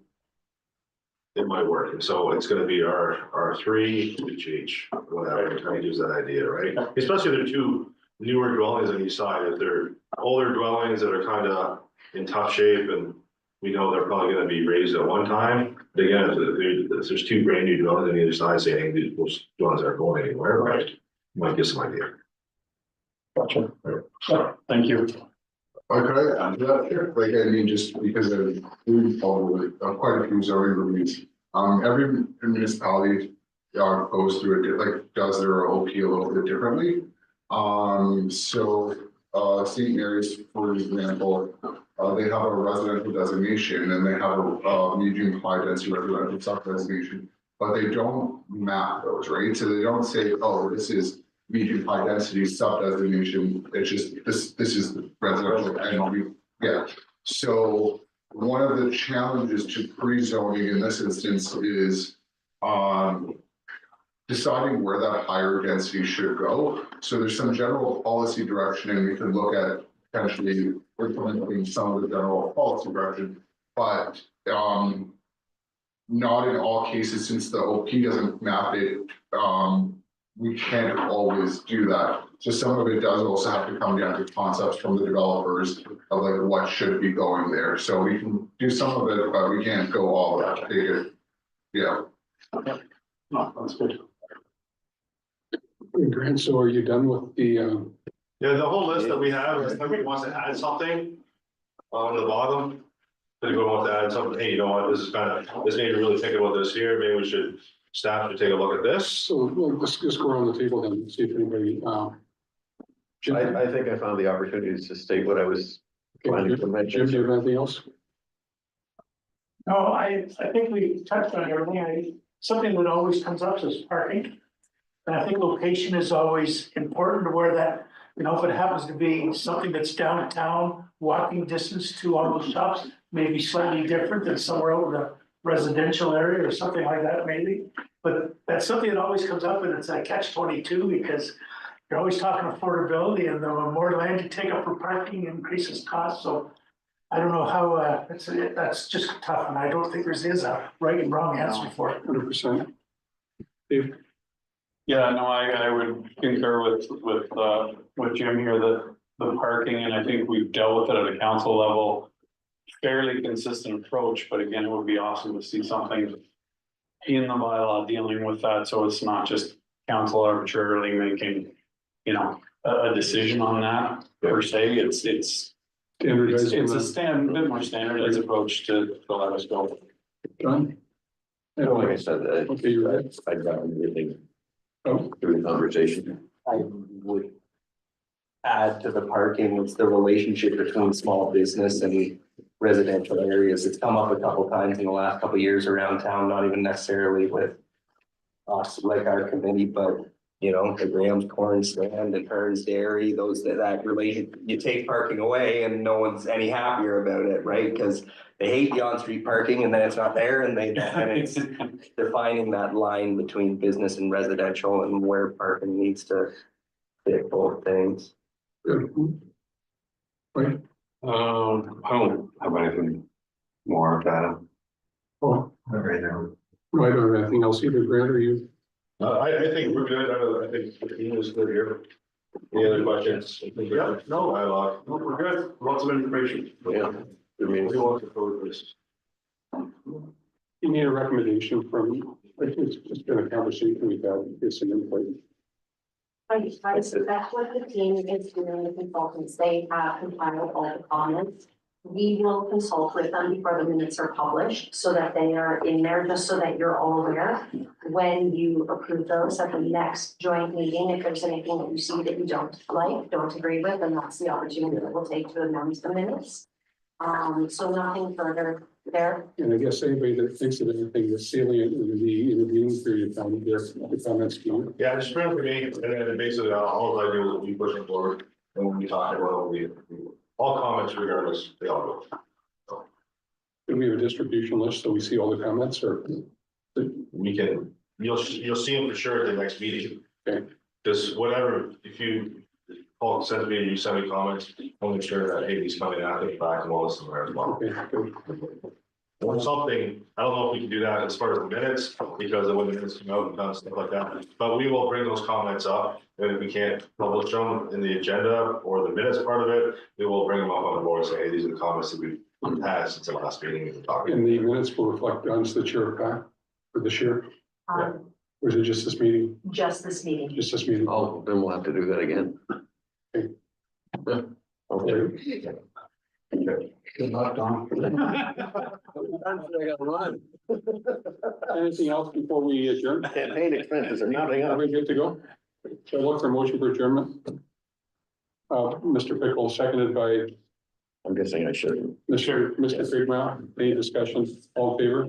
It might work, and so it's gonna be our 3 each, whatever, kind of gives that idea, right? Especially if they're 2 newer dwellings on each side, if they're older dwellings that are kind of in tough shape and we know they're probably gonna be raised at one time. But again, if there's 2 brand new dwellings on either side saying those dwellings aren't going anywhere, right? You might get some idea. Gotcha. Thank you. Okay, like, I mean, just because of, we've followed quite a few zoning reviews. Every municipality, goes through it, like, does their OP a little bit differently. St. Mary's, for example, they have a residential designation and they have a medium high density residential sub designation, but they don't map those, right? So they don't say, oh, this is medium high density sub designation. It's just, this is the residential and yeah. So one of the challenges to pre-zoning in this instance is, deciding where that higher density should go. So there's some general policy direction and we can look at potentially implementing some of the general policy direction, but not in all cases, since the OP doesn't map it, we can't always do that. So some of it does also have to come down to concepts from the developers of like what should be going there. So we can do some of it, but we can't go all out, take it. Yeah. No, that's good. Grant, so are you done with the, Yeah, the whole list that we have, if somebody wants to add something on the bottom. If anyone wants to add something, hey, you know what, this is this made me really think about this here, maybe we should, staff should take a look at this. so let's just go around the table then, and see if anybody, Jim, I think I found the opportunities to state what I was planning to Jim, mention. do you have anything else? No, I think we touched on everything. Something that always comes up is parking. And I think location is always important to where that, you know, if it happens to be something that's downtown, walking distance to all those shops, maybe slightly different than somewhere over the residential area or something like that, maybe. But that's something that always comes up and it's a catch-22 because you're always talking affordability and the more land you take up for parking increases costs. So I don't know how, that's just tough and I don't think there is a right and wrong answer for it. 100%. Dave? Yeah, no, I would concur with Jim here that the parking, and I think we've dealt with it at a council level. Fairly consistent approach, but again, it would be awesome to see something in the bylaw dealing with that, so it's not just council arbitrarily making, you know, a decision on that per se. It's Standardized. a bit more standardized approach to let us go. John? Like I said, Okay, you're right. I've gotten really Oh, through the conversation. I would add to the parking, it's the relationship between small business and residential areas. It's come up a couple times in the last couple of years around town, not even necessarily with us, like our committee, but you know, the Graham's Corn Stand and Hearn's Dairy, that relation, you take parking away and no one's any happier about it, right? Because they hate the on-street parking and then it's not there and it's defining that line between business and residential and where parking needs to fit both things. good. Right. I don't have anything more of that. Oh, Not right now. I don't have anything else either, Grant, or you? I think we're good, I think the team is good here. Any other questions? Yeah, no. Dialogue. No, we're good, lots of information. Yeah. We want to forward this. You need a recommendation from, I think it's just been a conversation we've had, get some input. Right, so that's what the team is doing, the consultants, they have compiled all the comments. We will consult with them before the minutes are published, so that they are in there, just so that you're all aware. When you approve those at the next joint meeting, if there's anything that you see that you don't like, don't agree with, then that's the opportunity that we'll take to amend the minutes. So nothing further there. And I guess anybody that thinks of anything that's salient in the intervening period of time, there's the comments. Yeah, just bring it to me, and then basically all I do is we push it forward, and when we talk about, all comments regardless, they all go. Do we have a distribution list so we see all the comments or? We can, you'll see them for sure at the next meeting. Okay. Just whatever, if you, Paul sends me, you send me comments, I'll make sure that, hey, he's coming after the fact and all this and there as well. Okay, good. Or something, I don't know if we can do that as far as the minutes, because of when the minutes come out and done stuff like that, but we will bring those comments up. And if we can't publish them in the agenda or the minutes part of it, we will bring them up on the board and say, hey, these are the comments that we've had since the last meeting we were talking. And the minutes will reflect on the chair pack for this year, or is it just this meeting? Just this meeting. Just this meeting? Oh, then we'll have to do that again. Okay. Okay. Good luck, Don. Anything else before we adjourn? Campaign expenses are nothing Are up. we good to go? So I look for a motion for adjournment. Mr. Pickle, seconded by I'm guessing I shouldn't. Mr. Bigmouth. Any discussion? All in favor?